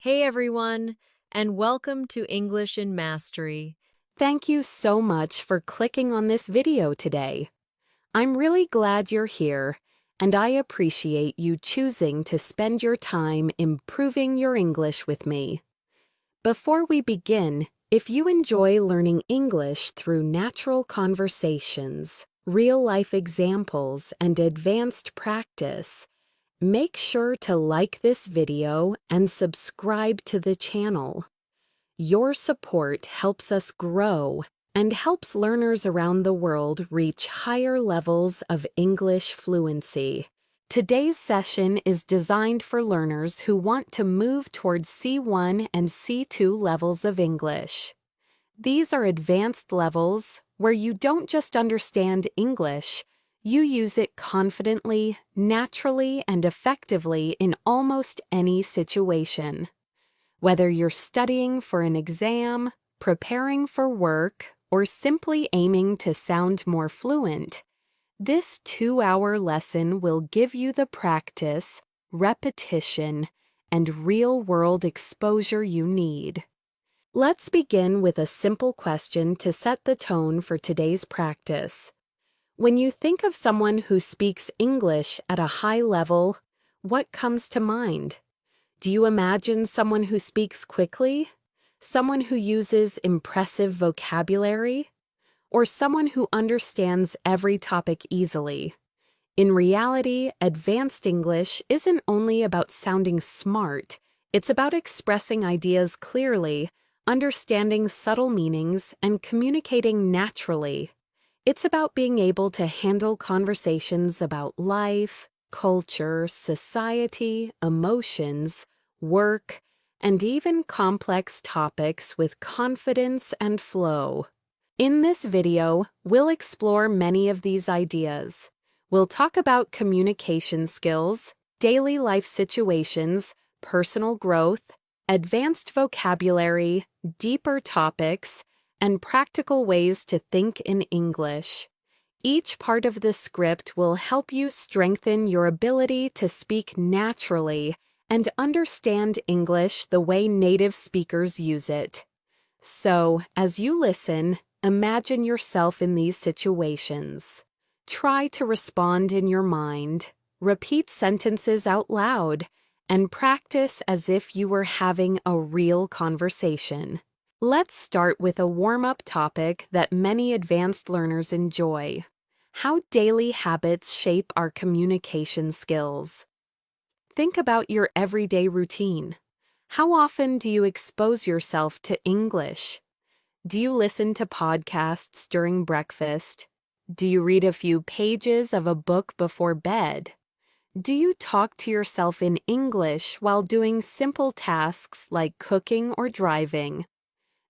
Hey everyone, and welcome to English in Mastery. Thank you so much for clicking on this video today. I'm really glad you're here, and I appreciate you choosing to spend your time improving your English with me. Before we begin, if you enjoy learning English through natural conversations, real-life examples, and advanced practice, make sure to like this video and subscribe to the channel. Your support helps us grow and helps learners around the world reach higher levels of English fluency. Today's session is designed for learners who want to move towards C1 and C2 levels of English. These are advanced levels where you don't just understand English, you use it confidently, naturally, and effectively in almost any situation. Whether you're studying for an exam, preparing for work, or simply aiming to sound more fluent, this 2-hour lesson will give you the practice, repetition, and real-world exposure you need. Let's begin with a simple question to set the tone for today's practice. When you think of someone who speaks English at a high level, what comes to mind? Do you imagine someone who speaks quickly? Someone who uses impressive vocabulary? Or someone who understands every topic easily? In reality, advanced English isn't only about sounding smart, it's about expressing ideas clearly, understanding subtle meanings, and communicating naturally. It's about being able to handle conversations about life, culture, society, emotions, work, and even complex topics with confidence and flow. In this video, we'll explore many of these ideas. We'll talk about communication skills, daily life situations, personal growth, advanced vocabulary, deeper topics, and practical ways to think in English. Each part of the script will help you strengthen your ability to speak naturally and understand English the way native speakers use it. So, as you listen, imagine yourself in these situations. Try to respond in your mind, repeat sentences out loud, and practice as if you were having a real conversation. Let's start with a warm-up topic that many advanced learners enjoy: how daily habits shape our communication skills. Think about your everyday routine. How often do you expose yourself to English? Do you listen to podcasts during breakfast? Do you read a few pages of a book before bed? Do you talk to yourself in English while doing simple tasks like cooking or driving?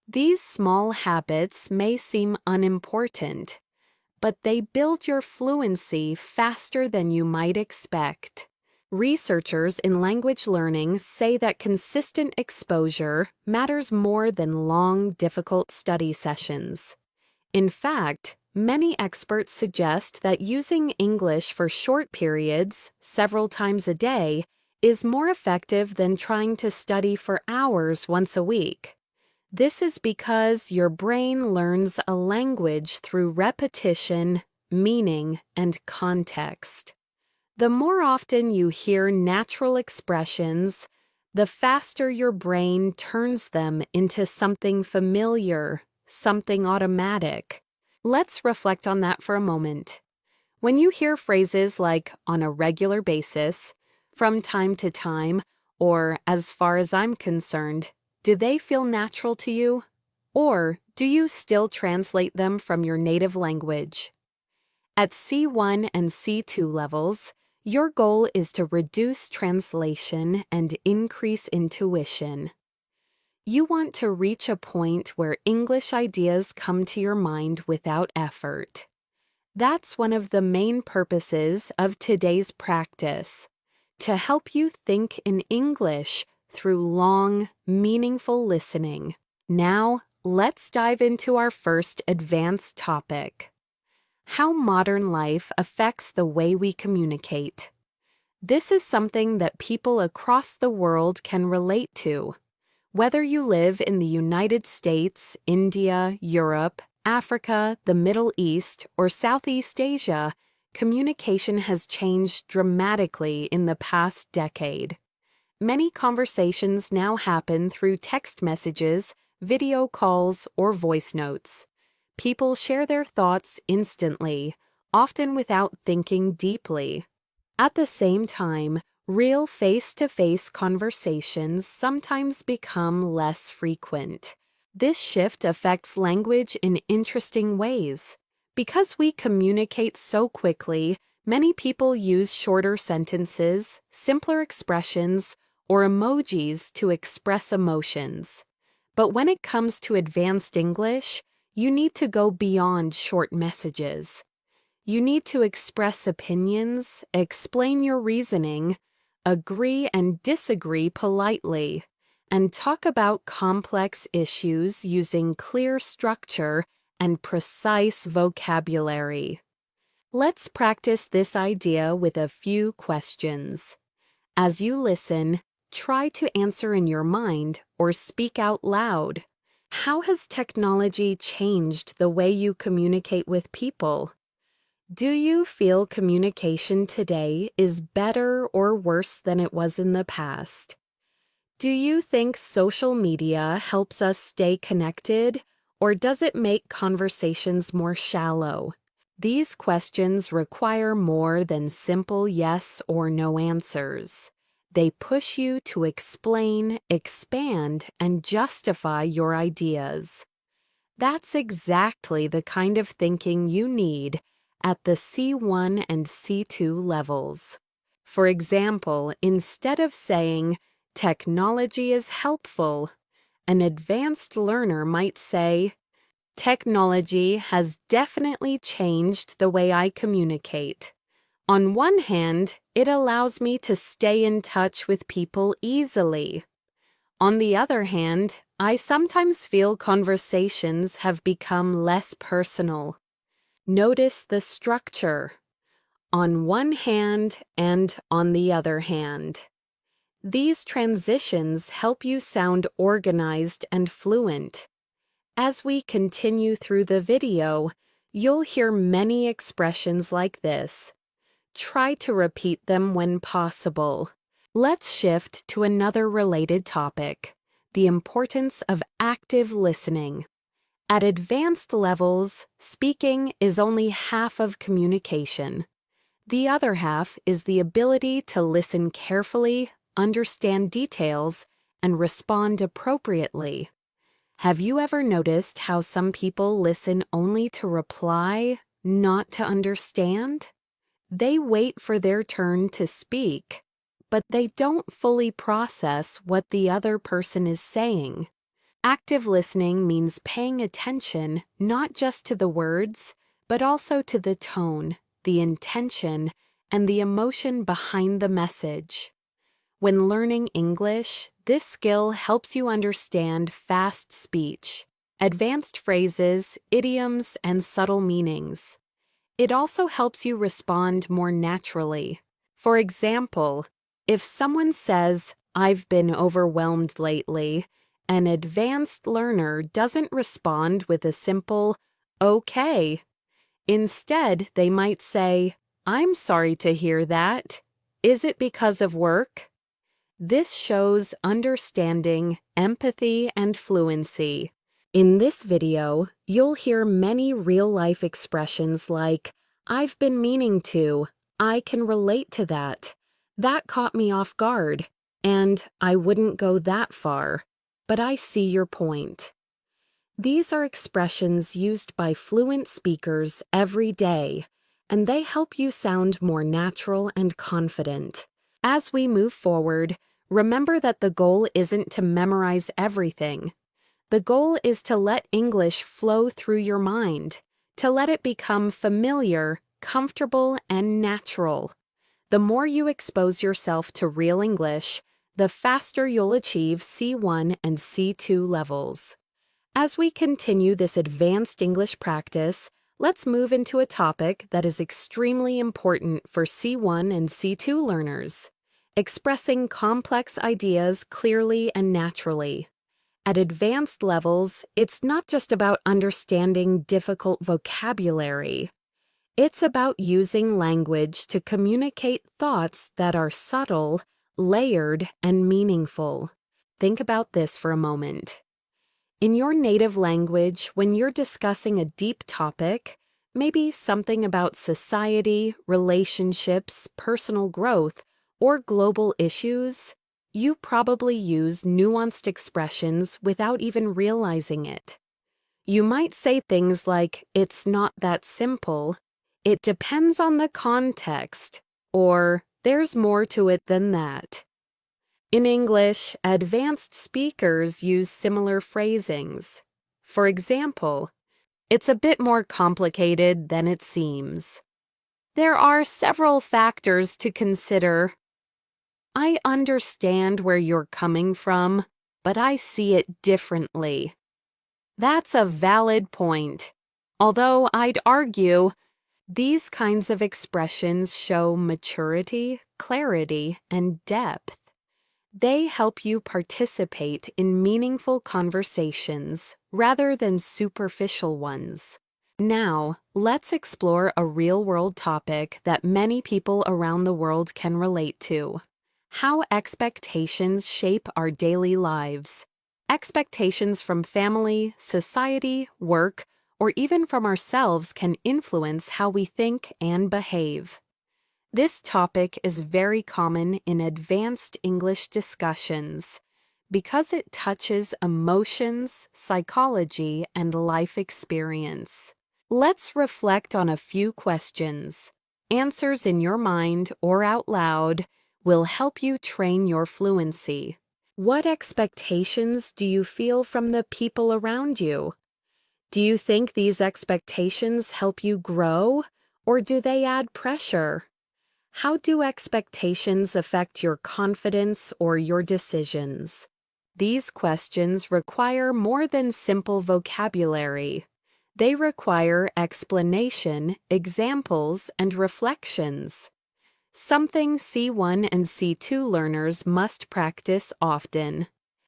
These small habits may seem unimportant, but they build your fluency faster than you might expect. Researchers in language learning say that consistent exposure matters more than long, difficult study sessions. In fact, many experts suggest that using English for short periods, several times a day, is more effective than trying to study for hours once a week. This is because your brain learns a language through repetition, meaning, and context. The more often you hear natural expressions, the faster your brain turns them into something familiar, something automatic. Let's reflect on that for a moment. When you hear phrases like "on a regular basis," "from time to time," or "as far as I'm concerned," do they feel natural to you? Or do you still translate them from your native language? At C1 and C2 levels, your goal is to reduce translation and increase intuition. You want to reach a point where English ideas come to your mind without effort. That's one of the main purposes of today's practice, to help you think in English through long, meaningful listening. Now, let's dive into our first advanced topic: how modern life affects the way we communicate. This is something that people across the world can relate to. Whether you live in the United States, India, Europe, Africa, the Middle East, or Southeast Asia, communication has changed dramatically in the past decade. Many conversations now happen through text messages, video calls, or voice notes. People share their thoughts instantly, often without thinking deeply. At the same time, real face-to-face conversations sometimes become less frequent. This shift affects language in interesting ways. Because we communicate so quickly, many people use shorter sentences, simpler expressions, or emojis to express emotions. But when it comes to advanced English, you need to go beyond short messages. You need to express opinions, explain your reasoning, agree and disagree politely, and talk about complex issues using clear structure and precise vocabulary. Let's practice this idea with a few questions. As you listen, try to answer in your mind or speak out loud. How has technology changed the way you communicate with people? Do you feel communication today is better or worse than it was in the past? Do you think social media helps us stay connected, or does it make conversations more shallow? These questions require more than simple yes or no answers. They push you to explain, expand, and justify your ideas. That's exactly the kind of thinking you need at the C1 and C2 levels. For example, instead of saying, "Technology is helpful," an advanced learner might say, "Technology has definitely changed the way I communicate. On one hand, it allows me to stay in touch with people easily. On the other hand, I sometimes feel conversations have become less personal." Notice the structure. On one hand and on the other hand. These transitions help you sound organized and fluent. As we continue through the video, you'll hear many expressions like this. Try to repeat them when possible. Let's shift to another related topic, the importance of active listening. At advanced levels, speaking is only half of communication. The other half is the ability to listen carefully, understand details, and respond appropriately. Have you ever noticed how some people listen only to reply, not to understand? They wait for their turn to speak, but they don't fully process what the other person is saying. Active listening means paying attention not just to the words, but also to the tone, the intention, and the emotion behind the message. When learning English, this skill helps you understand fast speech, advanced phrases, idioms, and subtle meanings. It also helps you respond more naturally. For example, if someone says, "I've been overwhelmed lately," an advanced learner doesn't respond with a simple, "Okay." Instead, they might say, "I'm sorry to hear that. Is it because of work?" This shows understanding, empathy, and fluency. In this video, you'll hear many real-life expressions like, "I've been meaning to," "I can relate to that," "That caught me off guard," and "I wouldn't go that far, but I see your point." These are expressions used by fluent speakers every day, and they help you sound more natural and confident. As we move forward, remember that the goal isn't to memorize everything. The goal is to let English flow through your mind, to let it become familiar, comfortable, and natural. The more you expose yourself to real English, the faster you'll achieve C1 and C2 levels. As we continue this advanced English practice, let's move into a topic that is extremely important for C1 and C2 learners: expressing complex ideas clearly and naturally. At advanced levels, it's not just about understanding difficult vocabulary. It's about using language to communicate thoughts that are subtle, layered, and meaningful. Think about this for a moment. In your native language, when you're discussing a deep topic, maybe something about society, relationships, personal growth, or global issues, you probably use nuanced expressions without even realizing it. You might say things like, "It's not that simple," "It depends on the context," or "There's more to it than that." In English, advanced speakers use similar phrasings. For example, "It's a bit more complicated than it seems." "There are several factors to consider." "I understand where you're coming from, but I see it differently." That's a valid point. Although I'd argue these kinds of expressions show maturity, clarity, and depth. They help you participate in meaningful conversations rather than superficial ones. Now, let's explore a real-world topic that many people around the world can relate to: how expectations shape our daily lives. Expectations from family, society, work, or even from ourselves can influence how we think and behave. This topic is very common in advanced English discussions because it touches emotions, psychology, and life experience. Let's reflect on a few questions. Answers in your mind or out loud will help you train your fluency. What expectations do you feel from the people around you? Do you think these expectations help you grow, or do they add pressure? How do expectations affect your confidence or your decisions? These questions require more than simple vocabulary. They require explanation, examples, and reflections. Something C1 and C2 learners must practice often.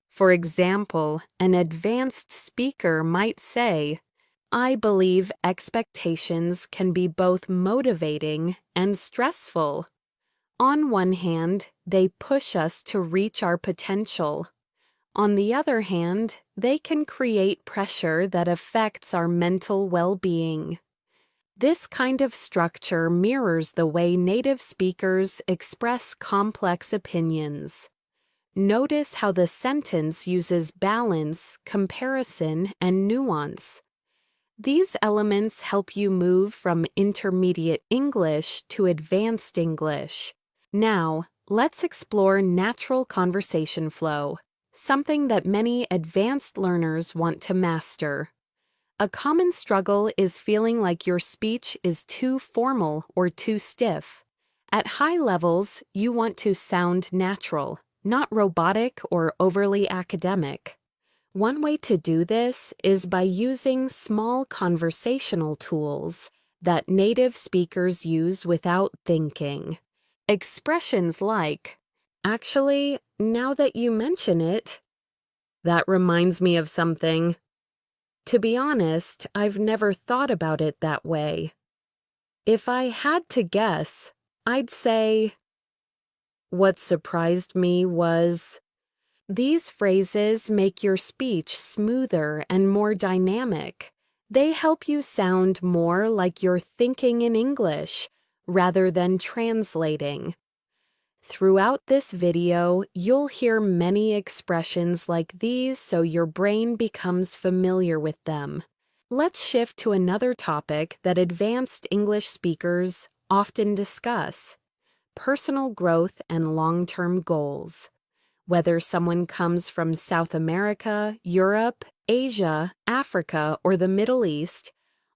For example, an advanced speaker might say, "I believe expectations can be both motivating and stressful. On one hand, they push us to reach our potential. On the other hand, they can create pressure that affects our mental well-being." This kind of structure mirrors the way native speakers express complex opinions. Notice how the sentence uses balance, comparison, and nuance. These elements help you move from intermediate English to advanced English. Now, let's explore natural conversation flow, something that many advanced learners want to master. A common struggle is feeling like your speech is too formal or too stiff. At high levels, you want to sound natural, not robotic or overly academic. One way to do this is by using small conversational tools that native speakers use without thinking. Expressions like, "Actually, now that you mention it, that reminds me of something. To be honest, I've never thought about it that way. If I had to guess, I'd say, what surprised me was..." These phrases make your speech smoother and more dynamic. They help you sound more like you're thinking in English rather than translating. Throughout this video, you'll hear many expressions like these so your brain becomes familiar with them. Let's shift to another topic that advanced English speakers often discuss: personal growth and long-term goals. Whether someone comes from South America, Europe, Asia, Africa, or the Middle East,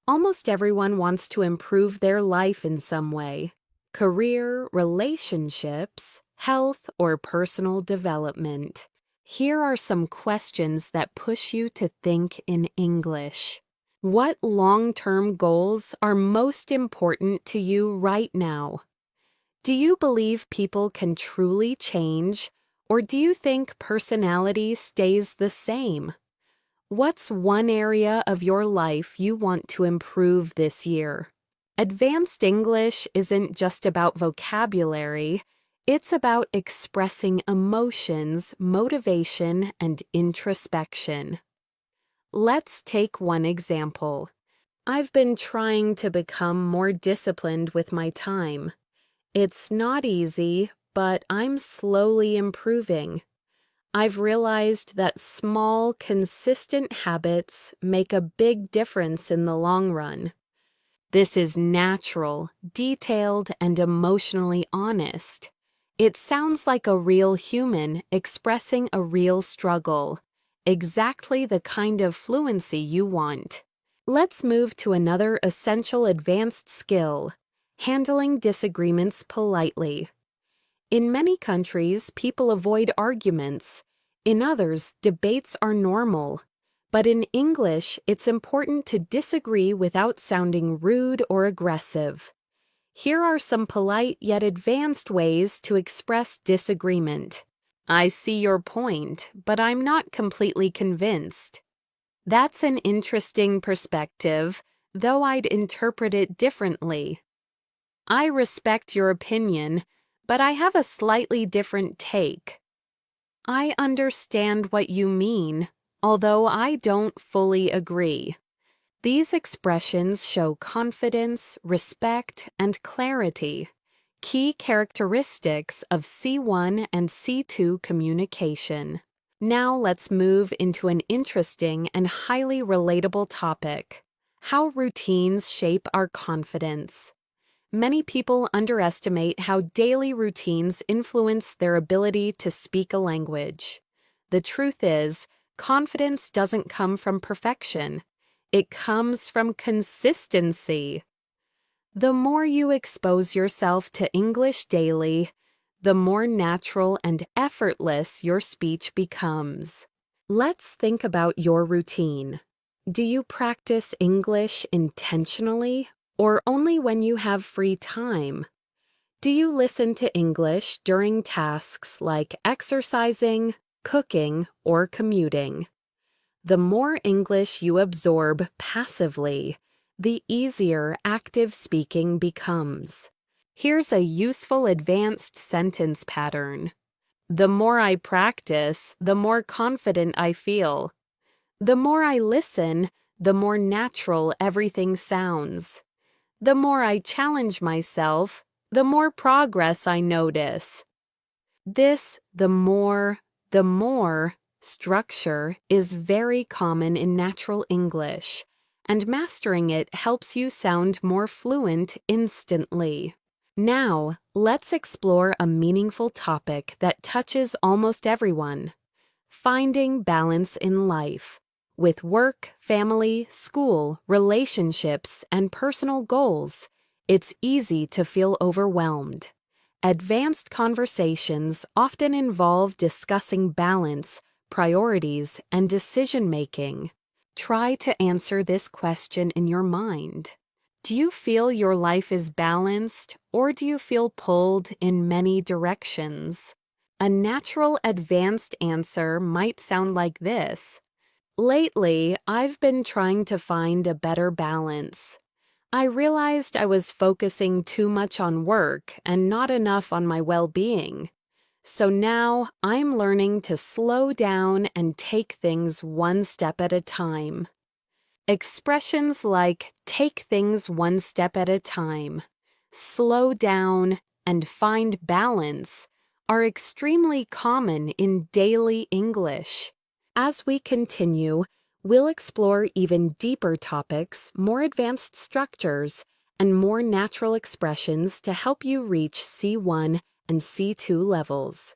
almost everyone wants to improve their life in some way: career, relationships, health, or personal development. Here are some questions that push you to think in English. What long-term goals are most important to you right now? Do you believe people can truly change, Or do you think personality stays the same? What's one area of your life you want to improve this year? Advanced English isn't just about vocabulary, it's about expressing emotions, motivation, and introspection. Let's take one example. I've been trying to become more disciplined with my time. It's not easy, but I'm slowly improving. I've realized that small, consistent habits make a big difference in the long run. This is natural, detailed, and emotionally honest. It sounds like a real human expressing a real struggle, exactly the kind of fluency you want. Let's move to another essential advanced skill: handling disagreements politely. In many countries, people avoid arguments. In others, debates are normal. But in English, it's important to disagree without sounding rude or aggressive. Here are some polite yet advanced ways to express disagreement. I see your point, but I'm not completely convinced. That's an interesting perspective, though I'd interpret it differently. I respect your opinion, but I have a slightly different take. I understand what you mean, although I don't fully agree. These expressions show confidence, respect, and clarity, key characteristics of C1 and C2 communication. Now let's move into an interesting and highly relatable topic: how routines shape our confidence. Many people underestimate how daily routines influence their ability to speak a language. The truth is, confidence doesn't come from perfection. It comes from consistency. The more you expose yourself to English daily, the more natural and effortless your speech becomes. Let's think about your routine. Do you practice English intentionally, or only when you have free time? Do you listen to English during tasks like exercising, cooking, or commuting? The more English you absorb passively, the easier active speaking becomes. Here's a useful advanced sentence pattern. The more I practice, the more confident I feel. The more I listen, the more natural everything sounds. The more I challenge myself, the more progress I notice. This the more structure is very common in natural English, and mastering it helps you sound more fluent instantly. Now, let's explore a meaningful topic that touches almost everyone: finding balance in life. With work, family, school, relationships, and personal goals, it's easy to feel overwhelmed. Advanced conversations often involve discussing balance, priorities, and decision-making. Try to answer this question in your mind. Do you feel your life is balanced, or do you feel pulled in many directions? A natural advanced answer might sound like this: lately, I've been trying to find a better balance. I realized I was focusing too much on work and not enough on my well-being. So now I'm learning to slow down and take things one step at a time. Expressions like "take things one step at a time," "slow down," and "find balance" are extremely common in daily English. As we continue, we'll explore even deeper topics, more advanced structures, and more natural expressions to help you reach C1 and C2 levels.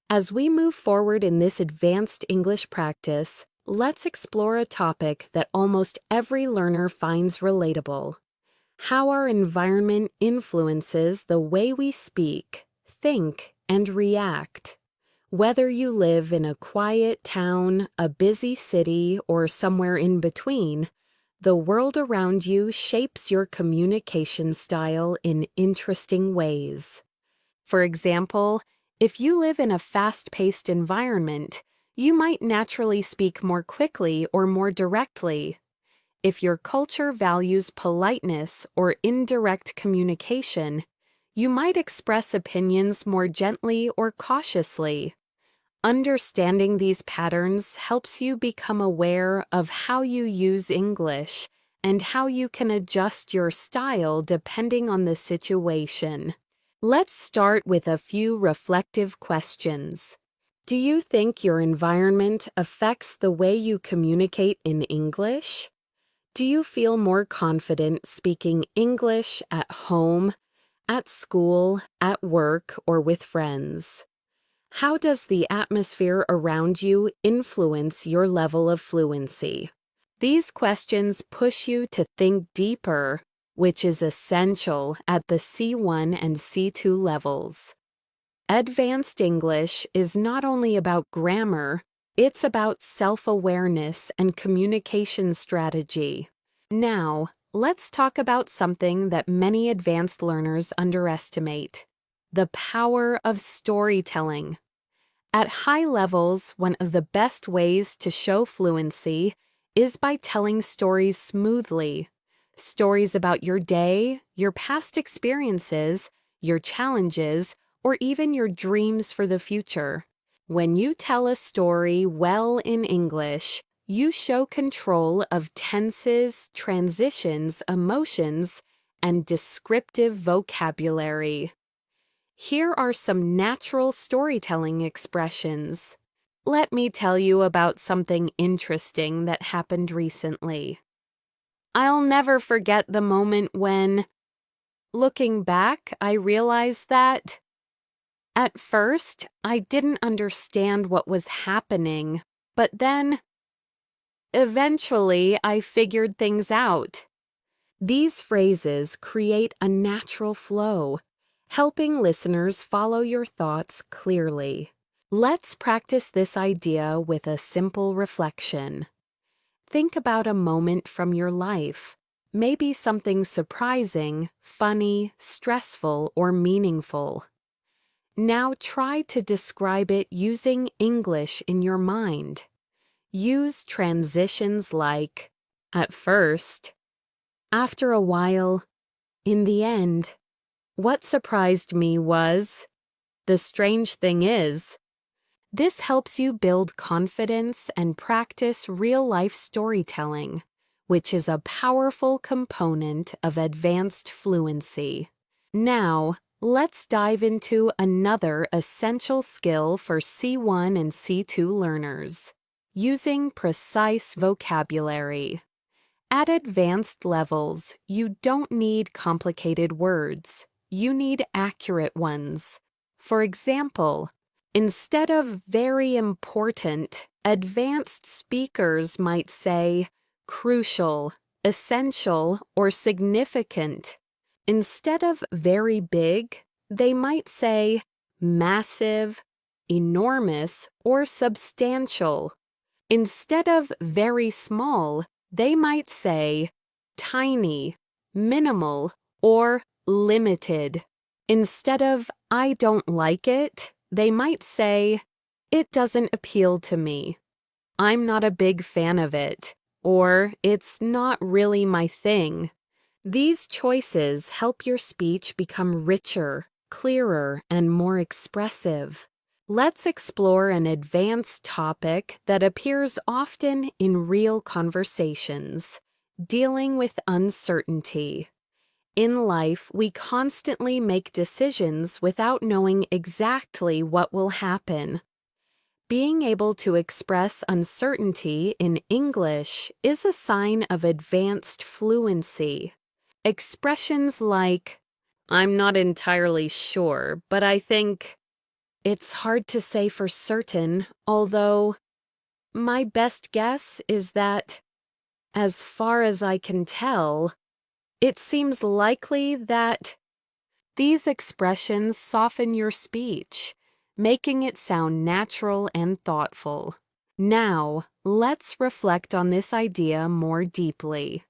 As we move forward in this advanced English practice, let's explore a topic that almost every learner finds relatable: how our environment influences the way we speak, think, and react. Whether you live in a quiet town, a busy city, or somewhere in between, the world around you shapes your communication style in interesting ways. For example, If you live in a fast-paced environment, you might naturally speak more quickly or more directly. If your culture values politeness or indirect communication, you might express opinions more gently or cautiously. Understanding these patterns helps you become aware of how you use English and how you can adjust your style depending on the situation. Let's start with a few reflective questions. Do you think your environment affects the way you communicate in English? Do you feel more confident speaking English at home, at school, at work, or with friends? How does the atmosphere around you influence your level of fluency? These questions push you to think deeper, which is essential at the C1 and C2 levels. Advanced English is not only about grammar, it's about self-awareness and communication strategy. Now, let's talk about something that many advanced learners underestimate: the power of storytelling. At high levels, one of the best ways to show fluency is by telling stories smoothly. Stories about your day, your past experiences, your challenges, or even your dreams for the future. When you tell a story well in English, you show control of tenses, transitions, emotions, and descriptive vocabulary. Here are some natural storytelling expressions. Let me tell you about something interesting that happened recently. I'll never forget the moment when, looking back, I realized that at first I didn't understand what was happening, but then eventually I figured things out. These phrases create a natural flow, helping listeners follow your thoughts clearly. Let's practice this idea with a simple reflection. Think about a moment from your life, maybe something surprising, funny, stressful, or meaningful. Now try to describe it using English in your mind. Use transitions like, at first, after a while, in the end. What surprised me was, the strange thing is. This helps you build confidence and practice real-life storytelling, which is a powerful component of advanced fluency. Now, let's dive into another essential skill for C1 and C2 learners: using precise vocabulary. At advanced levels, you don't need complicated words. You need accurate ones. For example, instead of very important, advanced speakers might say crucial, essential, or significant. Instead of very big, they might say massive, enormous, or substantial. Instead of very small, they might say tiny, minimal, or limited. Instead of I don't like it, they might say, it doesn't appeal to me. I'm not a big fan of it, or it's not really my thing. These choices help your speech become richer, clearer, and more expressive. Let's explore an advanced topic that appears often in real conversations: dealing with uncertainty. In life, we constantly make decisions without knowing exactly what will happen. Being able to express uncertainty in English is a sign of advanced fluency. Expressions like, I'm not entirely sure, but I think, it's hard to say for certain, although my best guess is that, as far as I can tell, it seems likely that. These expressions soften your speech, making it sound natural and thoughtful. Now, let's reflect on this idea more deeply.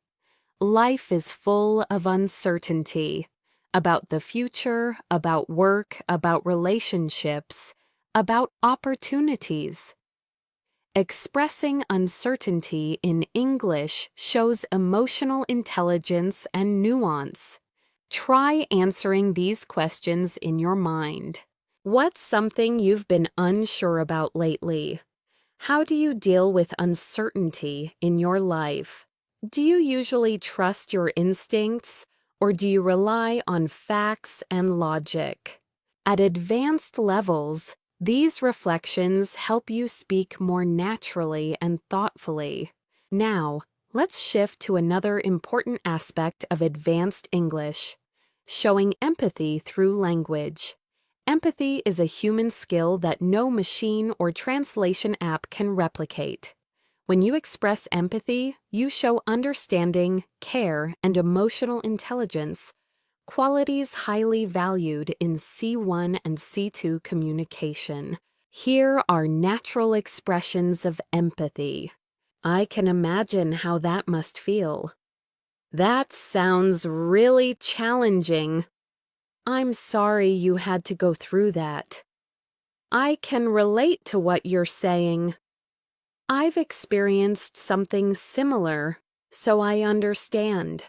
Life is full of uncertainty. about the future, about work, about relationships, about opportunities. Expressing uncertainty in English shows emotional intelligence and nuance. Try answering these questions in your mind. What's something you've been unsure about lately? How do you deal with uncertainty in your life? Do you usually trust your instincts, or do you rely on facts and logic? At advanced levels, these reflections help you speak more naturally and thoughtfully. Now, let's shift to another important aspect of advanced English: showing empathy through language. Empathy is a human skill that no machine or translation app can replicate. When you express empathy, you show understanding, care, and emotional intelligence, qualities highly valued in C1 and C2 communication. Here are natural expressions of empathy. I can imagine how that must feel. That sounds really challenging. I'm sorry you had to go through that. I can relate to what you're saying. I've experienced something similar, so I understand.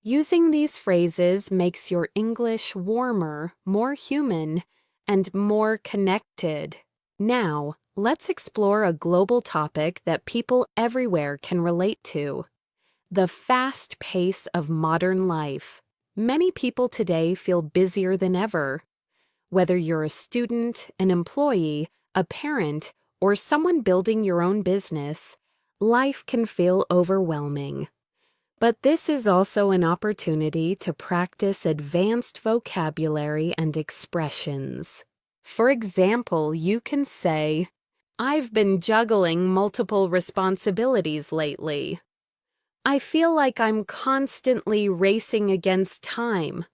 Using these phrases makes your English warmer, more human, and more connected. Now, let's explore a global topic that people everywhere can relate to: the fast pace of modern life. Many people today feel busier than ever. Whether you're a student, an employee, a parent, or someone building your own business, life can feel overwhelming. But this is also an opportunity to practice advanced vocabulary and expressions. For example, you can say, "I've been juggling multiple responsibilities lately. I feel like I'm constantly racing against time.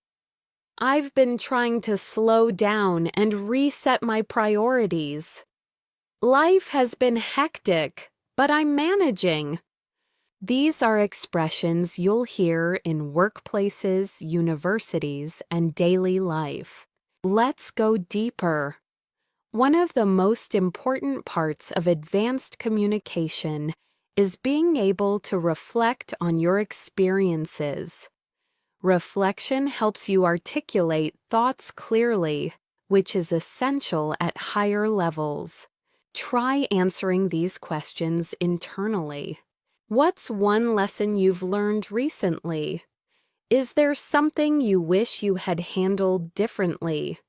I've been trying to slow down and reset my priorities. Life has been hectic, but I'm managing." These are expressions you'll hear in workplaces, universities, and daily life. Let's go deeper. One of the most important parts of advanced communication is being able to reflect on your experiences. Reflection helps you articulate thoughts clearly, which is essential at higher levels. Try answering these questions internally. What's one lesson you've learned recently? Is there something you wish you had handled differently?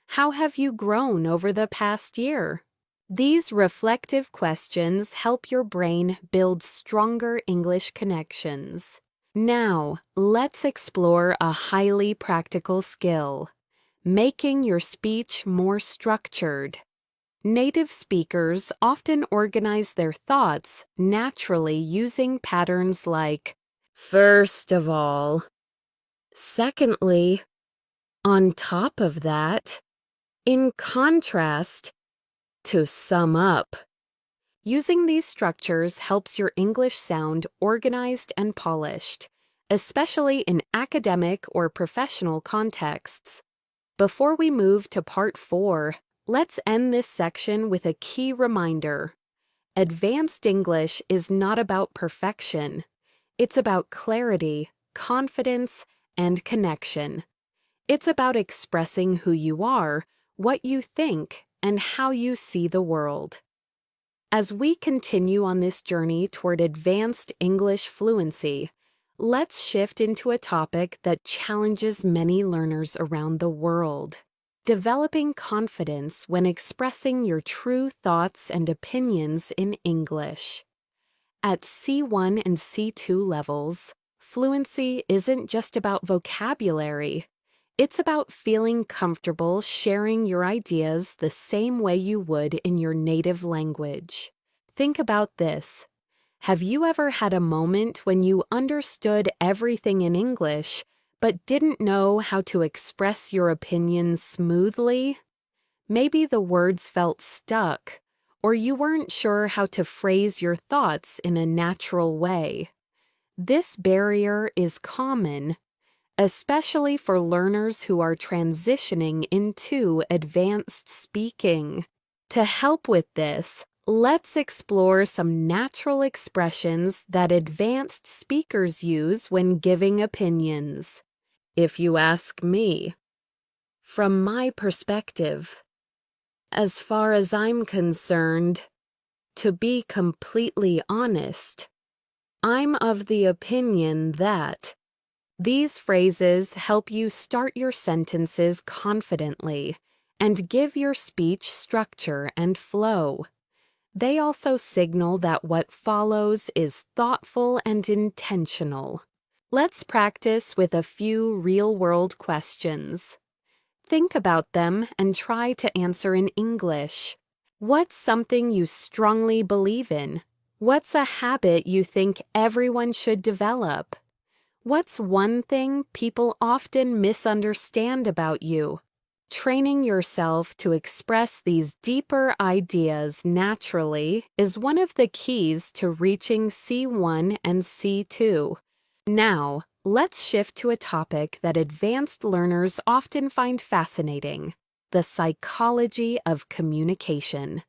How have you grown over the past year? These reflective questions help your brain build stronger English connections. Now, let's explore a highly practical skill: making your speech more structured. Native speakers often organize their thoughts naturally using patterns like, "First of all," "Secondly," "On top of that," "In contrast," "To sum up." Using these structures helps your English sound organized and polished, especially in academic or professional contexts. Before we move to part 4, let's end this section with a key reminder. Advanced English is not about perfection. It's about clarity, confidence, and connection. It's about expressing who you are, what you think, and how you see the world. As we continue on this journey toward advanced English fluency, let's shift into a topic that challenges many learners around the world: developing confidence when expressing your true thoughts and opinions in English. At C1 and C2 levels, fluency isn't just about vocabulary. It's about feeling comfortable sharing your ideas the same way you would in your native language. Think about this. Have you ever had a moment when you understood everything in English, but didn't know how to express your opinions smoothly? Maybe the words felt stuck, or you weren't sure how to phrase your thoughts in a natural way. This barrier is common. especially for learners who are transitioning into advanced speaking. To help with this, let's explore some natural expressions that advanced speakers use when giving opinions. If you ask me, from my perspective, as far as I'm concerned, to be completely honest, I'm of the opinion that these phrases help you start your sentences confidently and give your speech structure and flow. They also signal that what follows is thoughtful and intentional. Let's practice with a few real-world questions. Think about them and try to answer in English. What's something you strongly believe in? What's a habit you think everyone should develop? What's one thing people often misunderstand about you? Training yourself to express these deeper ideas naturally is one of the keys to reaching C1 and C2. Now, let's shift to a topic that advanced learners often find fascinating: the psychology of communication.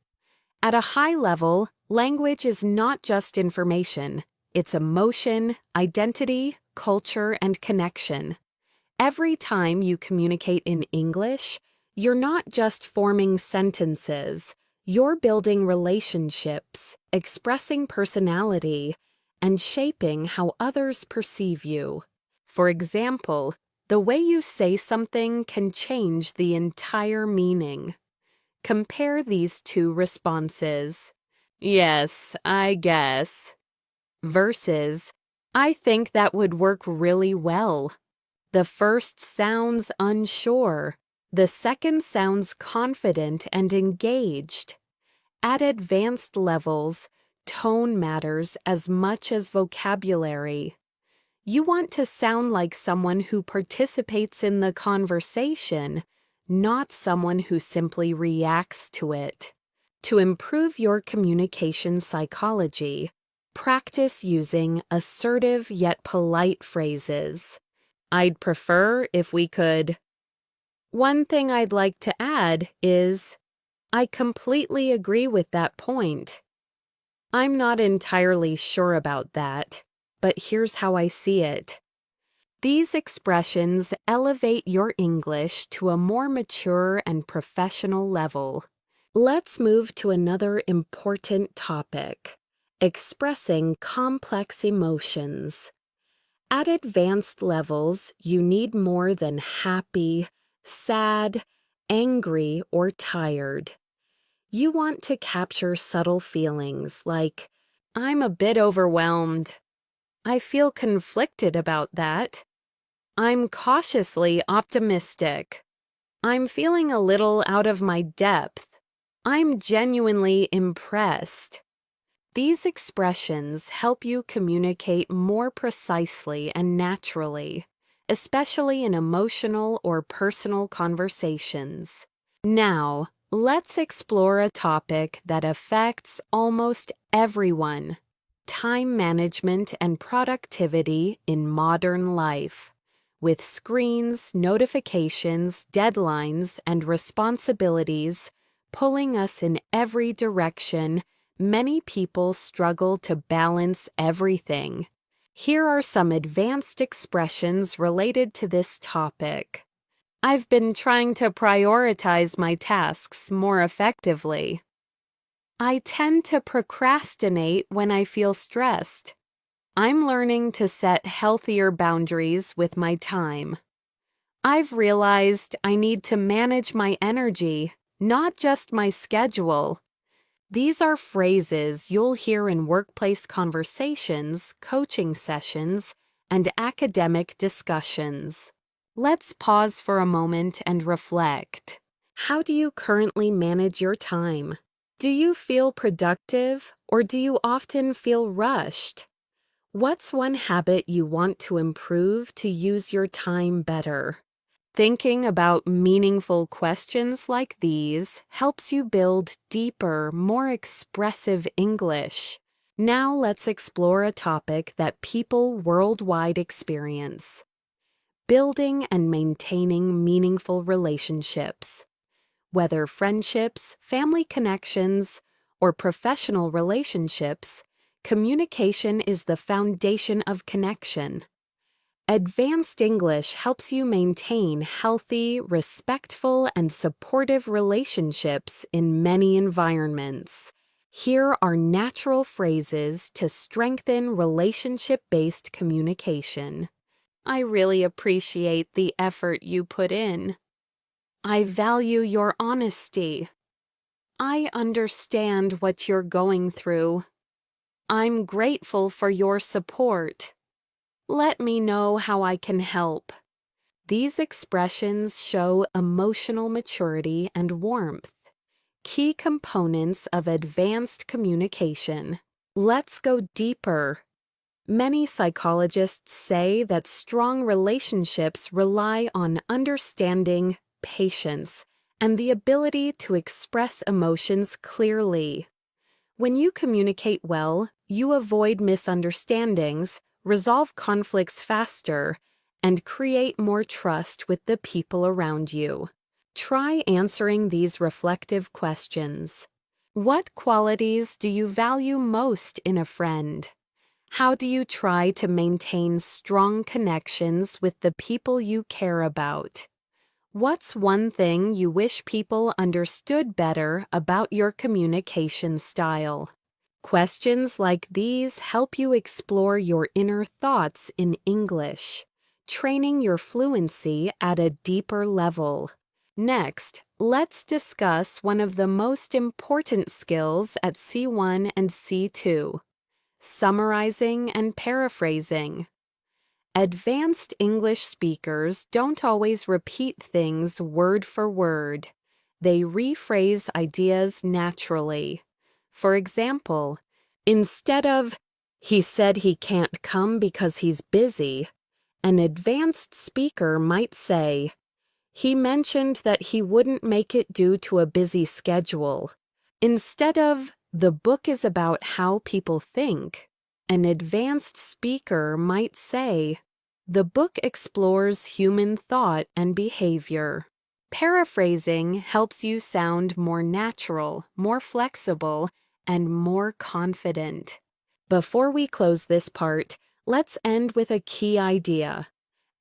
At a high level, language is not just information. It's emotion, identity, culture, and connection. Every time you communicate in English, you're not just forming sentences. You're building relationships, expressing personality, and shaping how others perceive you. For example, the way you say something can change the entire meaning. Compare these two responses. Yes, I guess. Versus, I think that would work really well. The first sounds unsure. The second sounds confident and engaged. At advanced levels, tone matters as much as vocabulary. You want to sound like someone who participates in the conversation, not someone who simply reacts to it. To improve your communication psychology, practice using assertive yet polite phrases. I'd prefer if we could. One thing I'd like to add is, I completely agree with that point. I'm not entirely sure about that, but here's how I see it. These expressions elevate your English to a more mature and professional level. Let's move to another important topic: expressing complex emotions. At advanced levels, you need more than happy, sad, angry, or tired. You want to capture subtle feelings like, I'm a bit overwhelmed. I feel conflicted about that. I'm cautiously optimistic. I'm feeling a little out of my depth. I'm genuinely impressed. These expressions help you communicate more precisely and naturally, especially in emotional or personal conversations. Now, let's explore a topic that affects almost everyone: time management and productivity in modern life. With screens, notifications, deadlines, and responsibilities pulling us in every direction, many people struggle to balance everything. Here are some advanced expressions related to this topic. I've been trying to prioritize my tasks more effectively. I tend to procrastinate when I feel stressed. I'm learning to set healthier boundaries with my time. I've realized I need to manage my energy, not just my schedule. These are phrases you'll hear in workplace conversations, coaching sessions, and academic discussions. Let's pause for a moment and reflect. How do you currently manage your time? Do you feel productive, or do you often feel rushed? What's one habit you want to improve to use your time better? Thinking about meaningful questions like these helps you build deeper, more expressive English. Now let's explore a topic that people worldwide experience: building and maintaining meaningful relationships. Whether friendships, family connections, or professional relationships, communication is the foundation of connection. Advanced English helps you maintain healthy, respectful, and supportive relationships in many environments. Here are natural phrases to strengthen relationship-based communication. I really appreciate the effort you put in. I value your honesty. I understand what you're going through. I'm grateful for your support. Let me know how I can help. These expressions show emotional maturity and warmth, key components of advanced communication. Let's go deeper. Many psychologists say that strong relationships rely on understanding, patience, and the ability to express emotions clearly. When you communicate well, you avoid misunderstandings, resolve conflicts faster, and create more trust with the people around you. Try answering these reflective questions. What qualities do you value most in a friend? How do you try to maintain strong connections with the people you care about? What's one thing you wish people understood better about your communication style? Questions like these help you explore your inner thoughts in English, training your fluency at a deeper level. Next, let's discuss one of the most important skills at C1 and C2: summarizing and paraphrasing. Advanced English speakers don't always repeat things word for word. They rephrase ideas naturally. For example, instead of, "He said he can't come because he's busy," an advanced speaker might say, "He mentioned that he wouldn't make it due to a busy schedule." Instead of, "The book is about how people think," an advanced speaker might say, "The book explores human thought and behavior." Paraphrasing helps you sound more natural, more flexible, and more confident. Before we close this part, let's end with a key idea.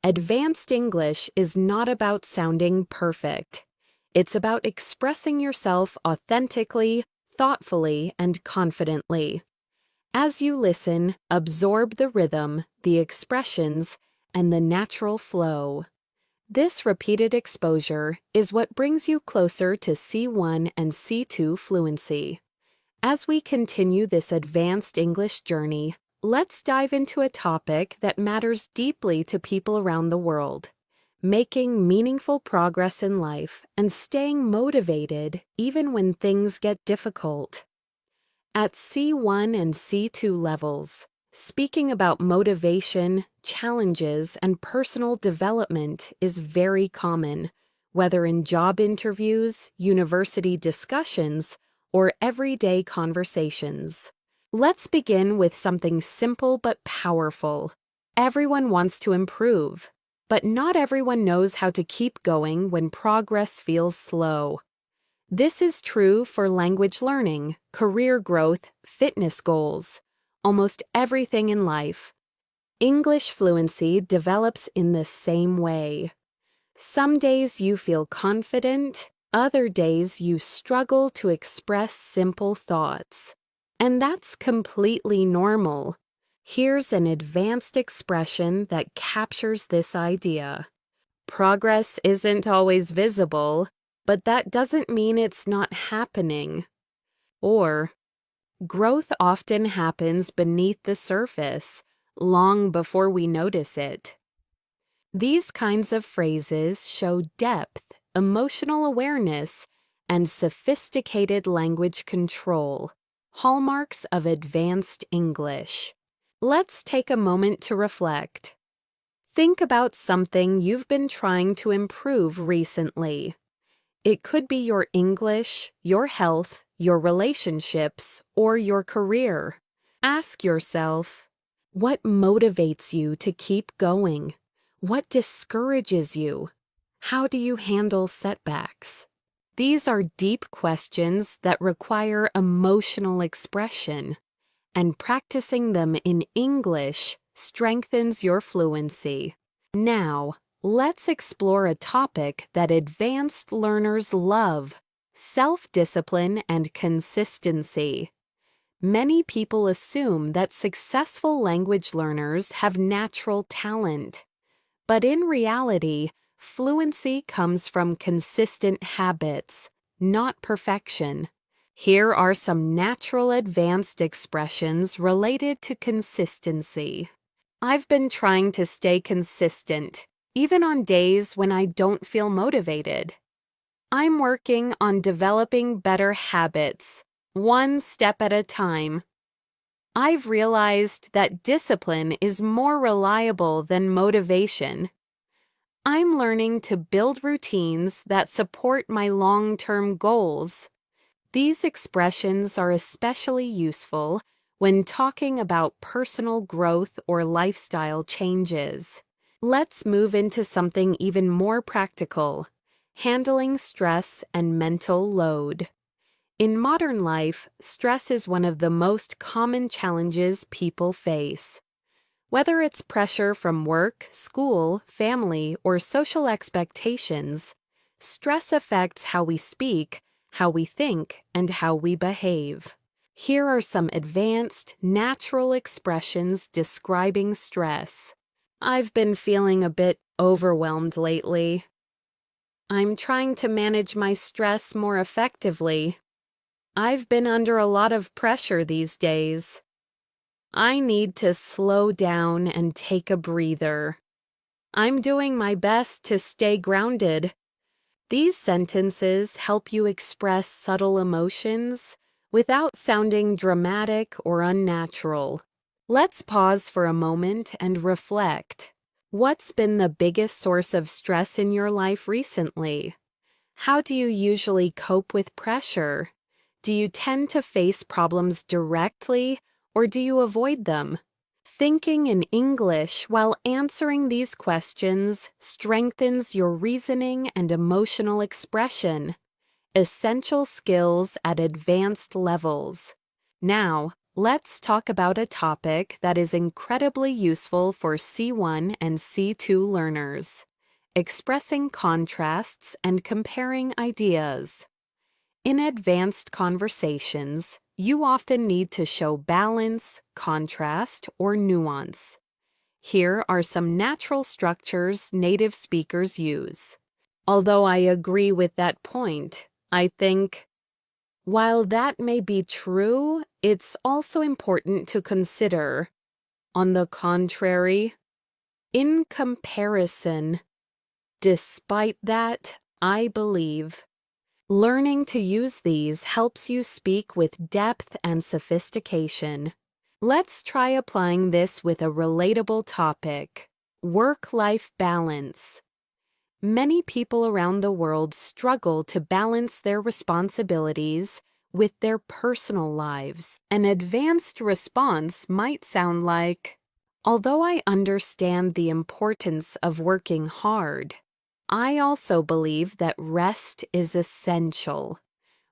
Advanced English is not about sounding perfect. It's about expressing yourself authentically, thoughtfully, and confidently. As you listen, absorb the rhythm, the expressions, and the natural flow. This repeated exposure is what brings you closer to C1 and C2 fluency. As we continue this advanced English journey, let's dive into a topic that matters deeply to people around the world: making meaningful progress in life and staying motivated even when things get difficult. At C1 and C2 levels, speaking about motivation, challenges, and personal development is very common, whether in job interviews, university discussions, or everyday conversations. Let's begin with something simple but powerful. Everyone wants to improve, but not everyone knows how to keep going when progress feels slow. This is true for language learning, career growth, fitness goals, almost everything in life. English fluency develops in the same way. Some days you feel confident, other days you struggle to express simple thoughts. And that's completely normal. Here's an advanced expression that captures this idea. Progress isn't always visible, but that doesn't mean it's not happening. Or, growth often happens beneath the surface, long before we notice it. These kinds of phrases show depth, emotional awareness, and sophisticated language control, hallmarks of advanced English. Let's take a moment to reflect. Think about something you've been trying to improve recently. It could be your English, your health, your relationships, or your career. Ask yourself, what motivates you to keep going? What discourages you? How do you handle setbacks? These are deep questions that require emotional expression, and practicing them in English strengthens your fluency. Now, let's explore a topic that advanced learners love: self-discipline and consistency. Many people assume that successful language learners have natural talent. But in reality, fluency comes from consistent habits, not perfection. Here are some natural advanced expressions related to consistency. I've been trying to stay consistent, even on days when I don't feel motivated. I'm working on developing better habits, one step at a time. I've realized that discipline is more reliable than motivation. I'm learning to build routines that support my long-term goals. These expressions are especially useful when talking about personal growth or lifestyle changes. Let's move into something even more practical: handling stress and mental load. In modern life, stress is one of the most common challenges people face. Whether it's pressure from work, school, family, or social expectations, stress affects how we speak, how we think, and how we behave. Here are some advanced, natural expressions describing stress. I've been feeling a bit overwhelmed lately. I'm trying to manage my stress more effectively. I've been under a lot of pressure these days. I need to slow down and take a breather. I'm doing my best to stay grounded. These sentences help you express subtle emotions without sounding dramatic or unnatural. Let's pause for a moment and reflect. What's been the biggest source of stress in your life recently? How do you usually cope with pressure? Do you tend to face problems directly, or do you avoid them? Thinking in English while answering these questions strengthens your reasoning and emotional expression, essential skills at advanced levels. Now, let's talk about a topic that is incredibly useful for C1 and C2 learners: expressing contrasts and comparing ideas. In advanced conversations, you often need to show balance, contrast, or nuance. Here are some natural structures native speakers use. Although I agree with that point, I think, while that may be true, it's also important to consider, on the contrary, in comparison. Despite that, I believe, learning to use these helps you speak with depth and sophistication. Let's try applying this with a relatable topic: work-life balance. Many people around the world struggle to balance their responsibilities with their personal lives. An advanced response might sound like, although I understand the importance of working hard, I also believe that rest is essential.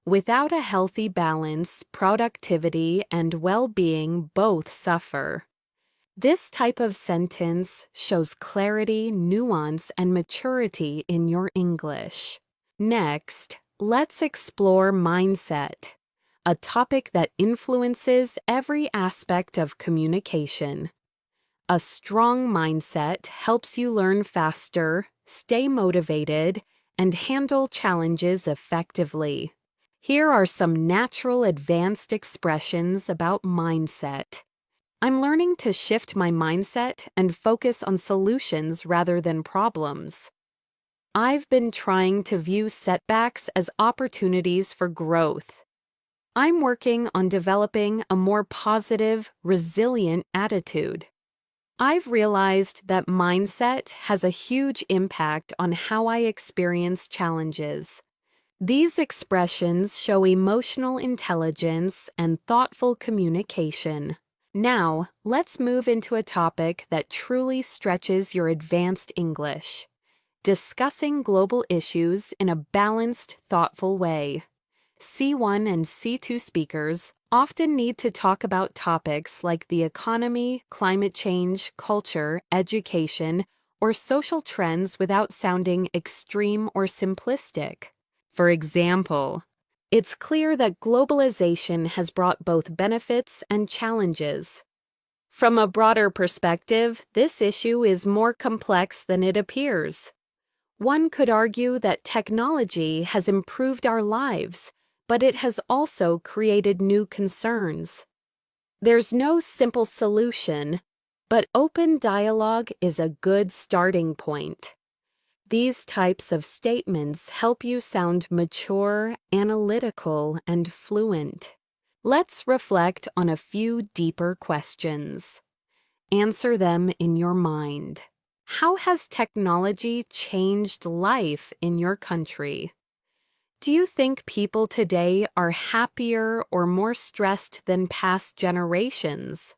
Without a healthy balance, productivity and well-being both suffer. This type of sentence shows clarity, nuance, and maturity in your English. Next, let's explore mindset, a topic that influences every aspect of communication. A strong mindset helps you learn faster, stay motivated, and handle challenges effectively. Here are some natural advanced expressions about mindset. I'm learning to shift my mindset and focus on solutions rather than problems. I've been trying to view setbacks as opportunities for growth. I'm working on developing a more positive, resilient attitude. I've realized that mindset has a huge impact on how I experience challenges. These expressions show emotional intelligence and thoughtful communication. Now, let's move into a topic that truly stretches your advanced English: discussing global issues in a balanced, thoughtful way. C1 and C2 speakers often need to talk about topics like the economy, climate change, culture, education, or social trends without sounding extreme or simplistic. For example, it's clear that globalization has brought both benefits and challenges. From a broader perspective, this issue is more complex than it appears. One could argue that technology has improved our lives, but it has also created new concerns. There's no simple solution, but open dialogue is a good starting point. These types of statements help you sound mature, analytical, and fluent. Let's reflect on a few deeper questions. Answer them in your mind. How has technology changed life in your country? Do you think people today are happier or more stressed than past generations?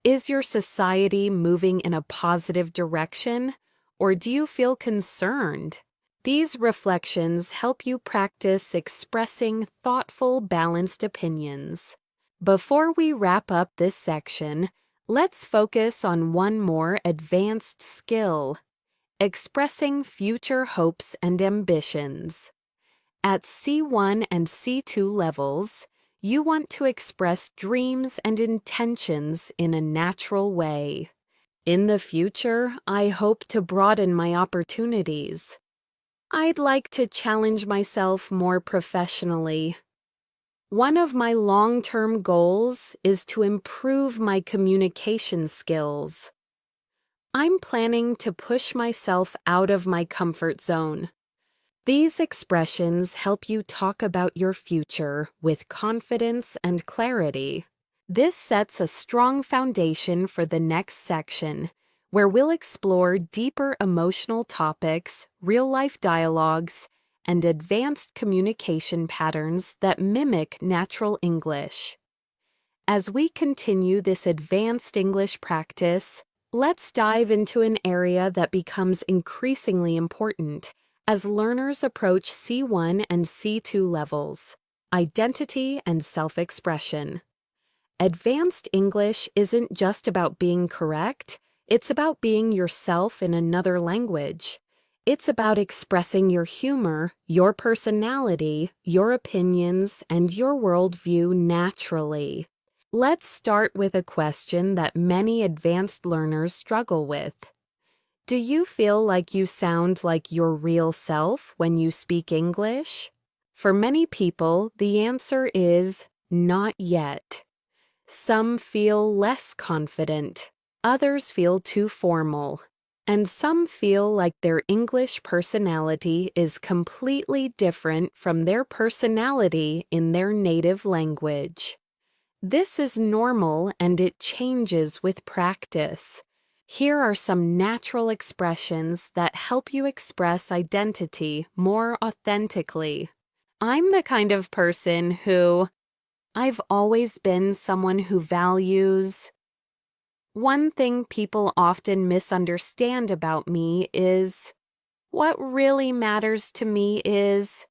Is your society moving in a positive direction, or do you feel concerned? These reflections help you practice expressing thoughtful, balanced opinions. Before we wrap up this section, let's focus on one more advanced skill: expressing future hopes and ambitions. At C1 and C2 levels, you want to express dreams and intentions in a natural way. In the future, I hope to broaden my opportunities. I'd like to challenge myself more professionally. One of my long-term goals is to improve my communication skills. I'm planning to push myself out of my comfort zone. These expressions help you talk about your future with confidence and clarity. This sets a strong foundation for the next section, where we'll explore deeper emotional topics, real-life dialogues, and advanced communication patterns that mimic natural English. As we continue this advanced English practice, let's dive into an area that becomes increasingly important as learners approach C1 and C2 levels: identity and self-expression. Advanced English isn't just about being correct, it's about being yourself in another language. It's about expressing your humor, your personality, your opinions, and your worldview naturally. Let's start with a question that many advanced learners struggle with. Do you feel like you sound like your real self when you speak English? For many people, the answer is not yet. Some feel less confident, others feel too formal, and some feel like their English personality is completely different from their personality in their native language. This is normal and it changes with practice. Here are some natural expressions that help you express identity more authentically. I'm the kind of person who... I've always been someone who values... One thing people often misunderstand about me is... What really matters to me is...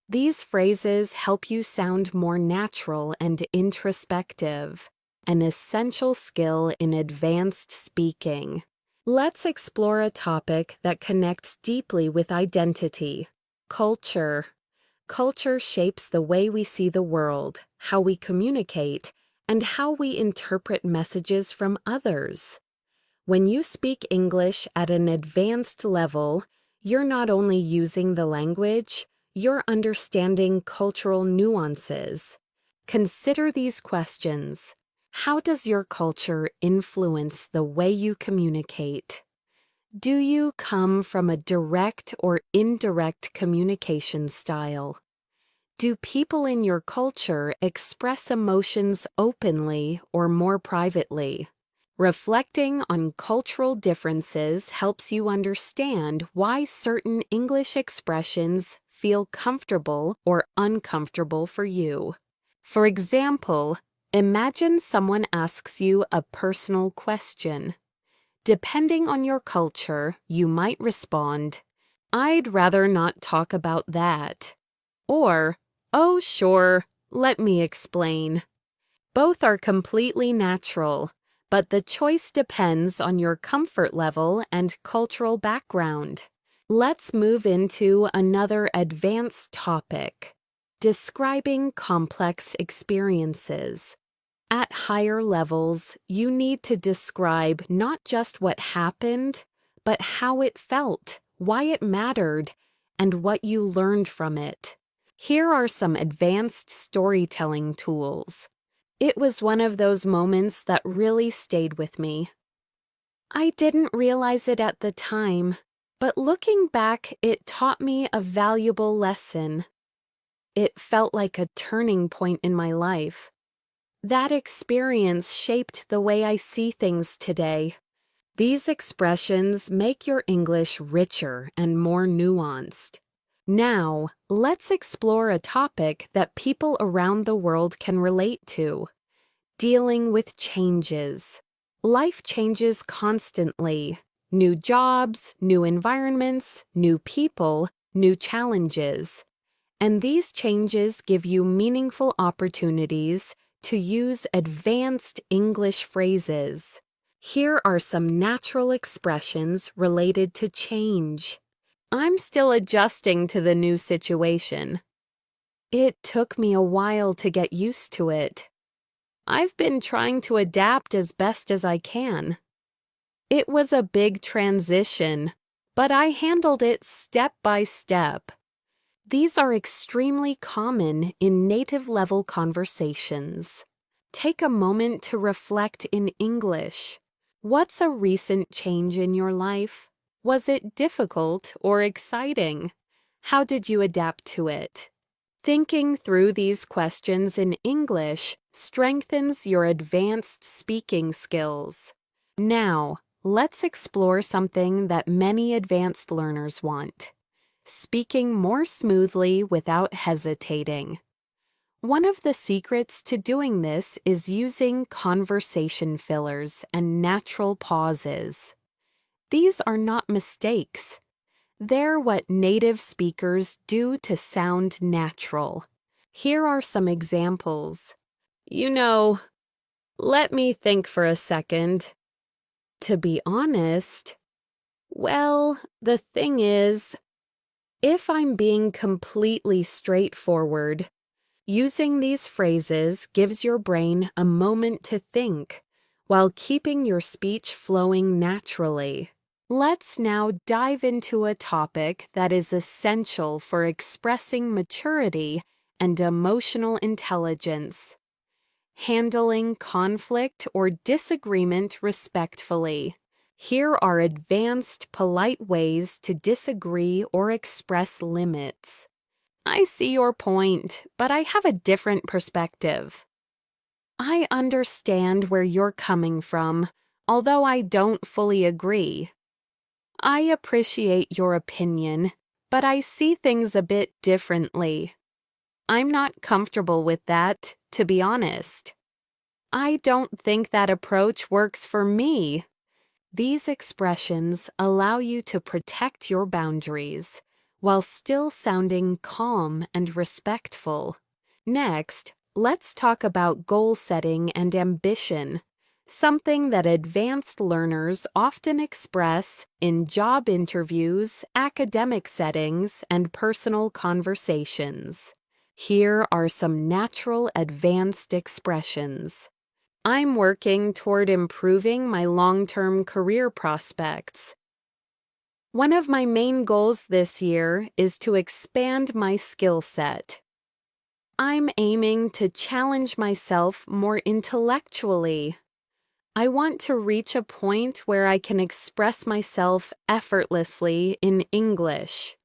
These phrases help you sound more natural and introspective, an essential skill in advanced speaking. Let's explore a topic that connects deeply with identity: culture. Culture shapes the way we see the world, how we communicate, and how we interpret messages from others. When you speak English at an advanced level, you're not only using the language, you're understanding cultural nuances. Consider these questions. How does your culture influence the way you communicate? Do you come from a direct or indirect communication style? Do people in your culture express emotions openly or more privately? Reflecting on cultural differences helps you understand why certain English expressions feel comfortable or uncomfortable for you. For example, Imagine someone asks you a personal question. Depending on your culture, you might respond, "I'd rather not talk about that." Or, "Oh, sure, let me explain." Both are completely natural, but the choice depends on your comfort level and cultural background. Let's move into another advanced topic: describing complex experiences. At higher levels, you need to describe not just what happened, but how it felt, why it mattered, and what you learned from it. Here are some advanced storytelling tools. It was one of those moments that really stayed with me. I didn't realize it at the time, but looking back, it taught me a valuable lesson. It felt like a turning point in my life. That experience shaped the way I see things today. These expressions make your English richer and more nuanced. Now, let's explore a topic that people around the world can relate to: dealing with changes. Life changes constantly. New jobs, new environments, new people, new challenges. And these changes give you meaningful opportunities to use advanced English phrases. Here are some natural expressions related to change. I'm still adjusting to the new situation. It took me a while to get used to it. I've been trying to adapt as best as I can. It was a big transition, but I handled it step by step. These are extremely common in native-level conversations. Take a moment to reflect in English. What's a recent change in your life? Was it difficult or exciting? How did you adapt to it? Thinking through these questions in English strengthens your advanced speaking skills. Now, let's explore something that many advanced learners want: speaking more smoothly without hesitating. One of the secrets to doing this is using conversation fillers and natural pauses. These are not mistakes. They're what native speakers do to sound natural. Here are some examples. Let me think for a second. To be honest, well, the thing is, if I'm being completely straightforward, using these phrases gives your brain a moment to think while keeping your speech flowing naturally. Let's now dive into a topic that is essential for expressing maturity and emotional intelligence: handling conflict or disagreement respectfully. Here are advanced, polite ways to disagree or express limits. I see your point, but I have a different perspective. I understand where you're coming from, although I don't fully agree. I appreciate your opinion, but I see things a bit differently. I'm not comfortable with that, to be honest. I don't think that approach works for me. These expressions allow you to protect your boundaries while still sounding calm and respectful. Next, let's talk about goal setting and ambition, something that advanced learners often express in job interviews, academic settings, and personal conversations. Here are some natural advanced expressions. I'm working toward improving my long-term career prospects. One of my main goals this year is to expand my skill set. I'm aiming to challenge myself more intellectually. I want to reach a point where I can express myself effortlessly in English.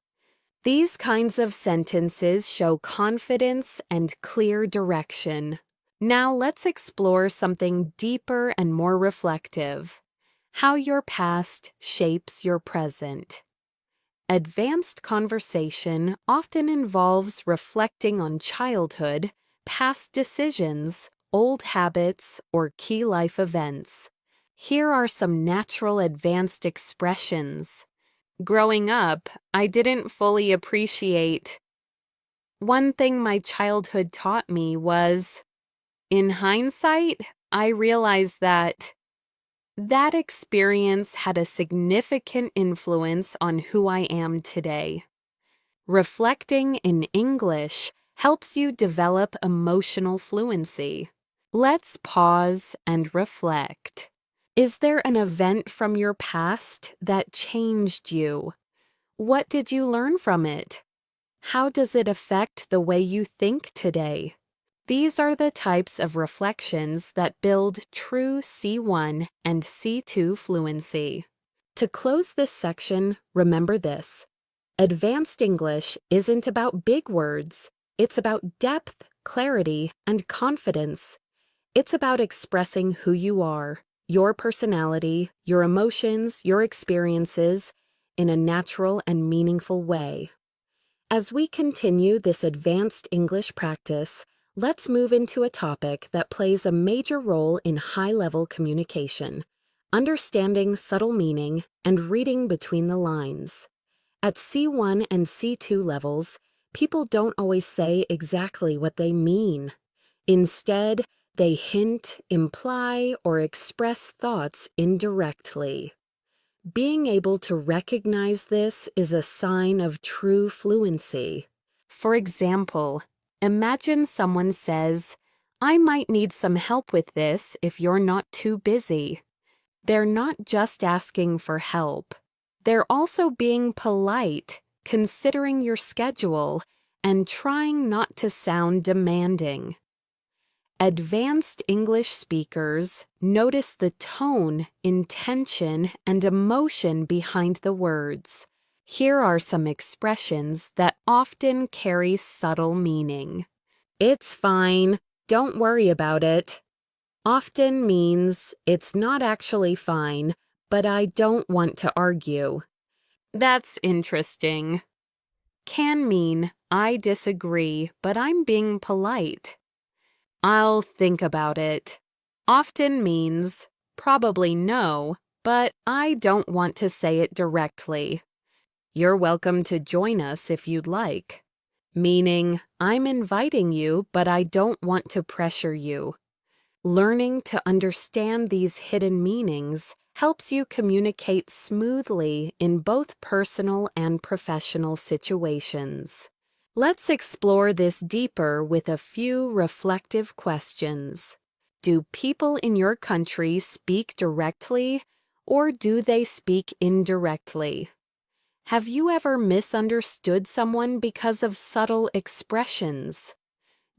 These kinds of sentences show confidence and clear direction. Now let's explore something deeper and more reflective: how your past shapes your present. Advanced conversation often involves reflecting on childhood, past decisions, old habits or key life events. Here are some natural advanced expressions. Growing up, I didn't fully appreciate. One thing my childhood taught me was, in hindsight, I realized that experience had a significant influence on who I am today. Reflecting in English helps you develop emotional fluency. Let's pause and reflect. Is there an event from your past that changed you? What did you learn from it? How does it affect the way you think today? These are the types of reflections that build true C1 and C2 fluency. To close this section, remember this. Advanced English isn't about big words. It's about depth, clarity, and confidence. It's about expressing who you are, your personality, your emotions, your experiences, in a natural and meaningful way. As we continue this advanced English practice, let's move into a topic that plays a major role in high-level communication, understanding subtle meaning and reading between the lines. At C1 and C2 levels, people don't always say exactly what they mean. Instead, they hint, imply, or express thoughts indirectly. Being able to recognize this is a sign of true fluency. For example, imagine someone says, "I might need some help with this if you're not too busy." They're not just asking for help. They're also being polite, considering your schedule, and trying not to sound demanding. Advanced English speakers notice the tone, intention, and emotion behind the words. Here are some expressions that often carry subtle meaning. "It's fine. Don't worry about it." Often means, "It's not actually fine, but I don't want to argue." That's interesting. Can mean, "I disagree, but I'm being polite." "I'll think about it." Often means, "Probably no, but I don't want to say it directly." "You're welcome to join us if you'd like." Meaning, "I'm inviting you, but I don't want to pressure you." Learning to understand these hidden meanings helps you communicate smoothly in both personal and professional situations. Let's explore this deeper with a few reflective questions. Do people in your country speak directly, or do they speak indirectly? Have you ever misunderstood someone because of subtle expressions?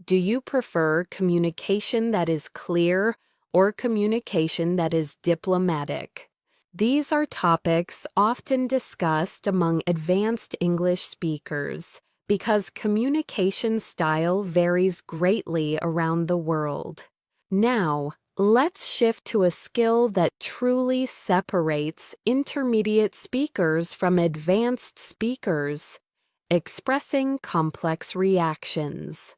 Do you prefer communication that is clear or communication that is diplomatic? These are topics often discussed among advanced English speakers because communication style varies greatly around the world. Now, let's shift to a skill that truly separates intermediate speakers from advanced speakers: expressing complex reactions.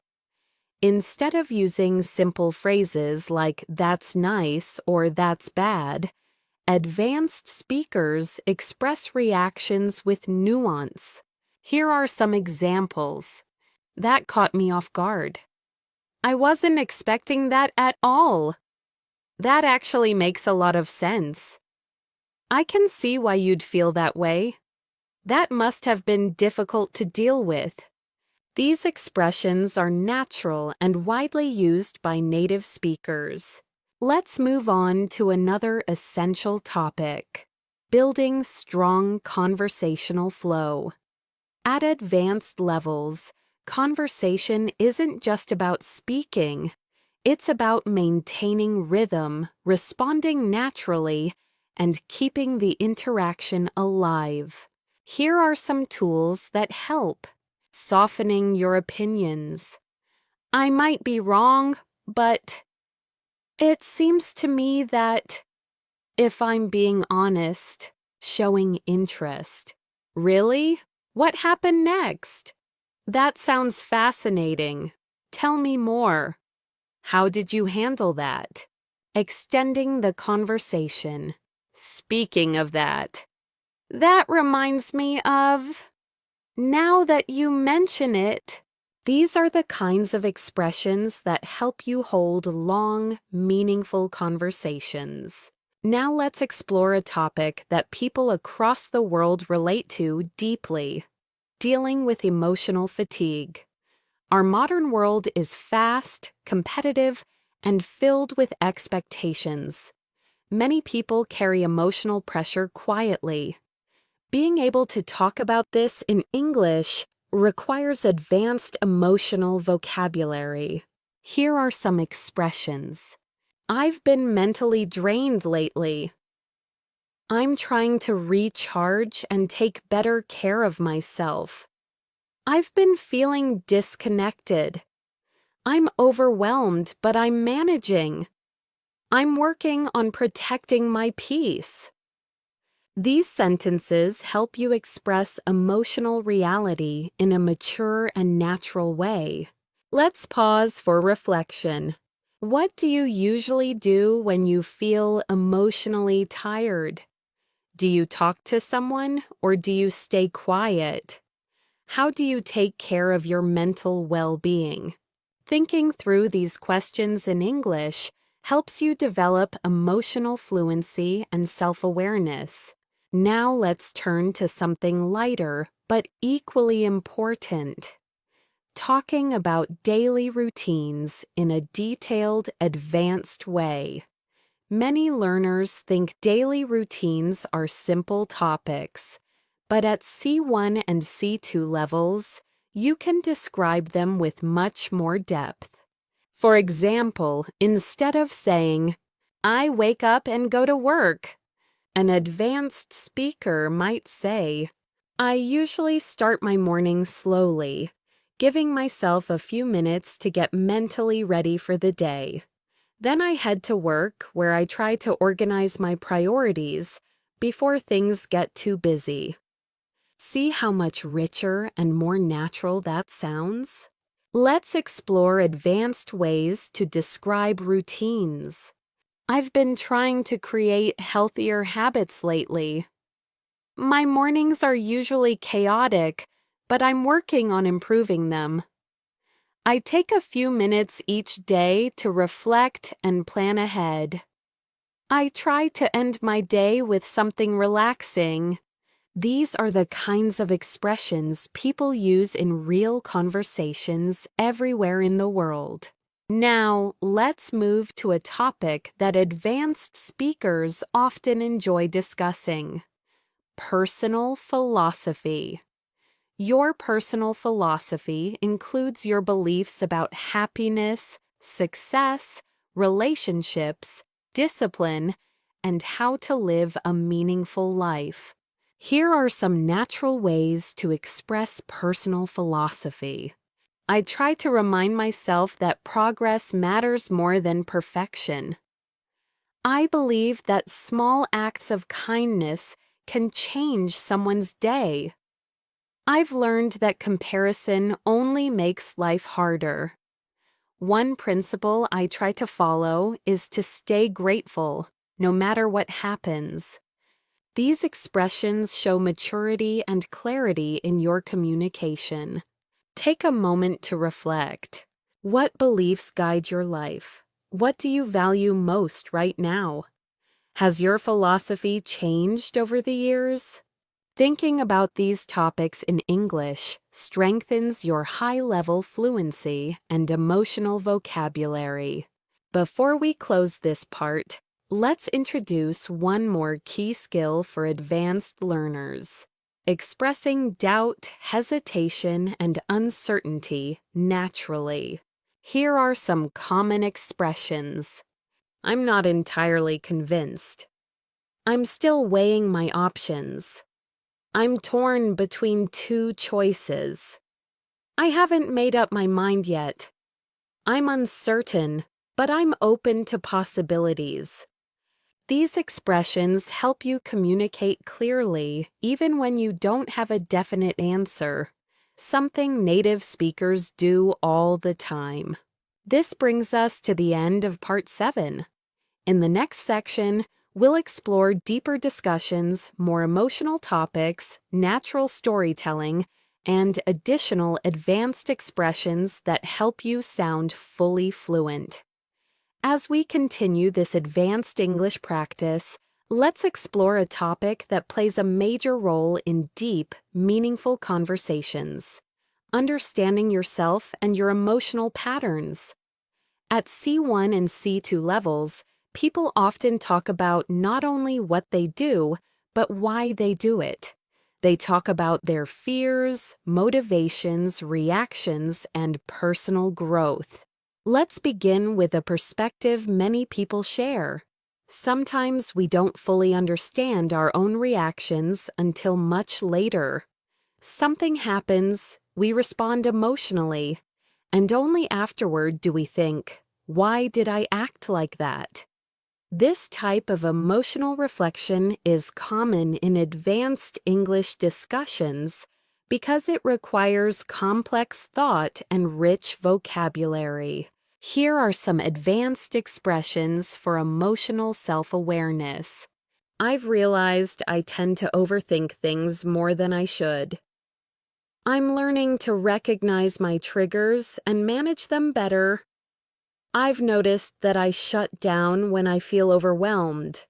Instead of using simple phrases like "that's nice" or "that's bad," advanced speakers express reactions with nuance. Here are some examples. "That caught me off guard." "I wasn't expecting that at all." "That actually makes a lot of sense." "I can see why you'd feel that way." "That must have been difficult to deal with." These expressions are natural and widely used by native speakers. Let's move on to another essential topic: building strong conversational flow. At advanced levels, conversation isn't just about speaking. It's about maintaining rhythm, responding naturally, and keeping the interaction alive. Here are some tools that help. Softening your opinions. "I might be wrong, but it seems to me that..." If I'm being honest, showing interest. "Really? What happened next?" "That sounds fascinating. Tell me more." How did you handle that? Extending the conversation. Speaking of that reminds me of, now that you mention it. These are the kinds of expressions that help you hold long, meaningful conversations. Now let's explore a topic that people across the world relate to deeply: dealing with emotional fatigue. Our modern world is fast, competitive, and filled with expectations. Many people carry emotional pressure quietly. Being able to talk about this in English requires advanced emotional vocabulary. Here are some expressions. I've been mentally drained lately. I'm trying to recharge and take better care of myself. I've been feeling disconnected. I'm overwhelmed, but I'm managing. I'm working on protecting my peace. These sentences help you express emotional reality in a mature and natural way. Let's pause for reflection. What do you usually do when you feel emotionally tired? Do you talk to someone, or do you stay quiet? How do you take care of your mental well-being? Thinking through these questions in English helps you develop emotional fluency and self-awareness. Now let's turn to something lighter but equally important: talking about daily routines in a detailed, advanced way. Many learners think daily routines are simple topics, but at C1 and C2 levels, you can describe them with much more depth. For example, instead of saying, "I wake up and go to work," an advanced speaker might say, "I usually start my morning slowly, giving myself a few minutes to get mentally ready for the day. Then I head to work, where I try to organize my priorities before things get too busy." See how much richer and more natural that sounds? Let's explore advanced ways to describe routines. I've been trying to create healthier habits lately. My mornings are usually chaotic, but I'm working on improving them. I take a few minutes each day to reflect and plan ahead. I try to end my day with something relaxing. These are the kinds of expressions people use in real conversations everywhere in the world. Now, let's move to a topic that advanced speakers often enjoy discussing: personal philosophy. Your personal philosophy includes your beliefs about happiness, success, relationships, discipline, and how to live a meaningful life. Here are some natural ways to express personal philosophy. I try to remind myself that progress matters more than perfection. I believe that small acts of kindness can change someone's day. I've learned that comparison only makes life harder. One principle I try to follow is to stay grateful, no matter what happens. These expressions show maturity and clarity in your communication. Take a moment to reflect. What beliefs guide your life? What do you value most right now? Has your philosophy changed over the years? Thinking about these topics in English strengthens your high-level fluency and emotional vocabulary. Before we close this part, let's introduce one more key skill for advanced learners: expressing doubt, hesitation, and uncertainty naturally. Here are some common expressions. I'm not entirely convinced. I'm still weighing my options. I'm torn between two choices. I haven't made up my mind yet. I'm uncertain, but I'm open to possibilities. These expressions help you communicate clearly even when you don't have a definite answer, something native speakers do all the time. This brings us to the end of Part 7. In the next section, we'll explore deeper discussions, more emotional topics, natural storytelling, and additional advanced expressions that help you sound fully fluent. As we continue this advanced English practice, let's explore a topic that plays a major role in deep, meaningful conversations: understanding yourself and your emotional patterns. At C1 and C2 levels, people often talk about not only what they do, but why they do it. They talk about their fears, motivations, reactions, and personal growth. Let's begin with a perspective many people share. Sometimes we don't fully understand our own reactions until much later. Something happens, we respond emotionally, and only afterward do we think, "Why did I act like that?" This type of emotional reflection is common in advanced English discussions because it requires complex thought and rich vocabulary. Here are some advanced expressions for emotional self-awareness. I've realized I tend to overthink things more than I should. I'm learning to recognize my triggers and manage them better. I've noticed that I shut down when I feel overwhelmed.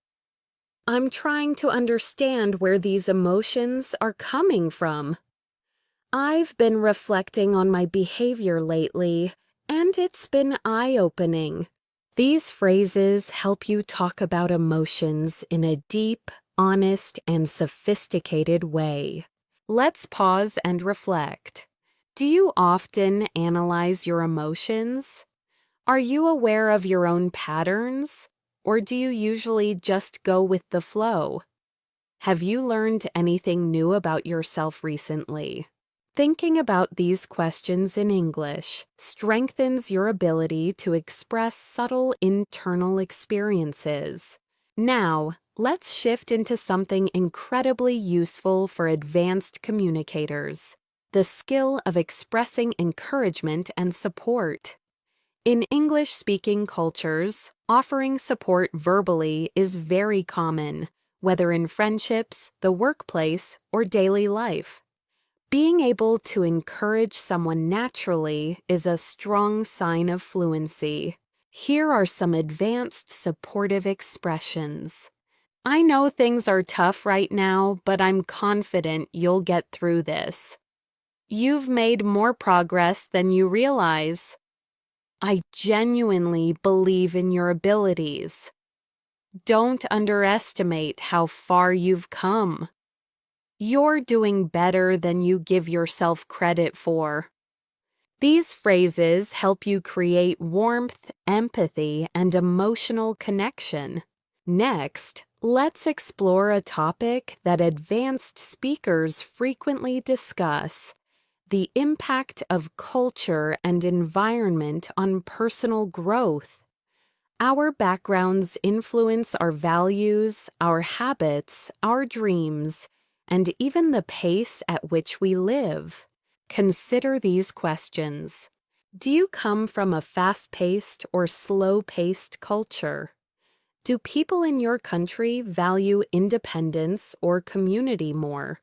I'm trying to understand where these emotions are coming from. I've been reflecting on my behavior lately, and it's been eye-opening. These phrases help you talk about emotions in a deep, honest, and sophisticated way. Let's pause and reflect. Do you often analyze your emotions? Are you aware of your own patterns, or do you usually just go with the flow? Have you learned anything new about yourself recently? Thinking about these questions in English strengthens your ability to express subtle internal experiences. Now, let's shift into something incredibly useful for advanced communicators: the skill of expressing encouragement and support. In English-speaking cultures, offering support verbally is very common, whether in friendships, the workplace, or daily life. Being able to encourage someone naturally is a strong sign of fluency. Here are some advanced supportive expressions. I know things are tough right now, but I'm confident you'll get through this. You've made more progress than you realize. I genuinely believe in your abilities. Don't underestimate how far you've come. You're doing better than you give yourself credit for. These phrases help you create warmth, empathy, and emotional connection. Next, let's explore a topic that advanced speakers frequently discuss: the impact of culture and environment on personal growth. Our backgrounds influence our values, our habits, our dreams, and even the pace at which we live. Consider these questions. Do you come from a fast-paced or slow-paced culture? Do people in your country value independence or community more?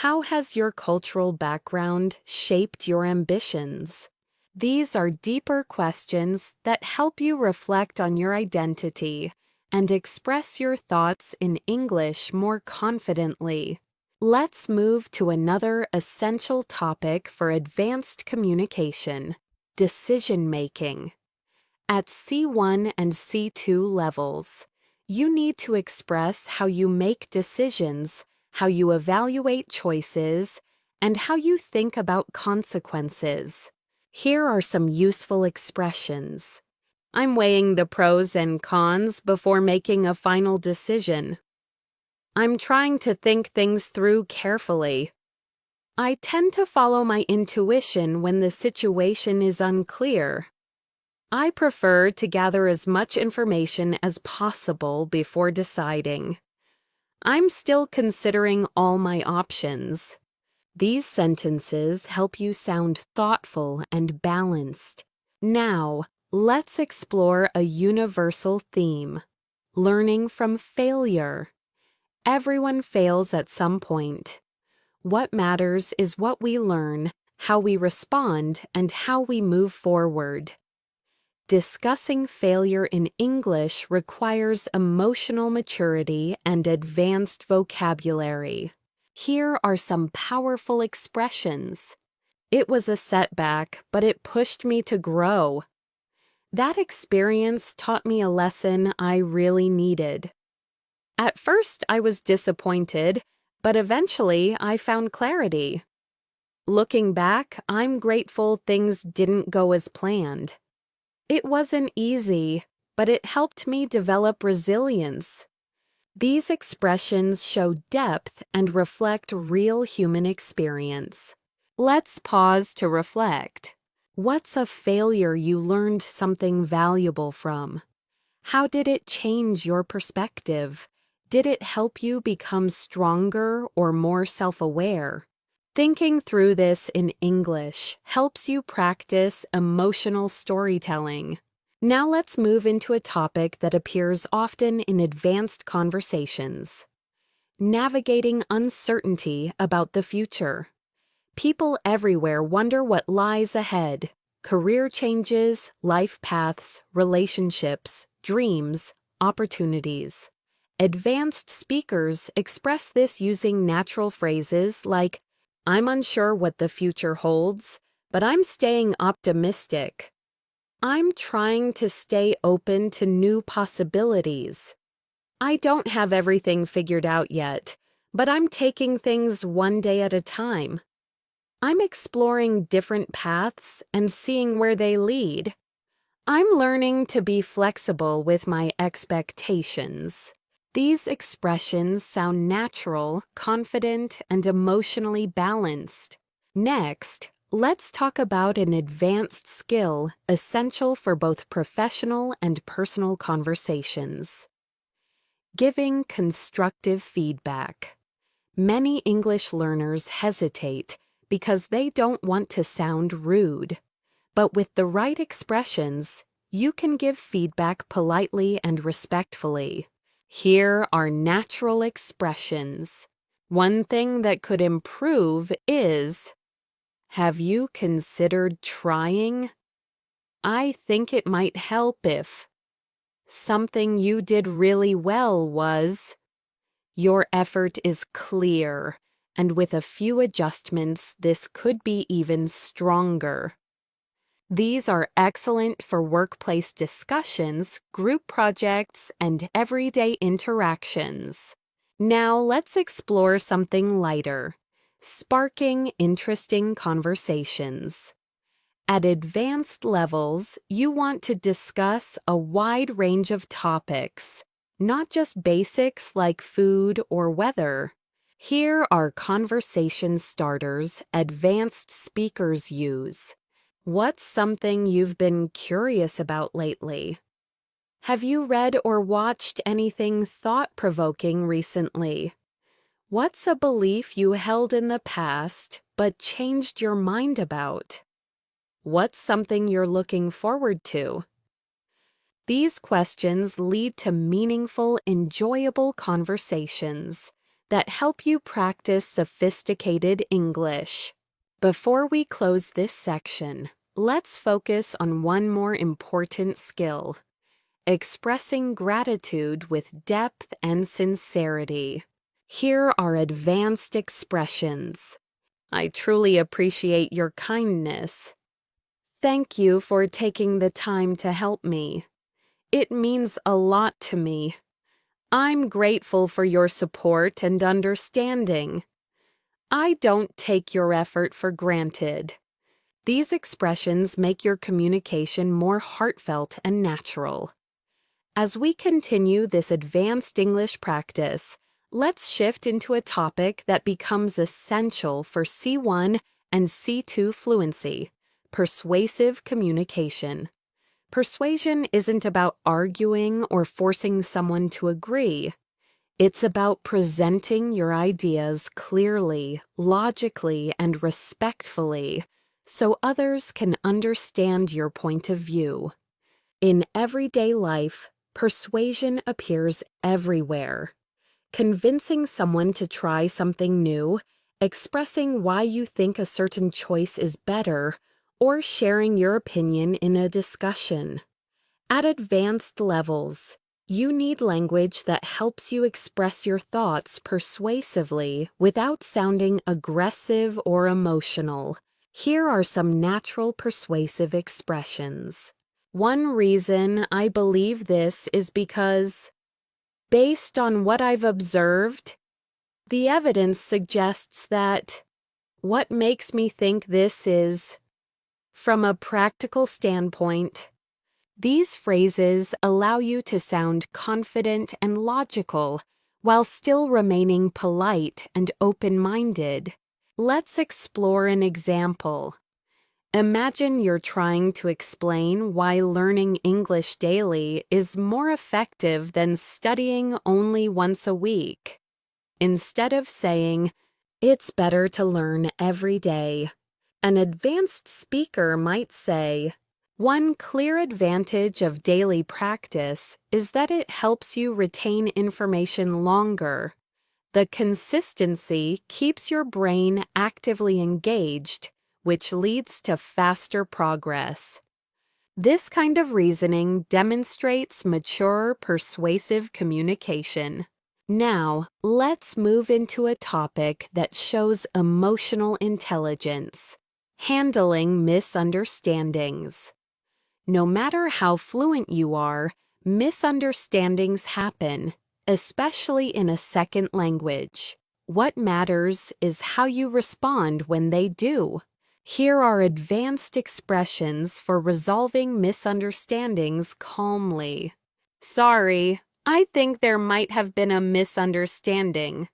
How has your cultural background shaped your ambitions? These are deeper questions that help you reflect on your identity and express your thoughts in English more confidently. Let's move to another essential topic for advanced communication: decision-making. At C1 and C2 levels, you need to express how you make decisions, how you evaluate choices, and how you think about consequences. Here are some useful expressions. I'm weighing the pros and cons before making a final decision. I'm trying to think things through carefully. I tend to follow my intuition when the situation is unclear. I prefer to gather as much information as possible before deciding. I'm still considering all my options. These sentences help you sound thoughtful and balanced. Now, let's explore a universal theme: learning from failure. Everyone fails at some point. What matters is what we learn, how we respond, and how we move forward. Discussing failure in English requires emotional maturity and advanced vocabulary. Here are some powerful expressions. It was a setback, but it pushed me to grow. That experience taught me a lesson I really needed. At first, I was disappointed, but eventually I found clarity. Looking back, I'm grateful things didn't go as planned. It wasn't easy, but it helped me develop resilience. These expressions show depth and reflect real human experience. Let's pause to reflect. What's a failure you learned something valuable from? How did it change your perspective? Did it help you become stronger or more self-aware? Thinking through this in English helps you practice emotional storytelling. Now let's move into a topic that appears often in advanced conversations: navigating uncertainty about the future. People everywhere wonder what lies ahead: career changes, life paths, relationships, dreams, opportunities. Advanced speakers express this using natural phrases like, "I'm unsure what the future holds, but I'm staying optimistic." "I'm trying to stay open to new possibilities." "I don't have everything figured out yet, but I'm taking things one day at a time." "I'm exploring different paths and seeing where they lead." "I'm learning to be flexible with my expectations." These expressions sound natural, confident, and emotionally balanced. Next, let's talk about an advanced skill essential for both professional and personal conversations: giving constructive feedback. Many English learners hesitate because they don't want to sound rude. But with the right expressions, you can give feedback politely and respectfully. Here are natural expressions. One thing that could improve is, "Have you considered trying?" "I think it might help if." "Something you did really well was." Your effort is clear, and with a few adjustments, this could be even stronger. These are excellent for workplace discussions, group projects, and everyday interactions. Now let's explore something lighter: sparking interesting conversations. At advanced levels, you want to discuss a wide range of topics, not just basics like food or weather. Here are conversation starters advanced speakers use. What's something you've been curious about lately? Have you read or watched anything thought-provoking recently? What's a belief you held in the past but changed your mind about? What's something you're looking forward to? These questions lead to meaningful, enjoyable conversations that help you practice sophisticated English. Before we close this section, let's focus on one more important skill: expressing gratitude with depth and sincerity. Here are advanced expressions. "I truly appreciate your kindness." "Thank you for taking the time to help me. It means a lot to me." "I'm grateful for your support and understanding." "I don't take your effort for granted." These expressions make your communication more heartfelt and natural. As we continue this advanced English practice, let's shift into a topic that becomes essential for C1 and C2 fluency: persuasive communication. Persuasion isn't about arguing or forcing someone to agree. It's about presenting your ideas clearly, logically, and respectfully, so others can understand your point of view. In everyday life, persuasion appears everywhere. Convincing someone to try something new, expressing why you think a certain choice is better, or sharing your opinion in a discussion. At advanced levels, you need language that helps you express your thoughts persuasively without sounding aggressive or emotional. Here are some natural persuasive expressions. One reason I believe this is because, based on what I've observed, the evidence suggests that. What makes me think this is, from a practical standpoint. These phrases allow you to sound confident and logical while still remaining polite and open-minded. Let's explore an example. Imagine you're trying to explain why learning English daily is more effective than studying only once a week. Instead of saying, "It's better to learn every day," an advanced speaker might say, "One clear advantage of daily practice is that it helps you retain information longer. The consistency keeps your brain actively engaged, which leads to faster progress." This kind of reasoning demonstrates mature, persuasive communication. Now, let's move into a topic that shows emotional intelligence: handling misunderstandings. No matter how fluent you are, misunderstandings happen, especially in a second language. What matters is how you respond when they do. Here are advanced expressions for resolving misunderstandings calmly. "Sorry, I think there might have been a misunderstanding.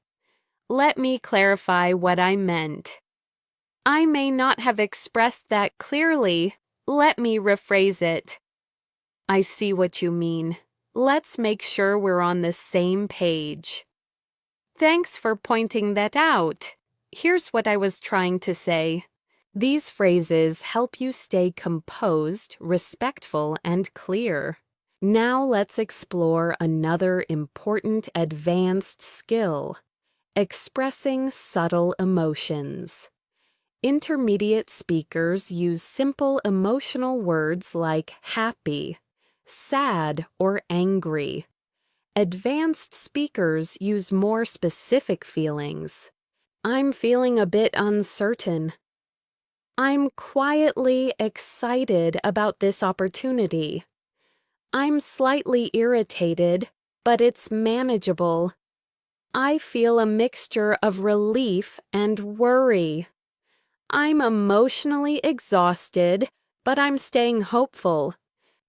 Let me clarify what I meant. I may not have expressed that clearly. Let me rephrase it. I see what you mean. Let's make sure we're on the same page. Thanks for pointing that out. Here's what I was trying to say." These phrases help you stay composed, respectful, and clear. Now let's explore another important advanced skill: expressing subtle emotions. Intermediate speakers use simple emotional words like happy, sad, or angry. Advanced speakers use more specific feelings. "I'm feeling a bit uncertain." "I'm quietly excited about this opportunity." "I'm slightly irritated, but it's manageable." "I feel a mixture of relief and worry." "I'm emotionally exhausted, but I'm staying hopeful."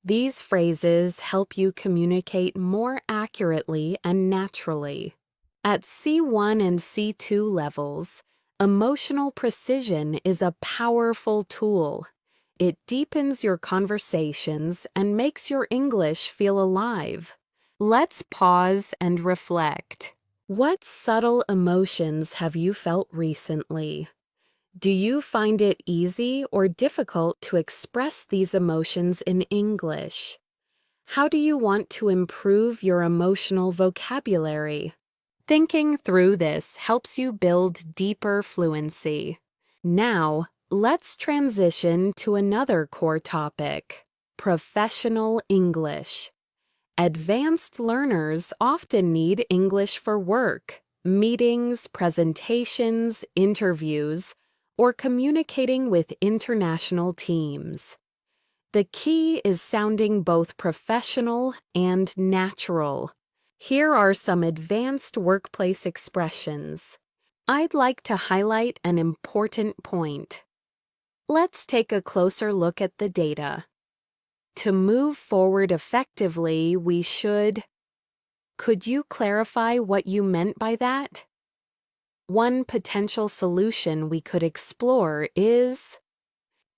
These phrases help you communicate more accurately and naturally. At C1 and C2 levels, emotional precision is a powerful tool. It deepens your conversations and makes your English feel alive. Let's pause and reflect. What subtle emotions have you felt recently? Do you find it easy or difficult to express these emotions in English? How do you want to improve your emotional vocabulary? Thinking through this helps you build deeper fluency. Now, let's transition to another core topic: professional English. Advanced learners often need English for work, meetings, presentations, interviews, or communicating with international teams. The key is sounding both professional and natural. Here are some advanced workplace expressions. I'd like to highlight an important point. Let's take a closer look at the data. To move forward effectively, we should... Could you clarify what you meant by that? One potential solution we could explore is...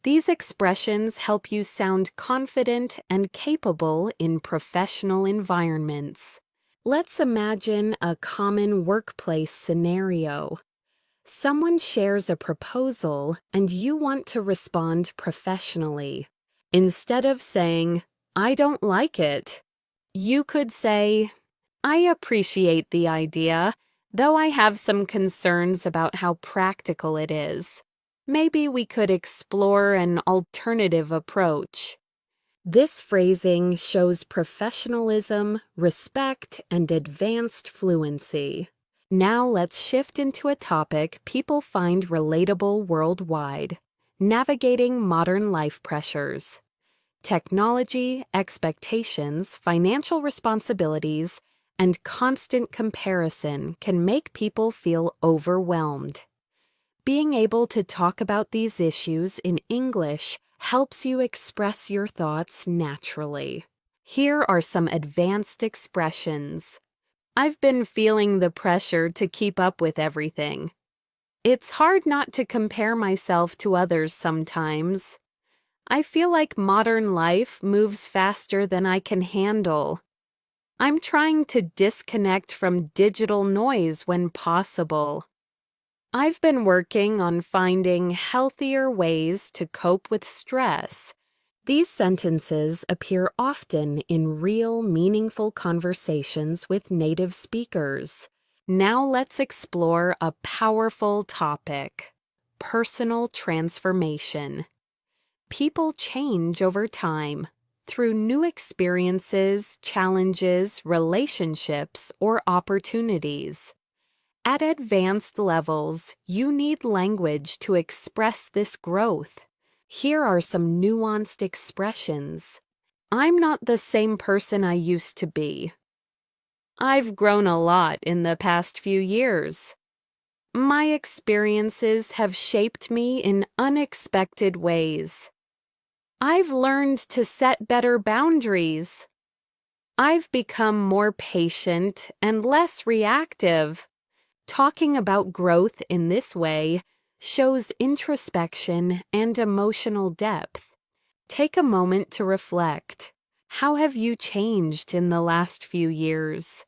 These expressions help you sound confident and capable in professional environments. Let's imagine a common workplace scenario. Someone shares a proposal and you want to respond professionally. Instead of saying, "I don't like it," you could say, "I appreciate the idea, though I have some concerns about how practical it is. Maybe we could explore an alternative approach." This phrasing shows professionalism, respect, and advanced fluency. Now let's shift into a topic people find relatable worldwide: navigating modern life pressures. Technology, expectations, financial responsibilities, and constant comparison can make people feel overwhelmed. Being able to talk about these issues in English helps you express your thoughts naturally. Here are some advanced expressions. I've been feeling the pressure to keep up with everything. It's hard not to compare myself to others sometimes. I feel like modern life moves faster than I can handle. I'm trying to disconnect from digital noise when possible. I've been working on finding healthier ways to cope with stress. These sentences appear often in real, meaningful conversations with native speakers. Now let's explore a powerful topic: personal transformation. People change over time through new experiences, challenges, relationships, or opportunities. At advanced levels, you need language to express this growth. Here are some nuanced expressions. I'm not the same person I used to be. I've grown a lot in the past few years. My experiences have shaped me in unexpected ways. I've learned to set better boundaries. I've become more patient and less reactive. Talking about growth in this way shows introspection and emotional depth. Take a moment to reflect. How have you changed in the last few years?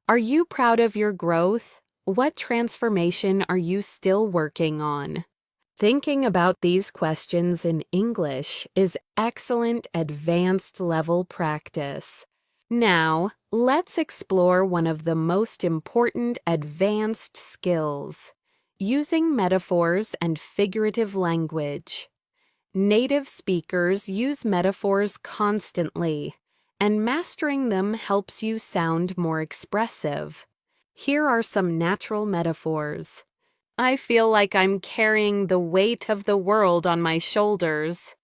Are you proud of your growth? What transformation are you still working on? Thinking about these questions in English is excellent advanced level practice. Now, let's explore one of the most important advanced skills: using metaphors and figurative language. Native speakers use metaphors constantly, and mastering them helps you sound more expressive. Here are some natural metaphors. I feel like I'm carrying the weight of the world on my shoulders.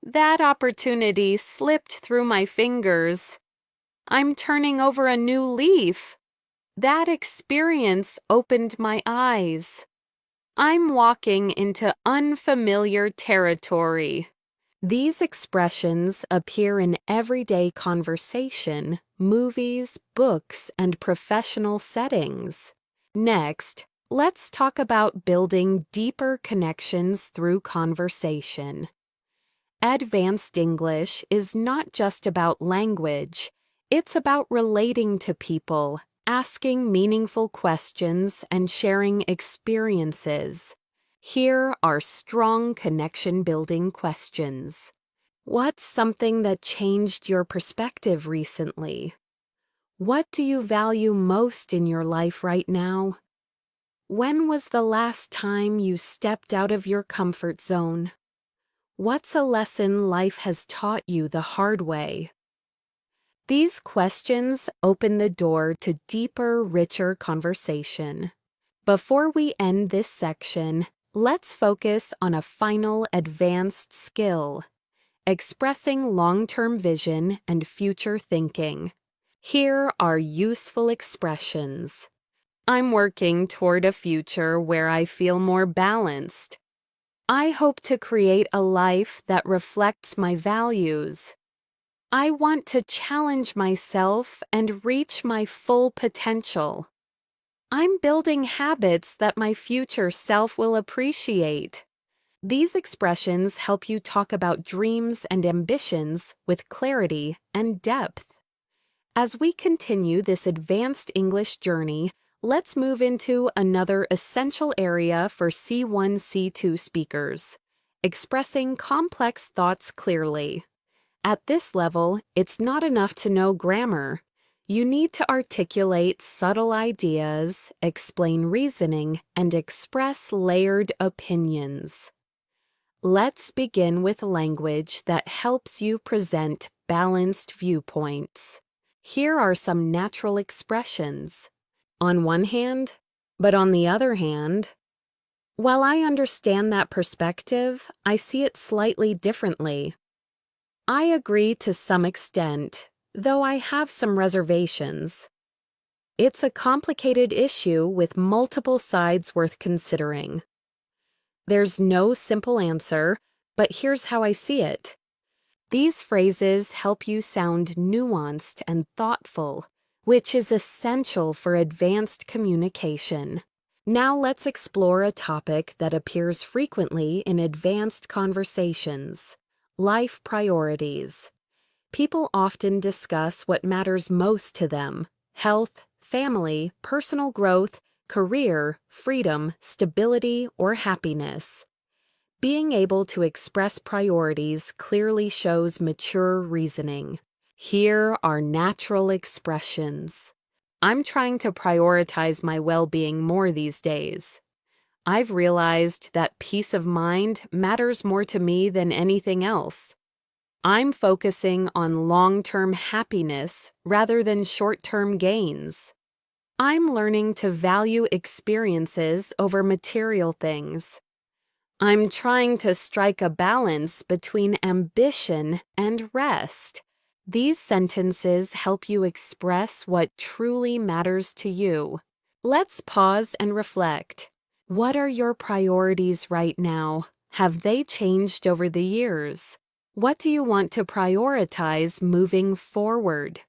That opportunity slipped through my fingers. I'm turning over a new leaf. That experience opened my eyes. I'm walking into unfamiliar territory. These expressions appear in everyday conversation, movies, books, and professional settings. Next, let's talk about building deeper connections through conversation. Advanced English is not just about language. It's about relating to people, asking meaningful questions, and sharing experiences. Here are strong connection-building questions. What's something that changed your perspective recently? What do you value most in your life right now? When was the last time you stepped out of your comfort zone? What's a lesson life has taught you the hard way? These questions open the door to deeper, richer conversation. Before we end this section, let's focus on a final advanced skill: expressing long-term vision and future thinking. Here are useful expressions. I'm working toward a future where I feel more balanced. I hope to create a life that reflects my values. I want to challenge myself and reach my full potential. I'm building habits that my future self will appreciate. These expressions help you talk about dreams and ambitions with clarity and depth. As we continue this advanced English journey, let's move into another essential area for C1, C2 speakers, expressing complex thoughts clearly. At this level, it's not enough to know grammar. You need to articulate subtle ideas, explain reasoning, and express layered opinions. Let's begin with language that helps you present balanced viewpoints. Here are some natural expressions. On one hand, but on the other hand. While I understand that perspective, I see it slightly differently. I agree to some extent, though I have some reservations. It's a complicated issue with multiple sides worth considering. There's no simple answer, but here's how I see it. These phrases help you sound nuanced and thoughtful, which is essential for advanced communication. Now let's explore a topic that appears frequently in advanced conversations: life priorities. People often discuss what matters most to them: health, family, personal growth, career, freedom, stability, or happiness. Being able to express priorities clearly shows mature reasoning. Here are natural expressions. I'm trying to prioritize my well-being more these days. I've realized that peace of mind matters more to me than anything else. I'm focusing on long-term happiness rather than short-term gains. I'm learning to value experiences over material things. I'm trying to strike a balance between ambition and rest. These sentences help you express what truly matters to you. Let's pause and reflect. What are your priorities right now? Have they changed over the years? What do you want to prioritize moving forward?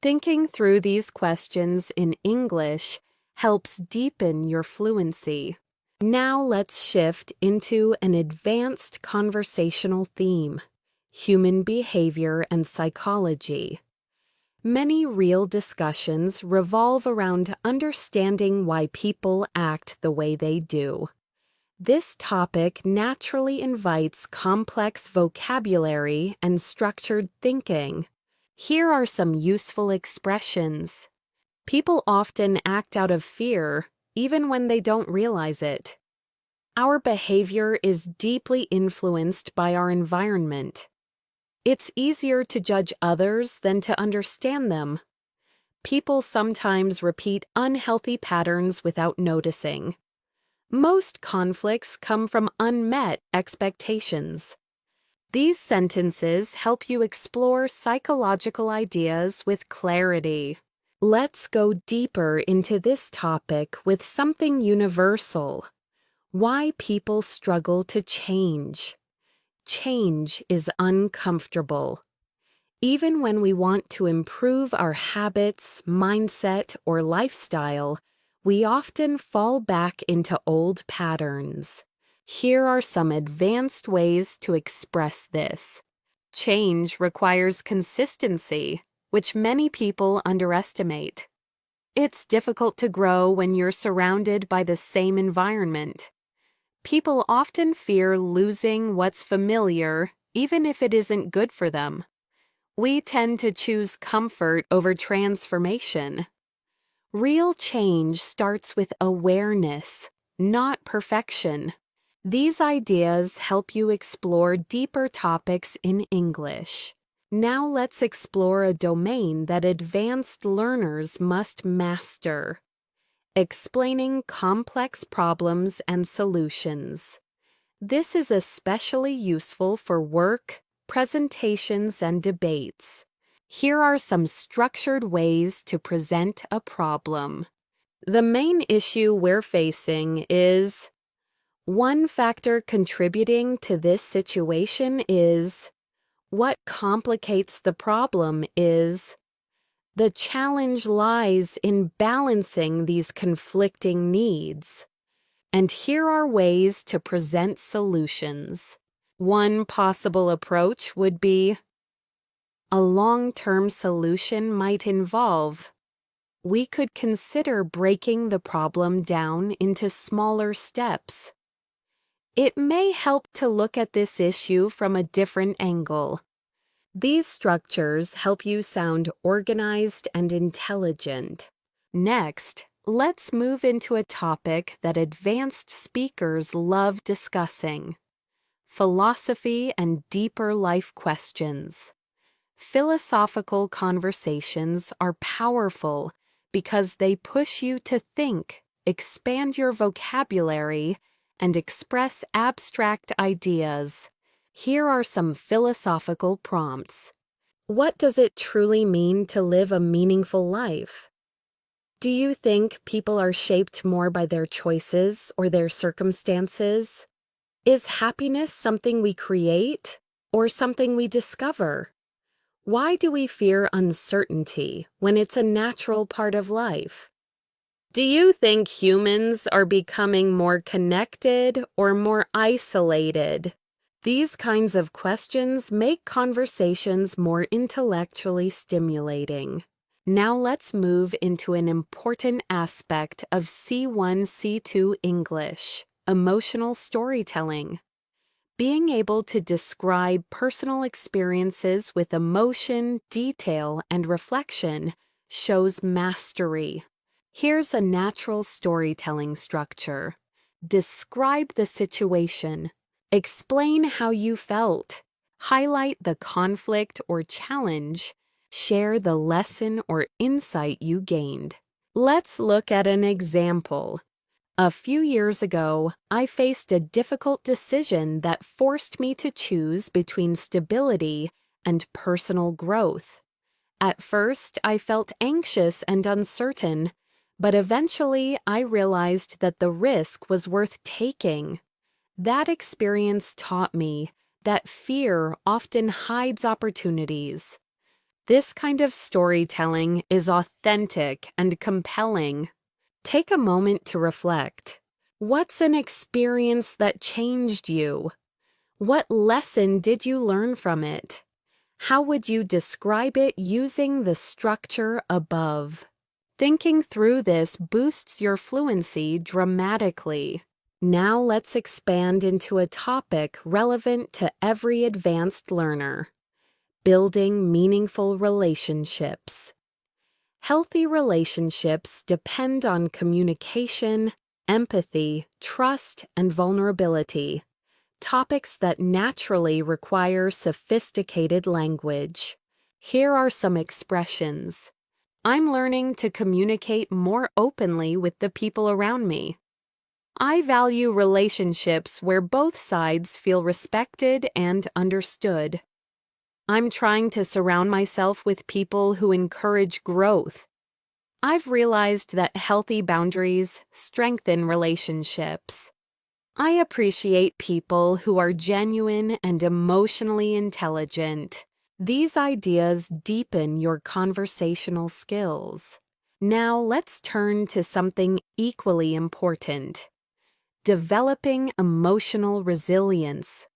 Thinking through these questions in English helps deepen your fluency. Now let's shift into an advanced conversational theme: human behavior and psychology. Many real discussions revolve around understanding why people act the way they do. This topic naturally invites complex vocabulary and structured thinking. Here are some useful expressions. People often act out of fear, even when they don't realize it. Our behavior is deeply influenced by our environment. It's easier to judge others than to understand them. People sometimes repeat unhealthy patterns without noticing. Most conflicts come from unmet expectations. These sentences help you explore psychological ideas with clarity. Let's go deeper into this topic with something universal: why people struggle to change. Change is uncomfortable. Even when we want to improve our habits, mindset, or lifestyle, we often fall back into old patterns. Here are some advanced ways to express this. Change requires consistency, which many people underestimate. It's difficult to grow when you're surrounded by the same environment. People often fear losing what's familiar, even if it isn't good for them. We tend to choose comfort over transformation. Real change starts with awareness, not perfection. These ideas help you explore deeper topics in English. Now let's explore a domain that advanced learners must master: explaining complex problems and solutions. This is especially useful for work, presentations, and debates. Here are some structured ways to present a problem. The main issue we're facing is: one factor contributing to this situation is. What complicates the problem is. The challenge lies in balancing these conflicting needs. And here are ways to present solutions. One possible approach would be: a long-term solution might involve. we could consider breaking the problem down into smaller steps. It may help to look at this issue from a different angle. These structures help you sound organized and intelligent. Next, let's move into a topic that advanced speakers love discussing: philosophy and deeper life questions. Philosophical conversations are powerful because they push you to think, expand your vocabulary, and express abstract ideas. Here are some philosophical prompts. What does it truly mean to live a meaningful life? Do you think people are shaped more by their choices or their circumstances? Is happiness something we create or something we discover? Why do we fear uncertainty when it's a natural part of life? Do you think humans are becoming more connected or more isolated? These kinds of questions make conversations more intellectually stimulating. Now let's move into an important aspect of C1, C2 English: emotional storytelling. Being able to describe personal experiences with emotion, detail, and reflection shows mastery. Here's a natural storytelling structure. Describe the situation. Explain how you felt. Highlight the conflict or challenge. Share the lesson or insight you gained. Let's look at an example. A few years ago, I faced a difficult decision that forced me to choose between stability and personal growth. At first, I felt anxious and uncertain, but eventually I realized that the risk was worth taking. That experience taught me that fear often hides opportunities. This kind of storytelling is authentic and compelling. Take a moment to reflect. What's an experience that changed you? What lesson did you learn from it? How would you describe it using the structure above? Thinking through this boosts your fluency dramatically. Now let's expand into a topic relevant to every advanced learner: building meaningful relationships. Healthy relationships depend on communication, empathy, trust, and vulnerability, topics that naturally require sophisticated language. Here are some expressions. I'm learning to communicate more openly with the people around me. I value relationships where both sides feel respected and understood. I'm trying to surround myself with people who encourage growth. I've realized that healthy boundaries strengthen relationships. I appreciate people who are genuine and emotionally intelligent. These ideas deepen your conversational skills. Now let's turn to something equally important: developing emotional resilience.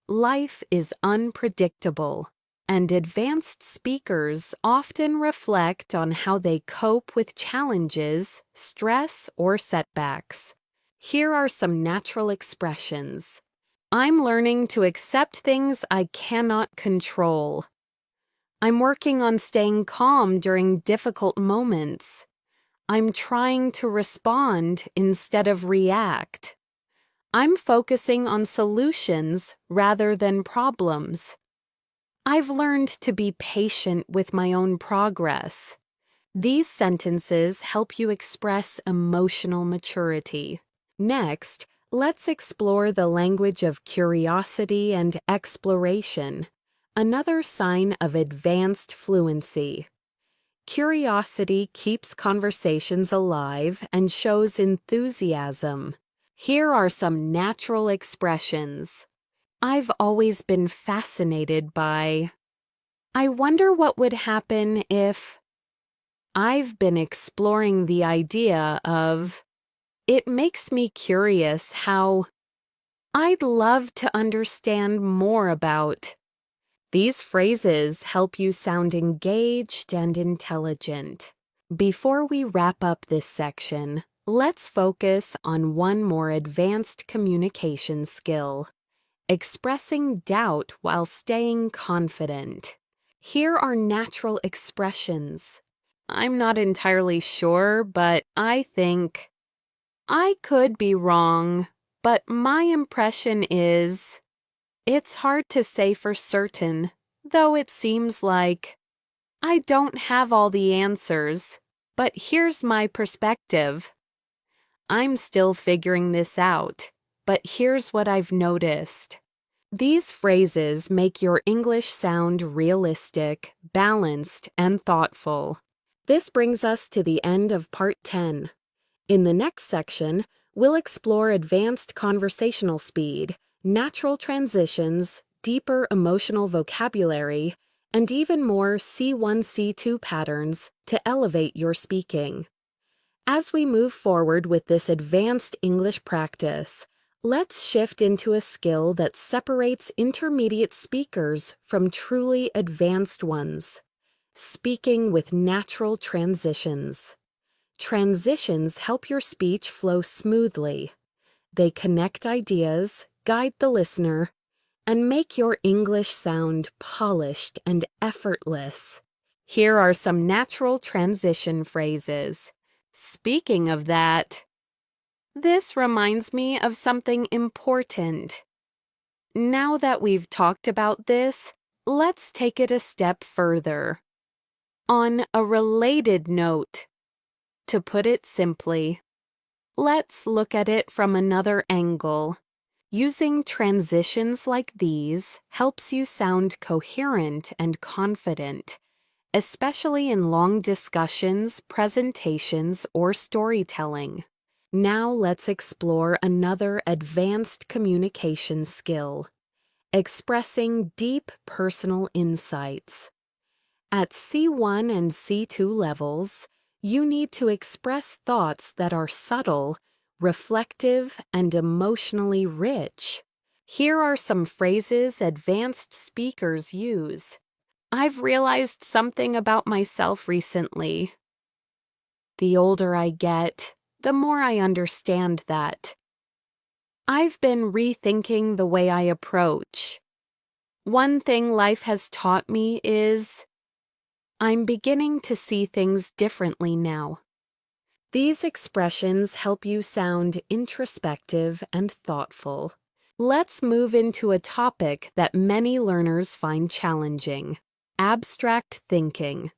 Life is unpredictable, and advanced speakers often reflect on how they cope with challenges, stress, or setbacks. Here are some natural expressions. I'm learning to accept things I cannot control. I'm working on staying calm during difficult moments. I'm trying to respond instead of react. I'm focusing on solutions rather than problems. I've learned to be patient with my own progress. These sentences help you express emotional maturity. Next, let's explore the language of curiosity and exploration, another sign of advanced fluency. Curiosity keeps conversations alive and shows enthusiasm. Here are some natural expressions. I've always been fascinated by. I wonder what would happen if. I've been exploring the idea of. It makes me curious how. I'd love to understand more about. These phrases help you sound engaged and intelligent. Before we wrap up this section, let's focus on one more advanced communication skill: expressing doubt while staying confident. Here are natural expressions. I'm not entirely sure, but I think. I could be wrong, but my impression is. It's hard to say for certain, though it seems like. I don't have all the answers, but here's my perspective. I'm still figuring this out, but here's what I've noticed. These phrases make your English sound realistic, balanced, and thoughtful. This brings us to the end of Part 10. In the next section, we'll explore advanced conversational speed, natural transitions, deeper emotional vocabulary, and even more C1, C2 patterns to elevate your speaking. As we move forward with this advanced English practice, let's shift into a skill that separates intermediate speakers from truly advanced ones: speaking with natural transitions. Transitions help your speech flow smoothly. They connect ideas, guide the listener, and make your English sound polished and effortless. Here are some natural transition phrases. Speaking of that, this reminds me of something important. Now that we've talked about this, let's take it a step further. On a related note, to put it simply, let's look at it from another angle. Using transitions like these helps you sound coherent and confident, especially in long discussions, presentations, or storytelling. Now let's explore another advanced communication skill: expressing deep personal insights. At C1 and C2 levels, you need to express thoughts that are subtle, reflective, and emotionally rich. Here are some phrases advanced speakers use. I've realized something about myself recently. The older I get, the more I understand that. I've been rethinking the way I approach. One thing life has taught me is I'm beginning to see things differently now. These expressions help you sound introspective and thoughtful. Let's move into a topic that many learners find challenging: abstract thinking.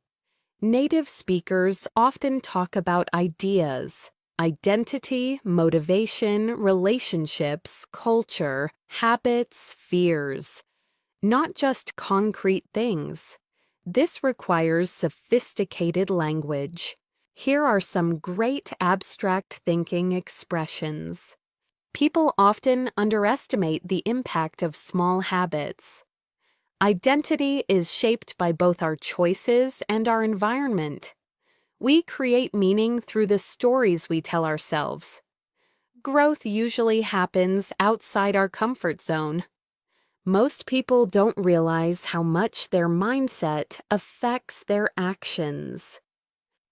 Native speakers often talk about ideas, identity, motivation, relationships, culture, habits, fears, not just concrete things. This requires sophisticated language. Here are some great abstract thinking expressions. People often underestimate the impact of small habits. Identity is shaped by both our choices and our environment. We create meaning through the stories we tell ourselves. Growth usually happens outside our comfort zone. Most people don't realize how much their mindset affects their actions.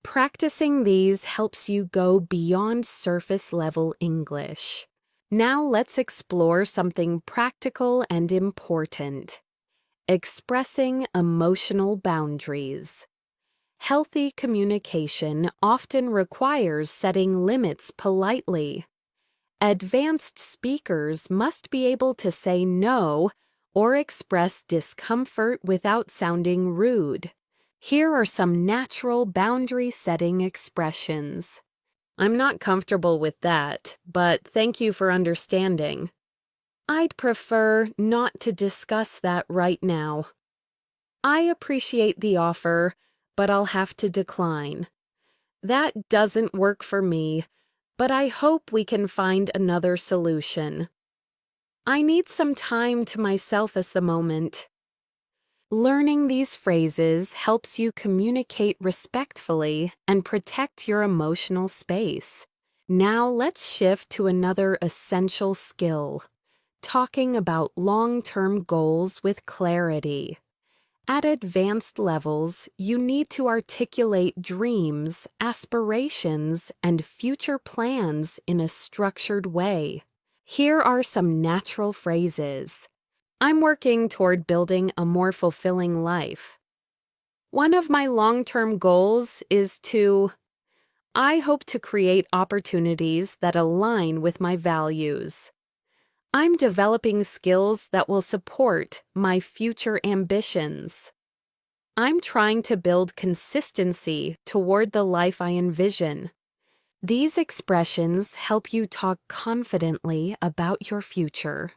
Practicing these helps you go beyond surface-level English. Now let's explore something practical and important: expressing emotional boundaries. Healthy communication often requires setting limits politely. Advanced speakers must be able to say no or express discomfort without sounding rude. Here are some natural boundary-setting expressions. I'm not comfortable with that, but thank you for understanding. I'd prefer not to discuss that right now. I appreciate the offer, but I'll have to decline. That doesn't work for me, but I hope we can find another solution. I need some time to myself at the moment. Learning these phrases helps you communicate respectfully and protect your emotional space. Now let's shift to another essential skill: talking about long-term goals with clarity. At advanced levels, you need to articulate dreams, aspirations, and future plans in a structured way. Here are some natural phrases. I'm working toward building a more fulfilling life. One of my long-term goals is I hope to create opportunities that align with my values. I'm developing skills that will support my future ambitions. I'm trying to build consistency toward the life I envision. These expressions help you talk confidently about your future.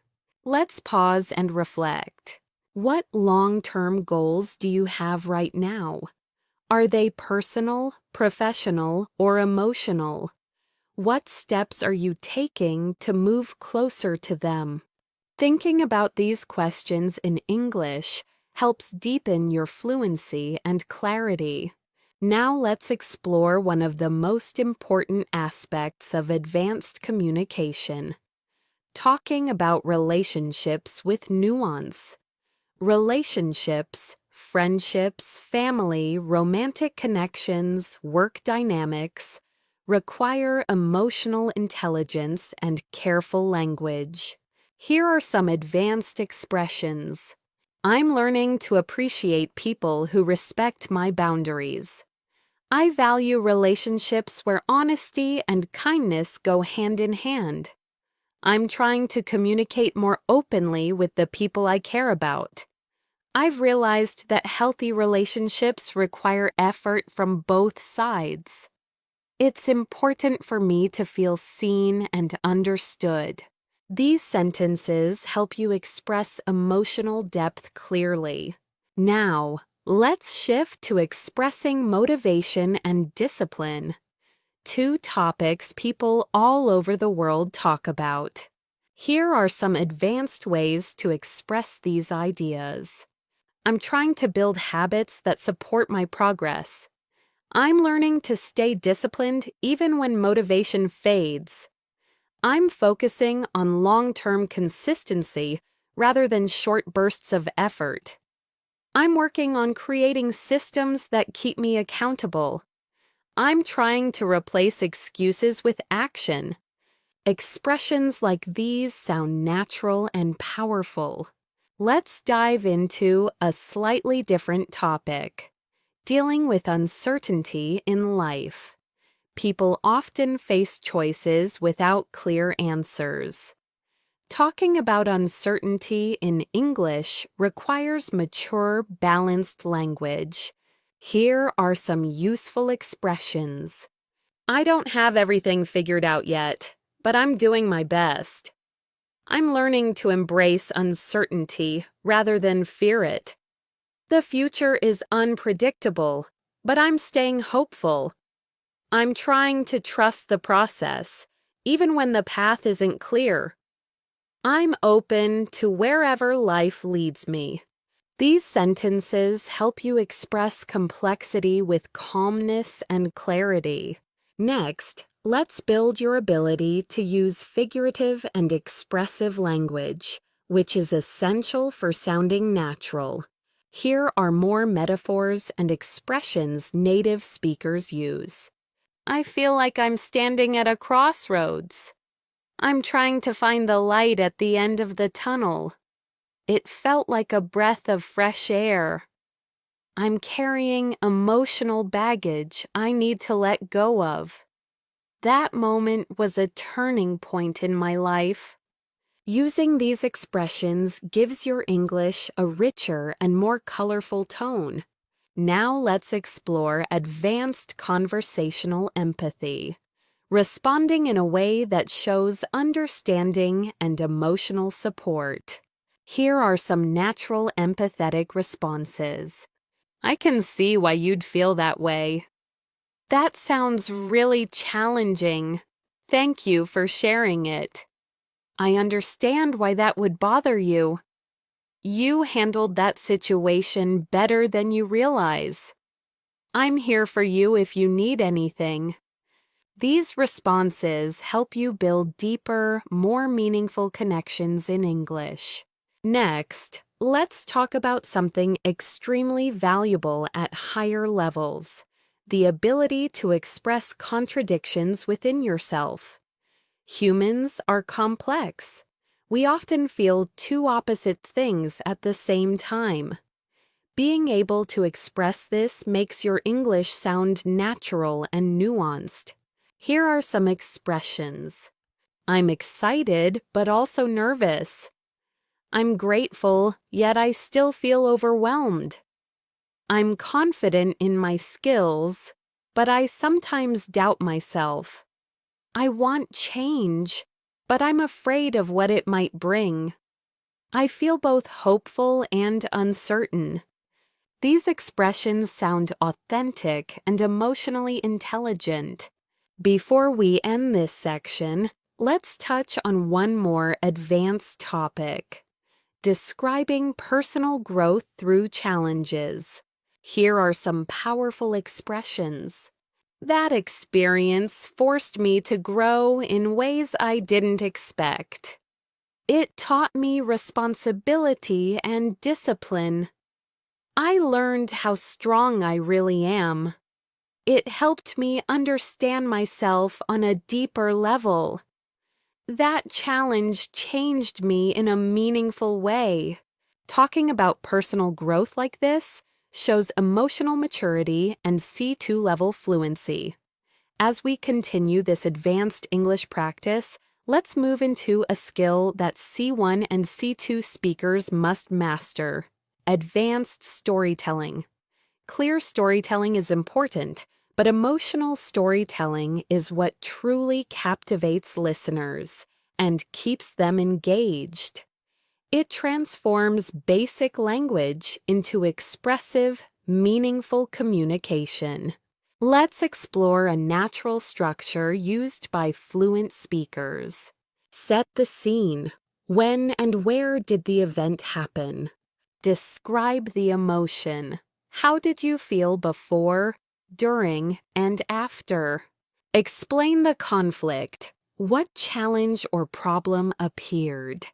Let's pause and reflect. What long-term goals do you have right now? Are they personal, professional, or emotional? What steps are you taking to move closer to them? Thinking about these questions in English helps deepen your fluency and clarity. Now let's explore one of the most important aspects of advanced communication: talking about relationships with nuance. Relationships, friendships, family, romantic connections, work dynamics require emotional intelligence and careful language. Here are some advanced expressions. I'm learning to appreciate people who respect my boundaries. I value relationships where honesty and kindness go hand in hand. I'm trying to communicate more openly with the people I care about. I've realized that healthy relationships require effort from both sides. It's important for me to feel seen and understood. These sentences help you express emotional depth clearly. Now, let's shift to expressing motivation and discipline, two topics people all over the world talk about. Here are some advanced ways to express these ideas. I'm trying to build habits that support my progress. I'm learning to stay disciplined even when motivation fades. I'm focusing on long-term consistency rather than short bursts of effort. I'm working on creating systems that keep me accountable. I'm trying to replace excuses with action. Expressions like these sound natural and powerful. Let's dive into a slightly different topic: dealing with uncertainty in life. People often face choices without clear answers. Talking about uncertainty in English requires mature, balanced language. Here are some useful expressions. I don't have everything figured out yet, but I'm doing my best. I'm learning to embrace uncertainty rather than fear it. The future is unpredictable, but I'm staying hopeful. I'm trying to trust the process, even when the path isn't clear. I'm open to wherever life leads me. These sentences help you express complexity with calmness and clarity. Next, let's build your ability to use figurative and expressive language, which is essential for sounding natural. Here are more metaphors and expressions native speakers use. I feel like I'm standing at a crossroads. I'm trying to find the light at the end of the tunnel. It felt like a breath of fresh air. I'm carrying emotional baggage I need to let go of. That moment was a turning point in my life. Using these expressions gives your English a richer and more colorful tone. Now let's explore advanced conversational empathy, responding in a way that shows understanding and emotional support. Here are some natural empathetic responses. I can see why you'd feel that way. That sounds really challenging. Thank you for sharing it. I understand why that would bother you. You handled that situation better than you realize. I'm here for you if you need anything. These responses help you build deeper, more meaningful connections in English. Next, let's talk about something extremely valuable at higher levels: the ability to express contradictions within yourself. Humans are complex. We often feel two opposite things at the same time. Being able to express this makes your English sound natural and nuanced. Here are some expressions. I'm excited, but also nervous. I'm grateful, yet I still feel overwhelmed. I'm confident in my skills, but I sometimes doubt myself. I want change, but I'm afraid of what it might bring. I feel both hopeful and uncertain. These expressions sound authentic and emotionally intelligent. Before we end this section, let's touch on one more advanced topic: describing personal growth through challenges. Here are some powerful expressions. That experience forced me to grow in ways I didn't expect. It taught me responsibility and discipline. I learned how strong I really am. It helped me understand myself on a deeper level. That challenge changed me in a meaningful way. Talking about personal growth like this shows emotional maturity and C2 level fluency. As we continue this advanced English practice, let's move into a skill that C1 and C2 speakers must master: advanced storytelling. Clear storytelling is important, but emotional storytelling is what truly captivates listeners and keeps them engaged. It transforms basic language into expressive, meaningful communication. Let's explore a natural structure used by fluent speakers. Set the scene. When and where did the event happen? Describe the emotion. How did you feel before, during, and after? Explain the conflict. What challenge or problem appeared?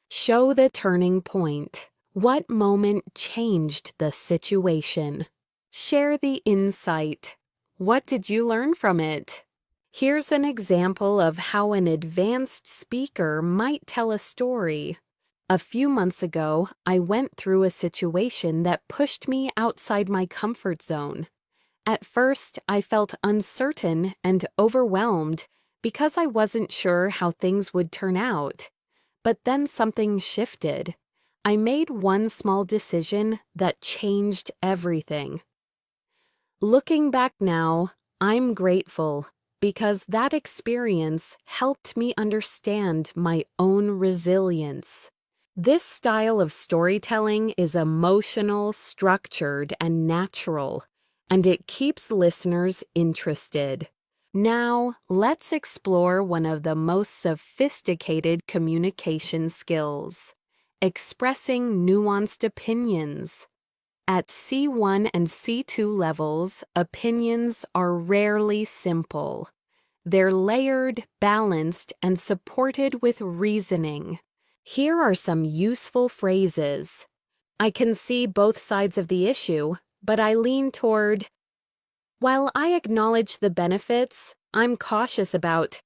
Show the turning point. What moment changed the situation? Share the insight. What did you learn from it? Here's an example of how an advanced speaker might tell a story. A few months ago, I went through a situation that pushed me outside my comfort zone. At first, I felt uncertain and overwhelmed because I wasn't sure how things would turn out. But then something shifted. I made one small decision that changed everything. Looking back now, I'm grateful because that experience helped me understand my own resilience. This style of storytelling is emotional, structured, and natural, and it keeps listeners interested. Now, let's explore one of the most sophisticated communication skills: expressing nuanced opinions. At C1 and C2 levels, opinions are rarely simple. They're layered, balanced, and supported with reasoning. Here are some useful phrases. I can see both sides of the issue, but I lean toward. While I acknowledge the benefits, I'm cautious about.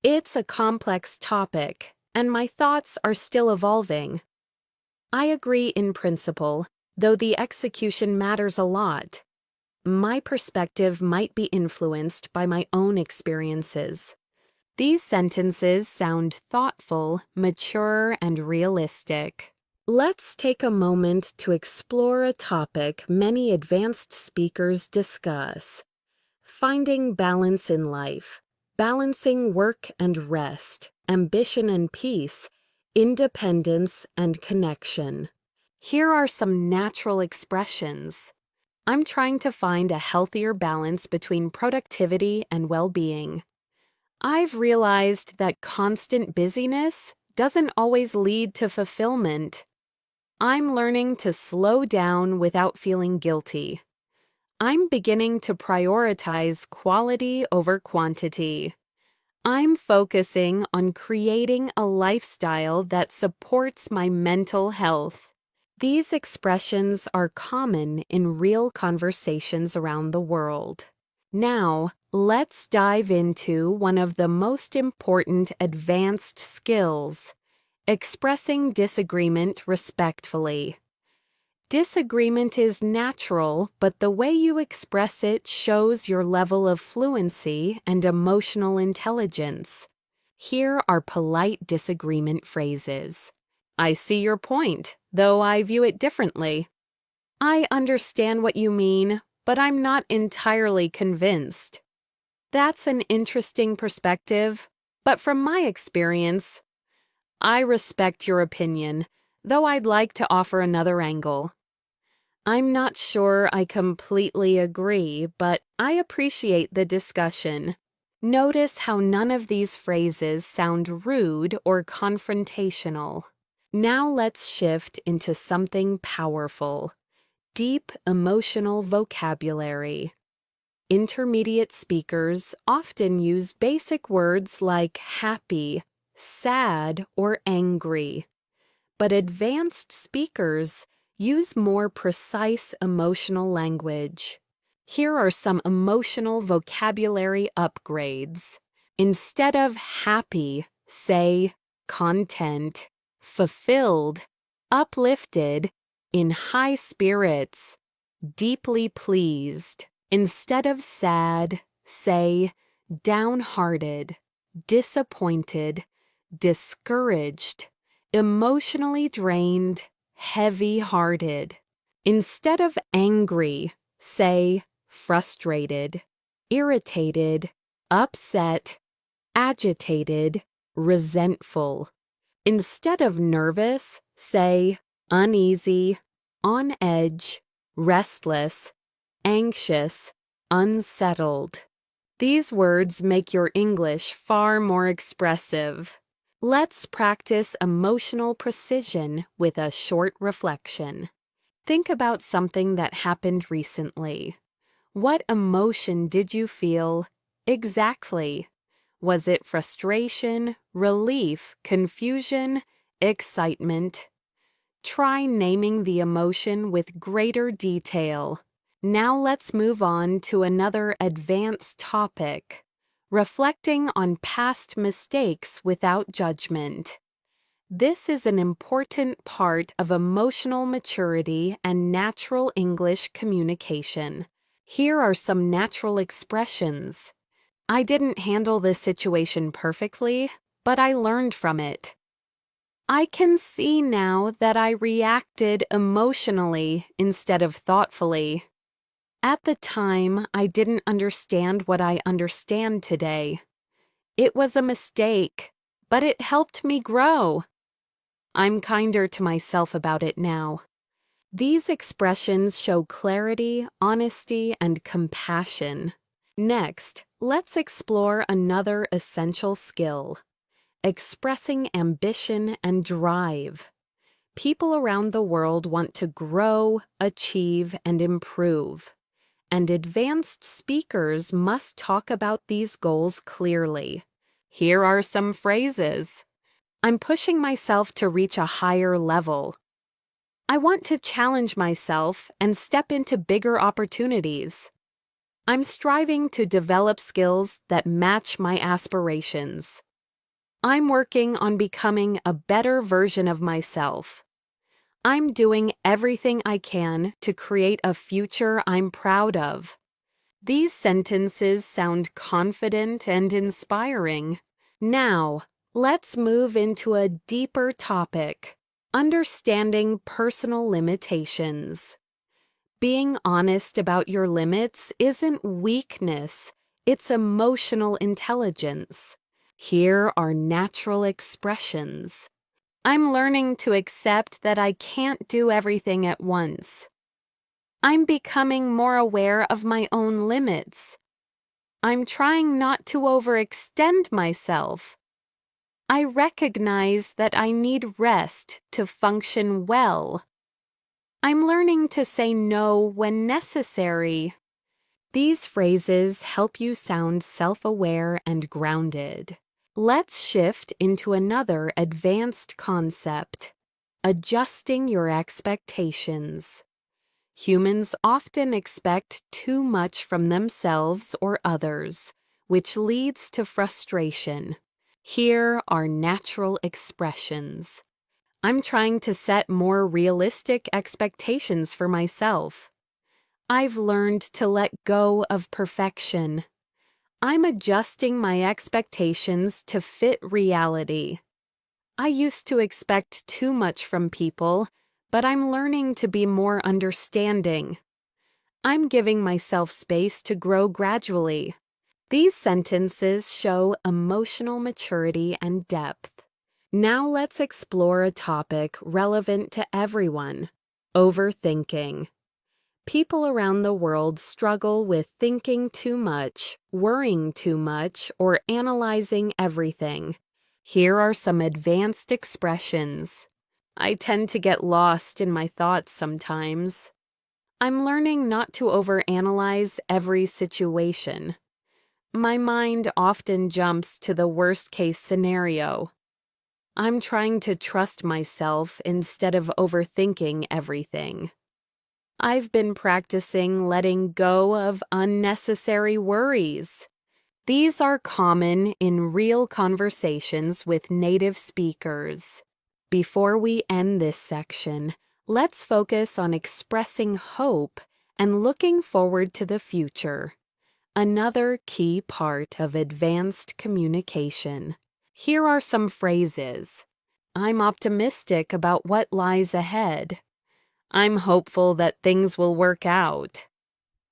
It's a complex topic, and my thoughts are still evolving. I agree in principle, though the execution matters a lot. My perspective might be influenced by my own experiences. These sentences sound thoughtful, mature, and realistic. Let's take a moment to explore a topic many advanced speakers discuss: finding balance in life, balancing work and rest, ambition and peace, independence and connection. Here are some natural expressions. I'm trying to find a healthier balance between productivity and well-being. I've realized that constant busyness doesn't always lead to fulfillment. I'm learning to slow down without feeling guilty. I'm beginning to prioritize quality over quantity. I'm focusing on creating a lifestyle that supports my mental health. These expressions are common in real conversations around the world. Now, let's dive into one of the most important advanced skills: expressing disagreement respectfully. Disagreement is natural, but the way you express it shows your level of fluency and emotional intelligence. Here are polite disagreement phrases. I see your point, though I view it differently. I understand what you mean, but I'm not entirely convinced. That's an interesting perspective, but from my experience, I respect your opinion, though I'd like to offer another angle. I'm not sure I completely agree, but I appreciate the discussion. Notice how none of these phrases sound rude or confrontational. Now let's shift into something powerful: deep emotional vocabulary. Intermediate speakers often use basic words like happy, sad, or angry. But advanced speakers use more precise emotional language. Here are some emotional vocabulary upgrades. Instead of happy, say content, fulfilled, uplifted, in high spirits, deeply pleased. Instead of sad, say downhearted, disappointed, discouraged, emotionally drained, heavy-hearted. Instead of angry, say frustrated, irritated, upset, agitated, resentful. Instead of nervous, say uneasy, on edge, restless, anxious, unsettled. These words make your English far more expressive. Let's practice emotional precision with a short reflection. Think about something that happened recently. What emotion did you feel exactly? Was it frustration, relief, confusion, excitement? Try naming the emotion with greater detail. Now let's move on to another advanced topic: reflecting on past mistakes without judgment. This is an important part of emotional maturity and natural English communication. Here are some natural expressions. I didn't handle this situation perfectly, but I learned from it. I can see now that I reacted emotionally instead of thoughtfully. At the time, I didn't understand what I understand today. It was a mistake, but it helped me grow. I'm kinder to myself about it now. These expressions show clarity, honesty, and compassion. Next, let's explore another essential skill: expressing ambition and drive. People around the world want to grow, achieve, and improve. And advanced speakers must talk about these goals clearly. Here are some phrases. I'm pushing myself to reach a higher level. I want to challenge myself and step into bigger opportunities. I'm striving to develop skills that match my aspirations. I'm working on becoming a better version of myself. I'm doing everything I can to create a future I'm proud of. These sentences sound confident and inspiring. Now, let's move into a deeper topic: understanding personal limitations. Being honest about your limits isn't weakness, it's emotional intelligence. Here are natural expressions. I'm learning to accept that I can't do everything at once. I'm becoming more aware of my own limits. I'm trying not to overextend myself. I recognize that I need rest to function well. I'm learning to say no when necessary. These phrases help you sound self-aware and grounded. Let's shift into another advanced concept: adjusting your expectations. Humans often expect too much from themselves or others, which leads to frustration. Here are natural expressions. I'm trying to set more realistic expectations for myself. I've learned to let go of perfection. I'm adjusting my expectations to fit reality. I used to expect too much from people, but I'm learning to be more understanding. I'm giving myself space to grow gradually. These sentences show emotional maturity and depth. Now let's explore a topic relevant to everyone: overthinking. People around the world struggle with thinking too much, worrying too much, or analyzing everything. Here are some advanced expressions. I tend to get lost in my thoughts sometimes. I'm learning not to overanalyze every situation. My mind often jumps to the worst-case scenario. I'm trying to trust myself instead of overthinking everything. I've been practicing letting go of unnecessary worries. These are common in real conversations with native speakers. Before we end this section, let's focus on expressing hope and looking forward to the future. Another key part of advanced communication. Here are some phrases. I'm optimistic about what lies ahead. I'm hopeful that things will work out.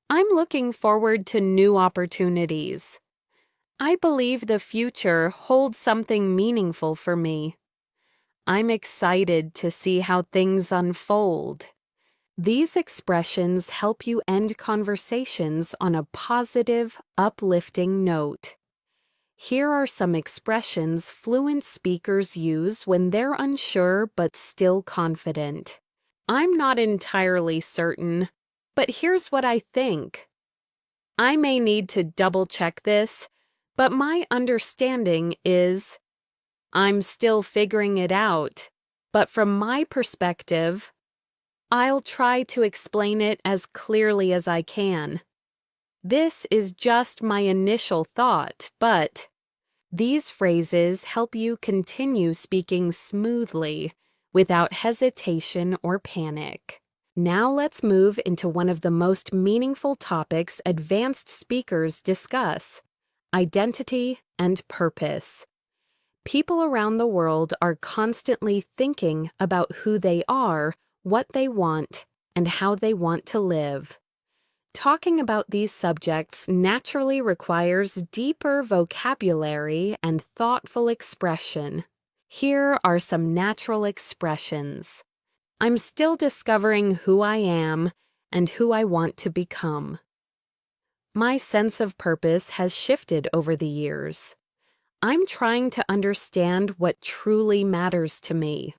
I'm looking forward to new opportunities. I believe the future holds something meaningful for me. I'm excited to see how things unfold. These expressions help you end conversations on a positive, uplifting note. Here are some expressions fluent speakers use when they're unsure but still confident. I'm not entirely certain, but here's what I think. I may need to double-check this, but my understanding is I'm still figuring it out, but from my perspective, I'll try to explain it as clearly as I can. This is just my initial thought, but these phrases help you continue speaking smoothly without hesitation or panic. Now let's move into one of the most meaningful topics advanced speakers discuss: identity and purpose. People around the world are constantly thinking about who they are, what they want, and how they want to live. Talking about these subjects naturally requires deeper vocabulary and thoughtful expression. Here are some natural expressions. I'm still discovering who I am and who I want to become. My sense of purpose has shifted over the years. I'm trying to understand what truly matters to me.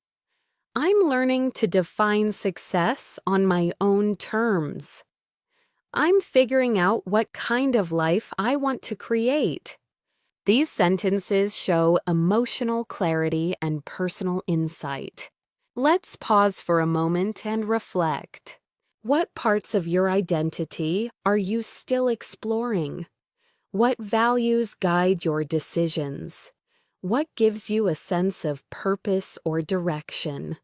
I'm learning to define success on my own terms. I'm figuring out what kind of life I want to create. These sentences show emotional clarity and personal insight. Let's pause for a moment and reflect. What parts of your identity are you still exploring? What values guide your decisions? What gives you a sense of purpose or direction?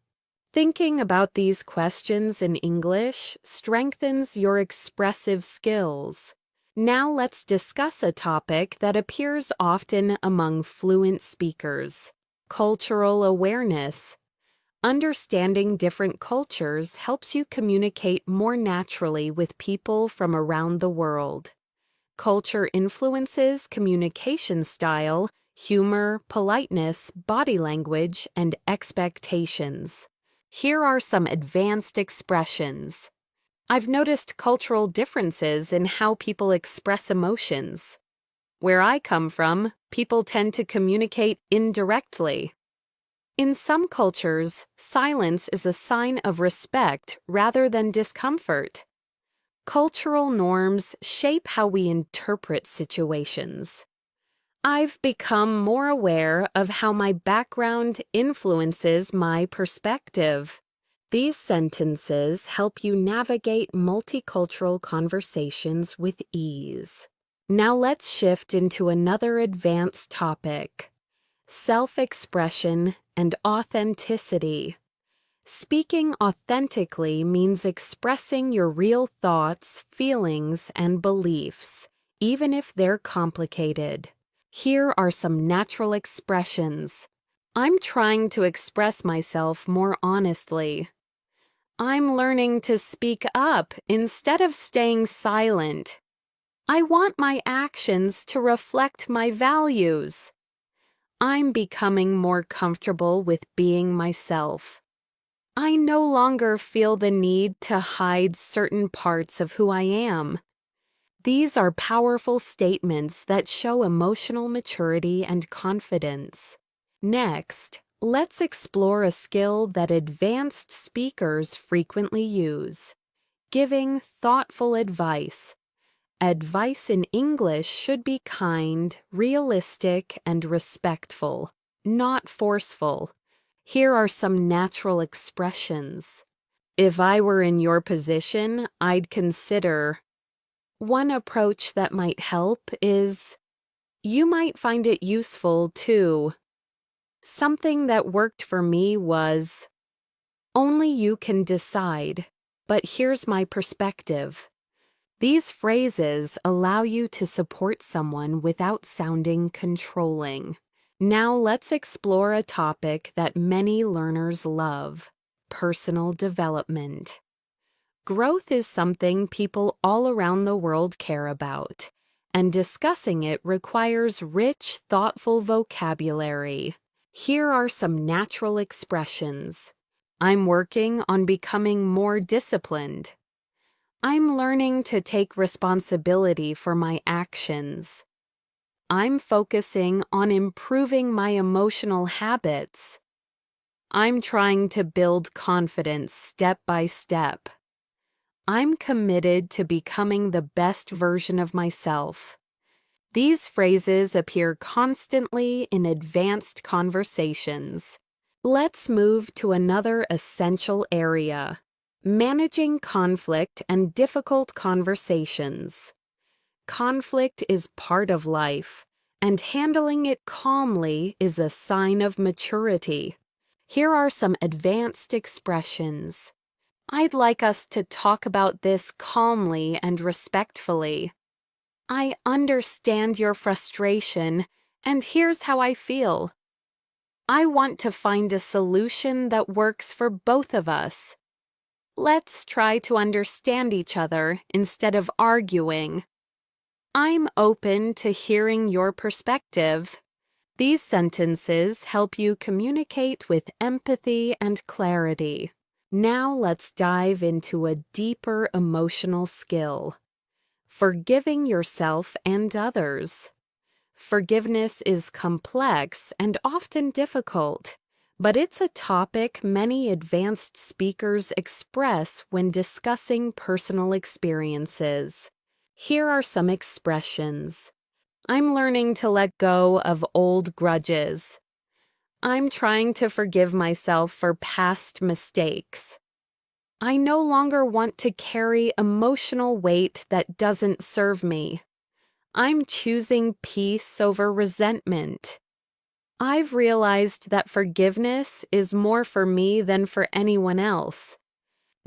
Thinking about these questions in English strengthens your expressive skills. Now let's discuss a topic that appears often among fluent speakers: cultural awareness. Understanding different cultures helps you communicate more naturally with people from around the world. Culture influences communication style, humor, politeness, body language, and expectations. Here are some advanced expressions. I've noticed cultural differences in how people express emotions. Where I come from, people tend to communicate indirectly. In some cultures, silence is a sign of respect rather than discomfort. Cultural norms shape how we interpret situations. I've become more aware of how my background influences my perspective. These sentences help you navigate multicultural conversations with ease. Now let's shift into another advanced topic: self-expression and authenticity. Speaking authentically means expressing your real thoughts, feelings, and beliefs, even if they're complicated. Here are some natural expressions. I'm trying to express myself more honestly. I'm learning to speak up instead of staying silent. I want my actions to reflect my values. I'm becoming more comfortable with being myself. I no longer feel the need to hide certain parts of who I am. These are powerful statements that show emotional maturity and confidence. Next, let's explore a skill that advanced speakers frequently use: giving thoughtful advice. Advice in English should be kind, realistic, and respectful, not forceful. Here are some natural expressions. If I were in your position, I'd consider. One approach that might help is, you might find it useful too. Something that worked for me was, only you can decide, but here's my perspective. These phrases allow you to support someone without sounding controlling. Now let's explore a topic that many learners love: personal development. Growth is something people all around the world care about, and discussing it requires rich, thoughtful vocabulary. Here are some natural expressions. I'm working on becoming more disciplined. I'm learning to take responsibility for my actions. I'm focusing on improving my emotional habits. I'm trying to build confidence step by step. I'm committed to becoming the best version of myself. These phrases appear constantly in advanced conversations. Let's move to another essential area: managing conflict and difficult conversations. Conflict is part of life, and handling it calmly is a sign of maturity. Here are some advanced expressions. I'd like us to talk about this calmly and respectfully. I understand your frustration, and here's how I feel. I want to find a solution that works for both of us. Let's try to understand each other instead of arguing. I'm open to hearing your perspective. These sentences help you communicate with empathy and clarity. Now let's dive into a deeper emotional skill: forgiving yourself and others. Forgiveness is complex and often difficult, but it's a topic many advanced speakers express when discussing personal experiences. Here are some expressions. I'm learning to let go of old grudges. I'm trying to forgive myself for past mistakes. I no longer want to carry emotional weight that doesn't serve me. I'm choosing peace over resentment. I've realized that forgiveness is more for me than for anyone else.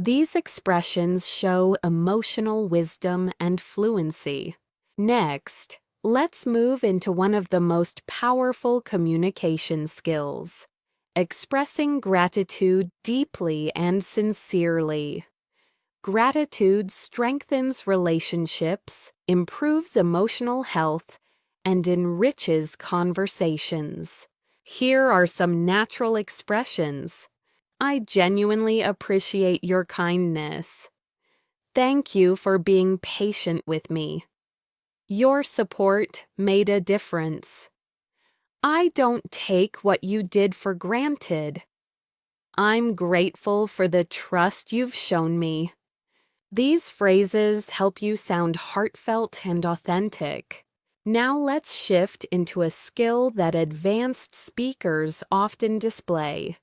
These expressions show emotional wisdom and fluency. Next, let's move into one of the most powerful communication skills: expressing gratitude deeply and sincerely. Gratitude strengthens relationships, improves emotional health, and enriches conversations. Here are some natural expressions. I genuinely appreciate your kindness. Thank you for being patient with me. Your support made a difference. I don't take what you did for granted. I'm grateful for the trust you've shown me. These phrases help you sound heartfelt and authentic. Now let's shift into a skill that advanced speakers often display: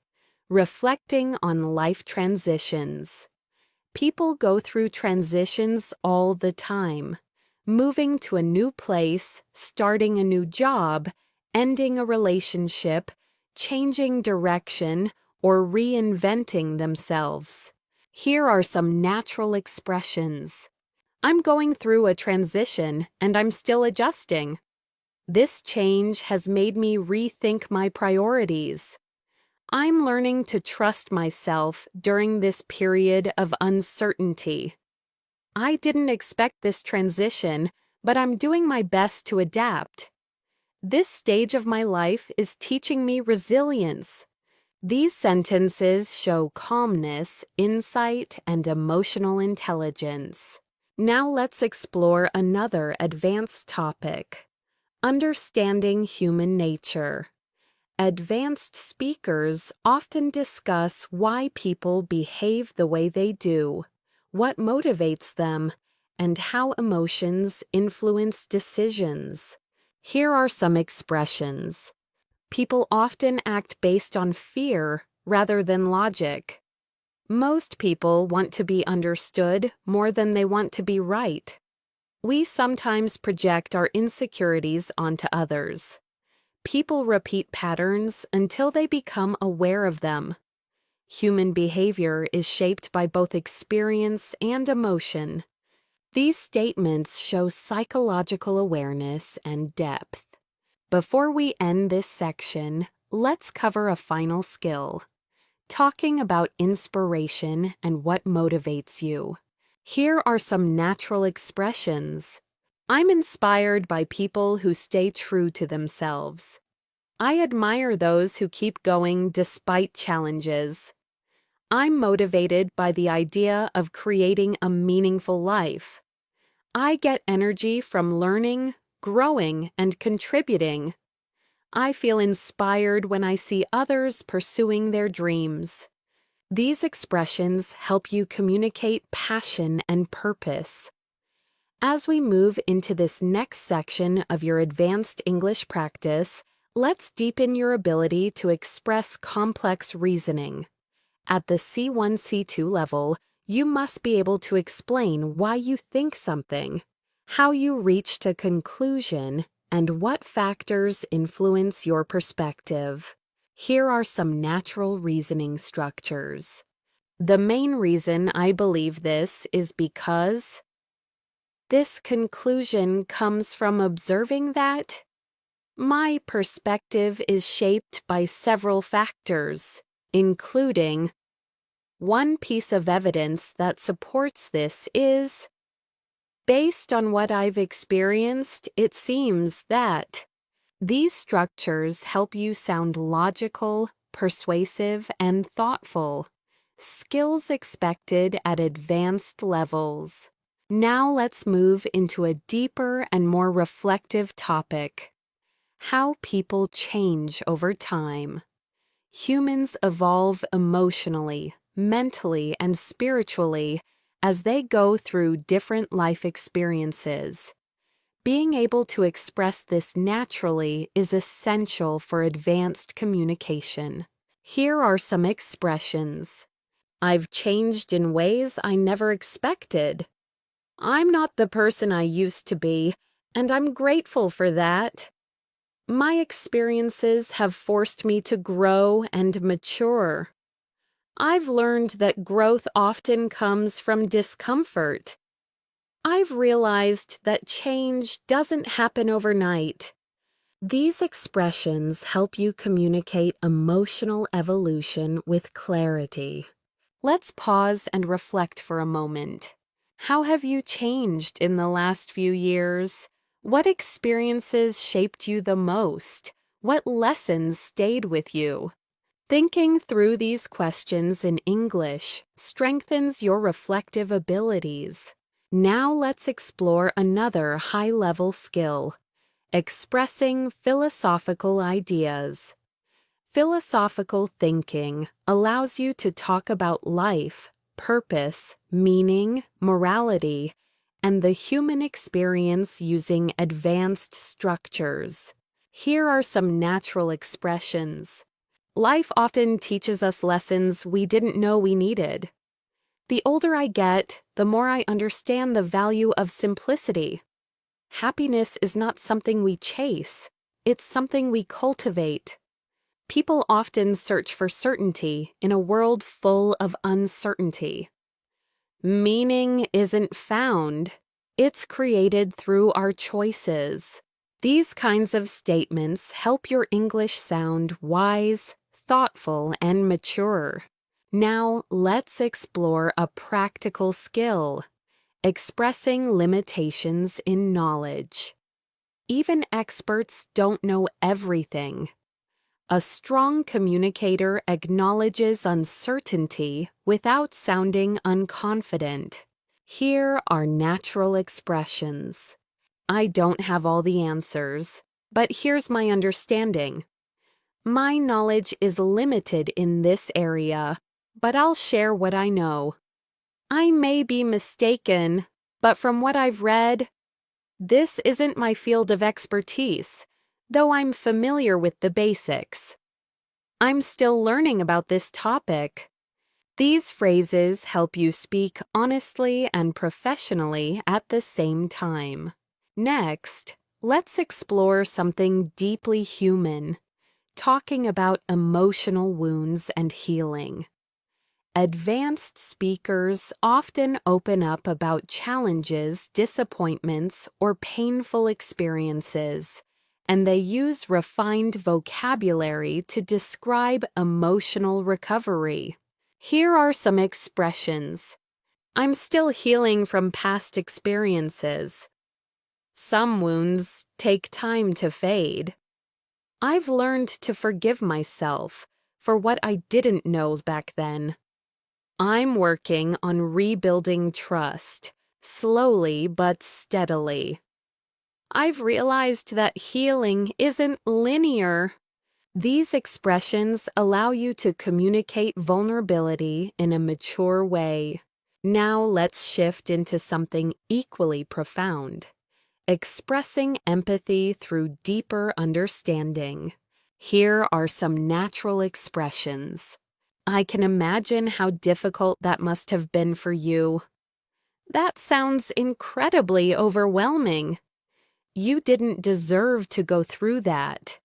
reflecting on life transitions. People go through transitions all the time. Moving to a new place, starting a new job, ending a relationship, changing direction, or reinventing themselves. Here are some natural expressions. I'm going through a transition and I'm still adjusting. This change has made me rethink my priorities. I'm learning to trust myself during this period of uncertainty. I didn't expect this transition, but I'm doing my best to adapt. This stage of my life is teaching me resilience. These sentences show calmness, insight, and emotional intelligence. Now let's explore another advanced topic: understanding human nature. Advanced speakers often discuss why people behave the way they do, what motivates them, and how emotions influence decisions. Here are some expressions. People often act based on fear rather than logic. Most people want to be understood more than they want to be right. We sometimes project our insecurities onto others. People repeat patterns until they become aware of them. Human behavior is shaped by both experience and emotion. These statements show psychological awareness and depth. Before we end this section, let's cover a final skill: talking about inspiration and what motivates you. Here are some natural expressions. I'm inspired by people who stay true to themselves. I admire those who keep going despite challenges. I'm motivated by the idea of creating a meaningful life. I get energy from learning, growing, and contributing. I feel inspired when I see others pursuing their dreams. These expressions help you communicate passion and purpose. As we move into this next section of your advanced English practice, let's deepen your ability to express complex reasoning. At the C1, C2 level, you must be able to explain why you think something, how you reached a conclusion, and what factors influence your perspective. Here are some natural reasoning structures. The main reason I believe this is because this conclusion comes from observing that my perspective is shaped by several factors, including one piece of evidence that supports this is, based on what I've experienced, it seems that. These structures help you sound logical, persuasive, and thoughtful, skills expected at advanced levels. Now let's move into a deeper and more reflective topic: how people change over time. Humans evolve emotionally, mentally, and spiritually as they go through different life experiences. Being able to express this naturally is essential for advanced communication. Here are some expressions. I've changed in ways I never expected. I'm not the person I used to be, and I'm grateful for that. My experiences have forced me to grow and mature. I've learned that growth often comes from discomfort. I've realized that change doesn't happen overnight. These expressions help you communicate emotional evolution with clarity. Let's pause and reflect for a moment. How have you changed in the last few years? What experiences shaped you the most? What lessons stayed with you? Thinking through these questions in English strengthens your reflective abilities. Now let's explore another high-level skill: expressing philosophical ideas. Philosophical thinking allows you to talk about life, purpose, meaning, morality, and the human experience using advanced structures. Here are some natural expressions. Life often teaches us lessons we didn't know we needed. The older I get, the more I understand the value of simplicity. Happiness is not something we chase, it's something we cultivate. People often search for certainty in a world full of uncertainty. Meaning isn't found, it's created through our choices. These kinds of statements help your English sound wise, thoughtful, and mature. Now let's explore a practical skill: expressing limitations in knowledge. Even experts don't know everything. A strong communicator acknowledges uncertainty without sounding unconfident. Here are natural expressions. I don't have all the answers, but here's my understanding. My knowledge is limited in this area, but I'll share what I know. I may be mistaken, but from what I've read, this isn't my field of expertise, though I'm familiar with the basics. I'm still learning about this topic. These phrases help you speak honestly and professionally at the same time. Next, let's explore something deeply human, talking about emotional wounds and healing. Advanced speakers often open up about challenges, disappointments, or painful experiences, and they use refined vocabulary to describe emotional recovery. Here are some expressions. I'm still healing from past experiences. Some wounds take time to fade. I've learned to forgive myself for what I didn't know back then. I'm working on rebuilding trust, slowly but steadily. I've realized that healing isn't linear. These expressions allow you to communicate vulnerability in a mature way. Now let's shift into something equally profound: expressing empathy through deeper understanding. Here are some natural expressions. I can imagine how difficult that must have been for you. That sounds incredibly overwhelming. You didn't deserve to go through that.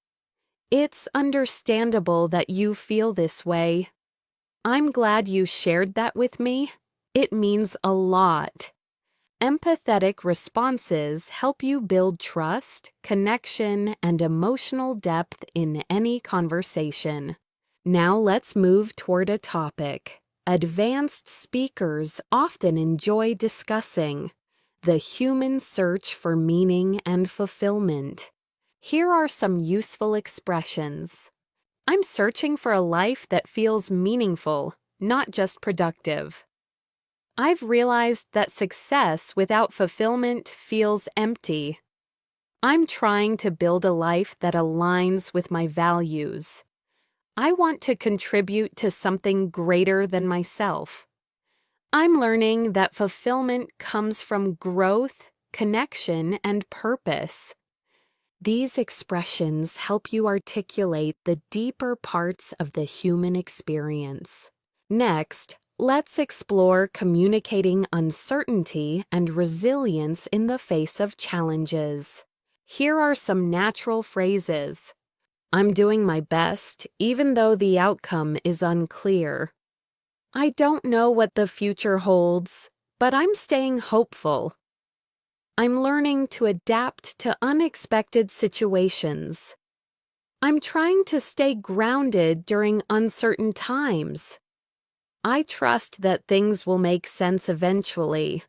It's understandable that you feel this way. I'm glad you shared that with me. It means a lot. Empathetic responses help you build trust, connection, and emotional depth in any conversation. Now let's move toward a topic advanced speakers often enjoy discussing: the human search for meaning and fulfillment. Here are some useful expressions. I'm searching for a life that feels meaningful, not just productive. I've realized that success without fulfillment feels empty. I'm trying to build a life that aligns with my values. I want to contribute to something greater than myself. I'm learning that fulfillment comes from growth, connection, and purpose. These expressions help you articulate the deeper parts of the human experience. Next, let's explore communicating uncertainty and resilience in the face of challenges. Here are some natural phrases. I'm doing my best, even though the outcome is unclear. I don't know what the future holds, but I'm staying hopeful. I'm learning to adapt to unexpected situations. I'm trying to stay grounded during uncertain times. I trust that things will make sense eventually.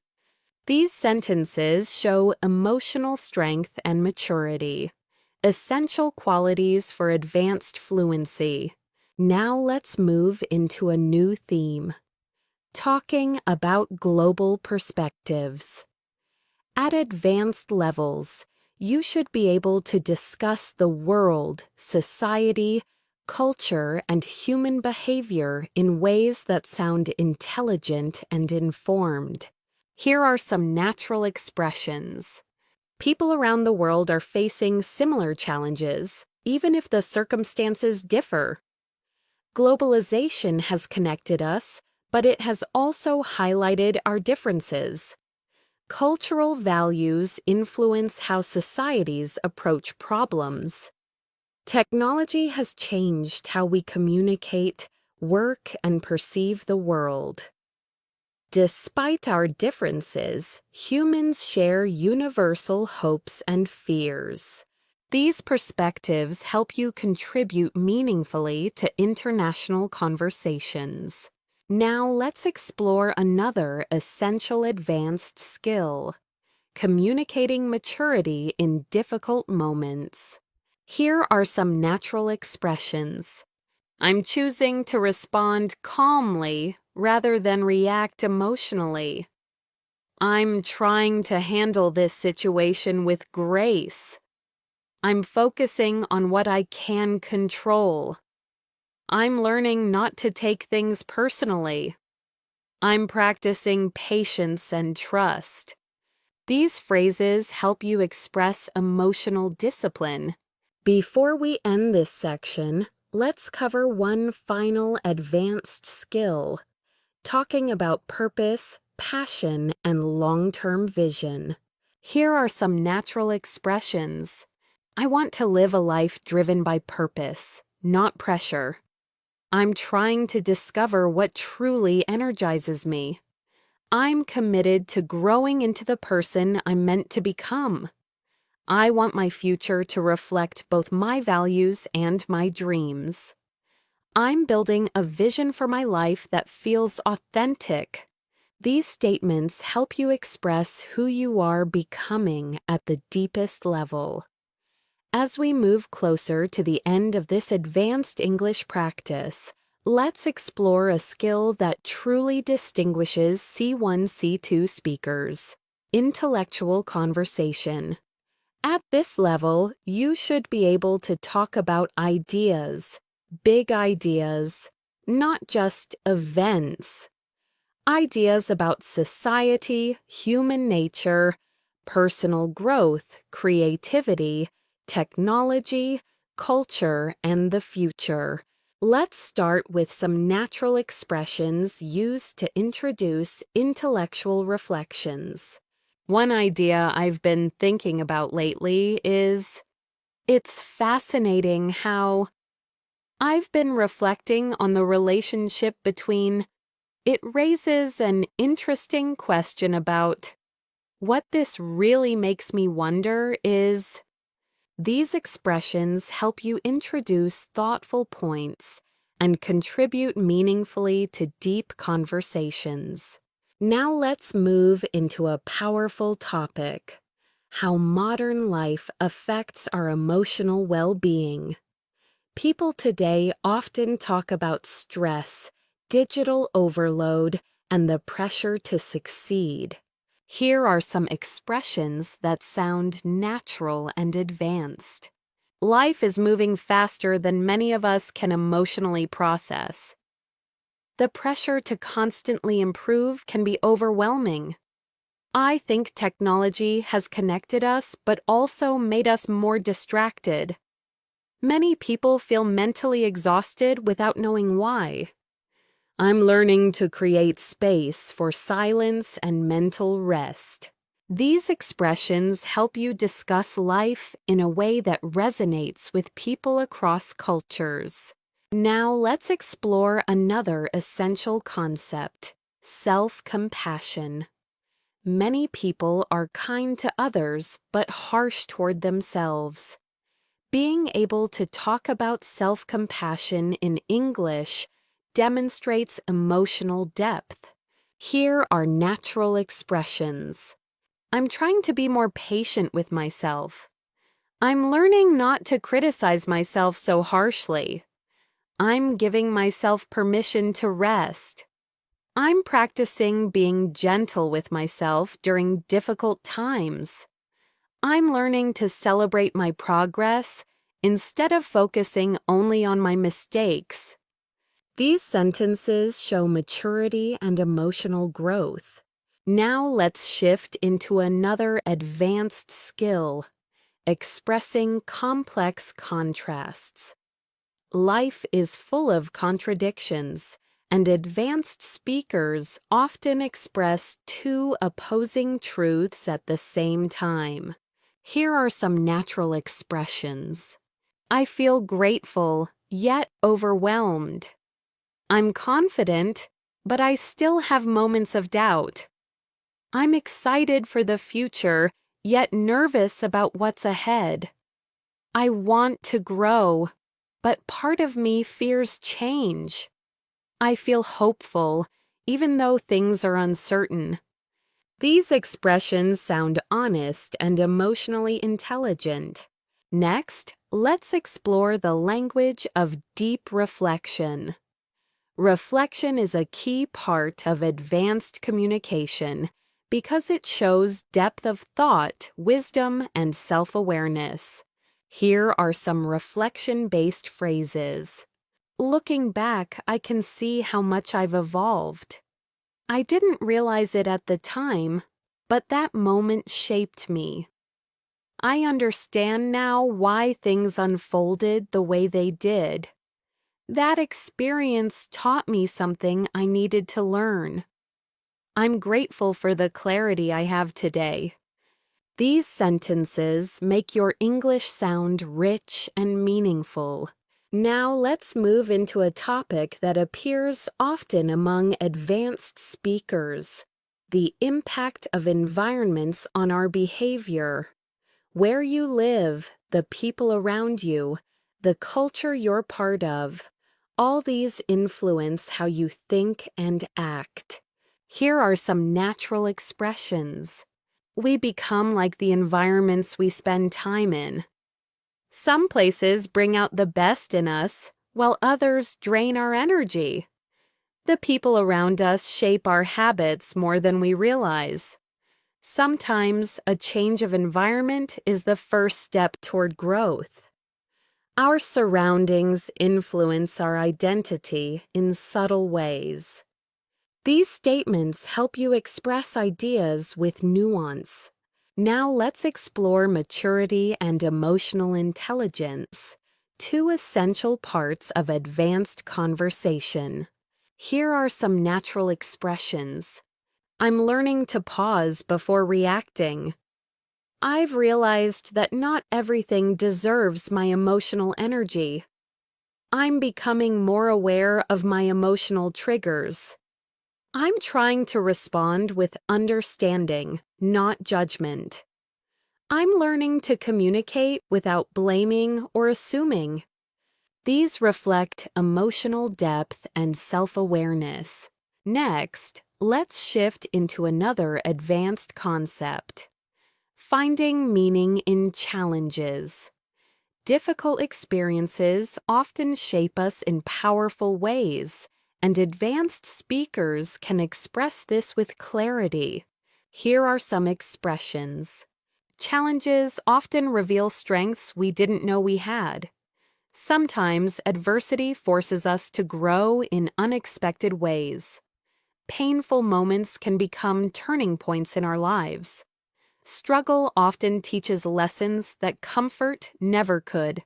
These sentences show emotional strength and maturity, essential qualities for advanced fluency. Now let's move into a new theme: talking about global perspectives. At advanced levels, you should be able to discuss the world, society, culture, and human behavior in ways that sound intelligent and informed. Here are some natural expressions. People around the world are facing similar challenges, even if the circumstances differ. Globalization has connected us, but it has also highlighted our differences. Cultural values influence how societies approach problems. Technology has changed how we communicate, work, and perceive the world. Despite our differences, humans share universal hopes and fears. These perspectives help you contribute meaningfully to international conversations. Now let's explore another essential advanced skill: communicating maturity in difficult moments. Here are some natural expressions. I'm choosing to respond calmly rather than react emotionally. I'm trying to handle this situation with grace. I'm focusing on what I can control. I'm learning not to take things personally. I'm practicing patience and trust. These phrases help you express emotional discipline. Before we end this section, let's cover one final advanced skill: talking about purpose, passion, and long-term vision. Here are some natural expressions. I want to live a life driven by purpose, not pressure. I'm trying to discover what truly energizes me. I'm committed to growing into the person I'm meant to become. I want my future to reflect both my values and my dreams. I'm building a vision for my life that feels authentic. These statements help you express who you are becoming at the deepest level. As we move closer to the end of this advanced English practice, let's explore a skill that truly distinguishes C1, C2 speakers: intellectual conversation. At this level, you should be able to talk about ideas, big ideas, not just events. Ideas about society, human nature, personal growth, creativity, technology, culture, and the future. Let's start with some natural expressions used to introduce intellectual reflections. One idea I've been thinking about lately is, it's fascinating how I've been reflecting on the relationship between. It raises an interesting question about what this really makes me wonder is. These expressions help you introduce thoughtful points and contribute meaningfully to deep conversations. Now let's move into a powerful topic: how modern life affects our emotional well-being. People today often talk about stress, digital overload, and the pressure to succeed. Here are some expressions that sound natural and advanced. Life is moving faster than many of us can emotionally process. The pressure to constantly improve can be overwhelming. I think technology has connected us but also made us more distracted. Many people feel mentally exhausted without knowing why. I'm learning to create space for silence and mental rest. These expressions help you discuss life in a way that resonates with people across cultures. Now let's explore another essential concept: self-compassion. Many people are kind to others but harsh toward themselves. Being able to talk about self-compassion in English demonstrates emotional depth. Here are natural expressions. I'm trying to be more patient with myself. I'm learning not to criticize myself so harshly. I'm giving myself permission to rest. I'm practicing being gentle with myself during difficult times. I'm learning to celebrate my progress instead of focusing only on my mistakes. These sentences show maturity and emotional growth. Now let's shift into another advanced skill, expressing complex contrasts. Life is full of contradictions, and advanced speakers often express two opposing truths at the same time. Here are some natural expressions. I feel grateful, yet overwhelmed. I'm confident, but I still have moments of doubt. I'm excited for the future, yet nervous about what's ahead. I want to grow, but part of me fears change. I feel hopeful, even though things are uncertain. These expressions sound honest and emotionally intelligent. Next, let's explore the language of deep reflection. Reflection is a key part of advanced communication because it shows depth of thought, wisdom, and self-awareness. Here are some reflection-based phrases. Looking back, I can see how much I've evolved. I didn't realize it at the time, but that moment shaped me. I understand now why things unfolded the way they did. That experience taught me something I needed to learn. I'm grateful for the clarity I have today. These sentences make your English sound rich and meaningful. Now let's move into a topic that appears often among advanced speakers: the impact of environments on our behavior. Where you live, the people around you, the culture you're part of, all these influence how you think and act. Here are some natural expressions. We become like the environments we spend time in. Some places bring out the best in us, while others drain our energy. The people around us shape our habits more than we realize. Sometimes a change of environment is the first step toward growth. Our surroundings influence our identity in subtle ways. These statements help you express ideas with nuance. Now let's explore maturity and emotional intelligence, two essential parts of advanced conversation. Here are some natural expressions. I'm learning to pause before reacting. I've realized that not everything deserves my emotional energy. I'm becoming more aware of my emotional triggers. I'm trying to respond with understanding, not judgment. I'm learning to communicate without blaming or assuming. These reflect emotional depth and self-awareness. Next, let's shift into another advanced concept: finding meaning in challenges. Difficult experiences often shape us in powerful ways, and advanced speakers can express this with clarity. Here are some expressions. Challenges often reveal strengths we didn't know we had. Sometimes adversity forces us to grow in unexpected ways. Painful moments can become turning points in our lives. Struggle often teaches lessons that comfort never could.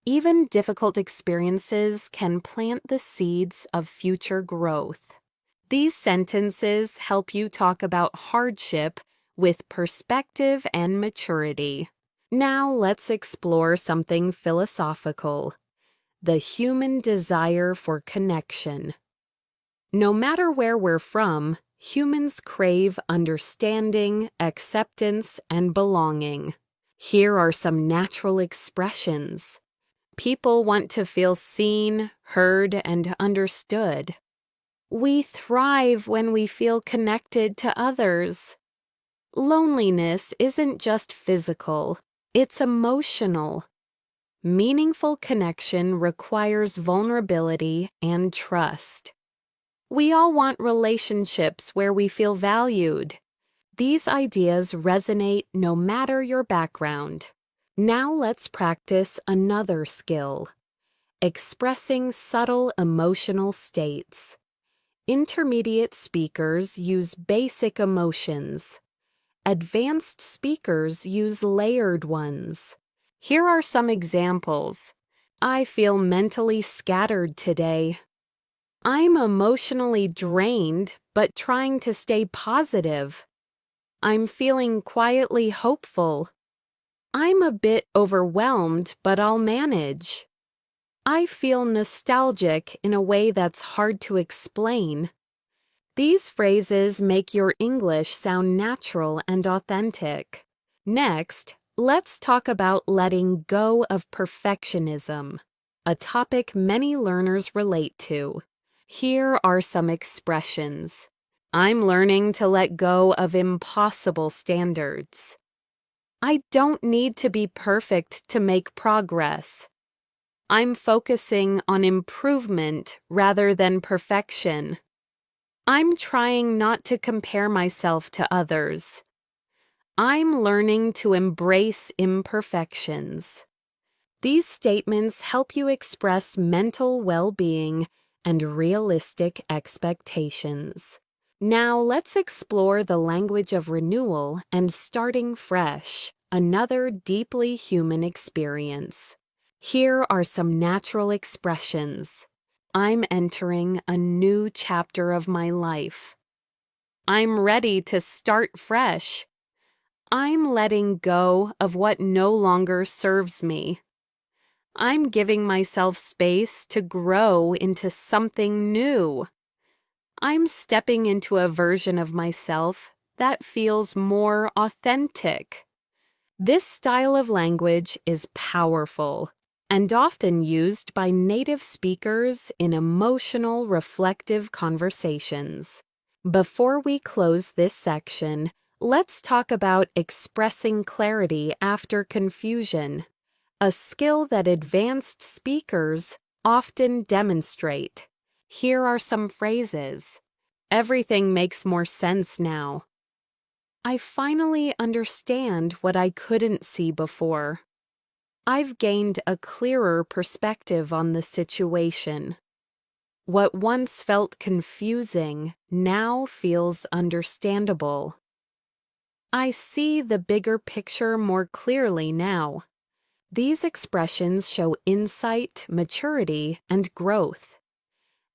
Even difficult experiences can plant the seeds of future growth. These sentences help you talk about hardship with perspective and maturity. Now let's explore something philosophical: the human desire for connection. No matter where we're from, humans crave understanding, acceptance, and belonging. Here are some natural expressions. People want to feel seen, heard, and understood. We thrive when we feel connected to others. Loneliness isn't just physical, it's emotional. Meaningful connection requires vulnerability and trust. We all want relationships where we feel valued. These ideas resonate no matter your background. Now let's practice another skill: expressing subtle emotional states. Intermediate speakers use basic emotions. Advanced speakers use layered ones. Here are some examples. I feel mentally scattered today. I'm emotionally drained, but trying to stay positive. I'm feeling quietly hopeful. I'm a bit overwhelmed, but I'll manage. I feel nostalgic in a way that's hard to explain. These phrases make your English sound natural and authentic. Next, let's talk about letting go of perfectionism, a topic many learners relate to. Here are some expressions. I'm learning to let go of impossible standards. I don't need to be perfect to make progress. I'm focusing on improvement rather than perfection. I'm trying not to compare myself to others. I'm learning to embrace imperfections. These statements help you express mental well-being and realistic expectations. Now let's explore the language of renewal and starting fresh, another deeply human experience. Here are some natural expressions. I'm entering a new chapter of my life. I'm ready to start fresh. I'm letting go of what no longer serves me. I'm giving myself space to grow into something new. I'm stepping into a version of myself that feels more authentic. This style of language is powerful and often used by native speakers in emotional, reflective conversations. Before we close this section, let's talk about expressing clarity after confusion, a skill that advanced speakers often demonstrate. Here are some phrases. Everything makes more sense now. I finally understand what I couldn't see before. I've gained a clearer perspective on the situation. What once felt confusing now feels understandable. I see the bigger picture more clearly now. These expressions show insight, maturity, and growth.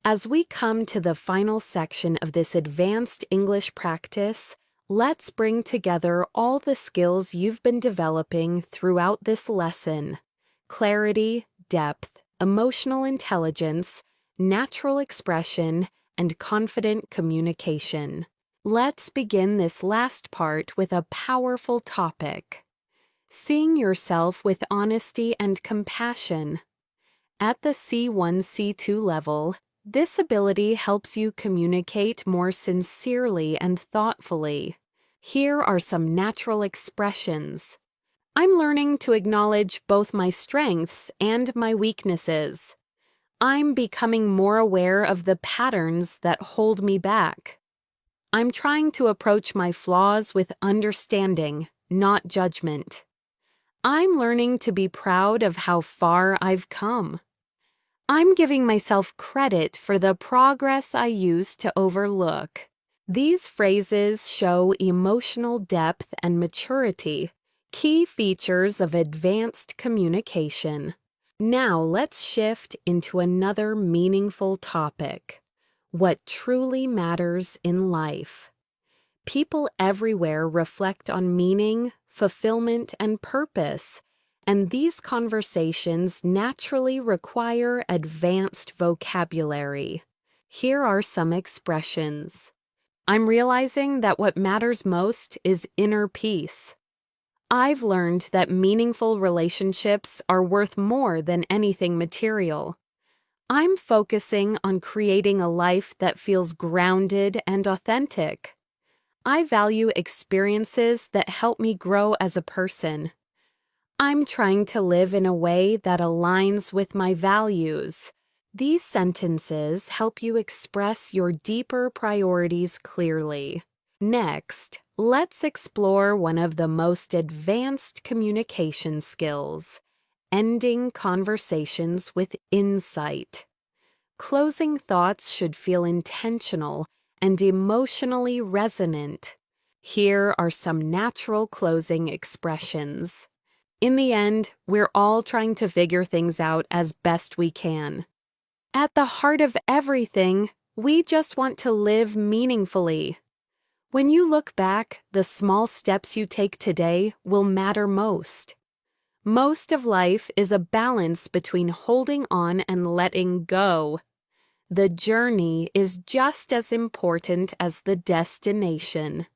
As we come to the final section of this advanced English practice, let's bring together all the skills you've been developing throughout this lesson: clarity, depth, emotional intelligence, natural expression, and confident communication. Let's begin this last part with a powerful topic: seeing yourself with honesty and compassion. At the C1, C2 level, this ability helps you communicate more sincerely and thoughtfully. Here are some natural expressions. I'm learning to acknowledge both my strengths and my weaknesses. I'm becoming more aware of the patterns that hold me back. I'm trying to approach my flaws with understanding, not judgment. I'm learning to be proud of how far I've come. I'm giving myself credit for the progress I used to overlook. These phrases show emotional depth and maturity, key features of advanced communication. Now let's shift into another meaningful topic: what truly matters in life. People everywhere reflect on meaning, fulfillment, and purpose, and these conversations naturally require advanced vocabulary. Here are some expressions. I'm realizing that what matters most is inner peace. I've learned that meaningful relationships are worth more than anything material. I'm focusing on creating a life that feels grounded and authentic. I value experiences that help me grow as a person. I'm trying to live in a way that aligns with my values. These sentences help you express your deeper priorities clearly. Next, let's explore one of the most advanced communication skills: ending conversations with insight. Closing thoughts should feel intentional and emotionally resonant. Here are some natural closing expressions. In the end, we're all trying to figure things out as best we can. At the heart of everything, we just want to live meaningfully. When you look back, the small steps you take today will matter most. Most of life is a balance between holding on and letting go. The journey is just as important as the destination.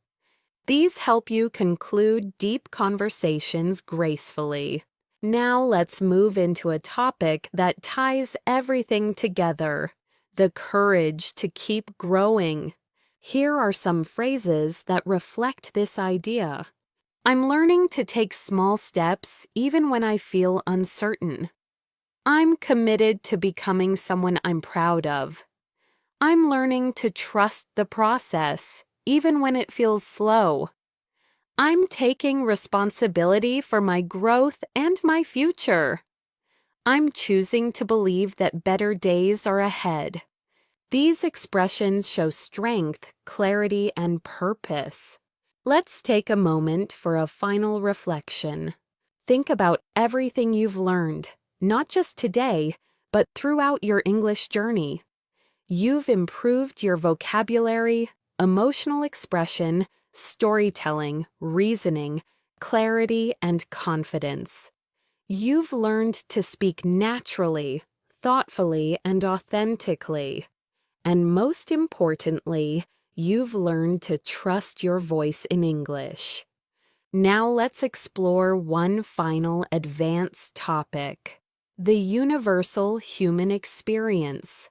These help you conclude deep conversations gracefully. Now let's move into a topic that ties everything together: the courage to keep growing. Here are some phrases that reflect this idea. I'm learning to take small steps even when I feel uncertain. I'm committed to becoming someone I'm proud of. I'm learning to trust the process, even when it feels slow. I'm taking responsibility for my growth and my future. I'm choosing to believe that better days are ahead. These expressions show strength, clarity, and purpose. Let's take a moment for a final reflection. Think about everything you've learned, not just today, but throughout your English journey. You've improved your vocabulary, emotional expression, storytelling, reasoning, clarity, and confidence. You've learned to speak naturally, thoughtfully, and authentically. And most importantly, you've learned to trust your voice in English. Now let's explore one final advanced topic: the universal human experience.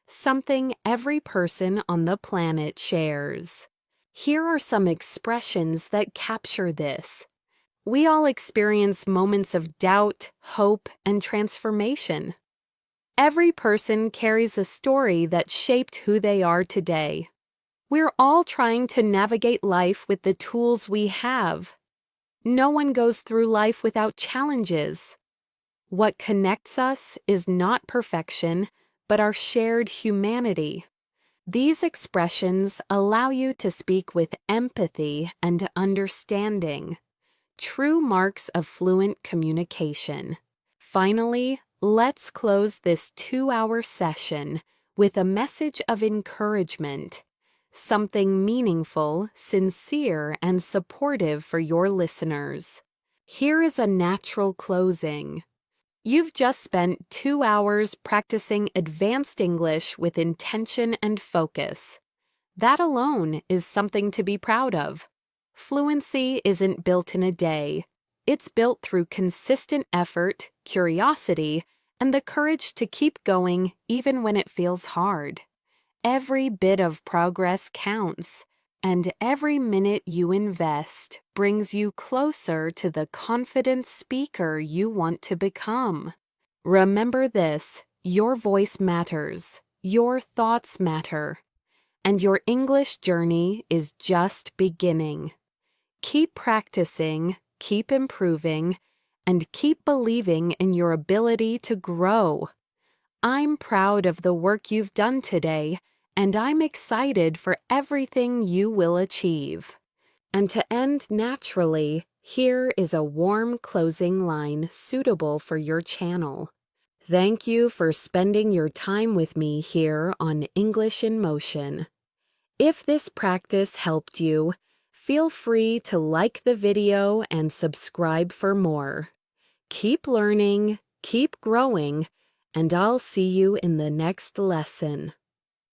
Something every person on the planet shares. Here are some expressions that capture this. We all experience moments of doubt, hope, and transformation. Every person carries a story that shaped who they are today. We're all trying to navigate life with the tools we have. No one goes through life without challenges. What connects us is not perfection, but our shared humanity. These expressions allow you to speak with empathy and understanding, true marks of fluent communication. Finally, let's close this 2-hour session with a message of encouragement, something meaningful, sincere, and supportive for your listeners. Here is a natural closing. You've just spent 2 hours practicing advanced English with intention and focus. That alone is something to be proud of. Fluency isn't built in a day. It's built through consistent effort, curiosity, and the courage to keep going even when it feels hard. Every bit of progress counts, and every minute you invest brings you closer to the confident speaker you want to become. Remember this: your voice matters, your thoughts matter, and your English journey is just beginning. Keep practicing, keep improving, and keep believing in your ability to grow. I'm proud of the work you've done today, and I'm excited for everything you will achieve. And to end naturally, here is a warm closing line suitable for your channel. Thank you for spending your time with me here on English in Motion. If this practice helped you, feel free to like the video and subscribe for more. Keep learning, keep growing, and I'll see you in the next lesson.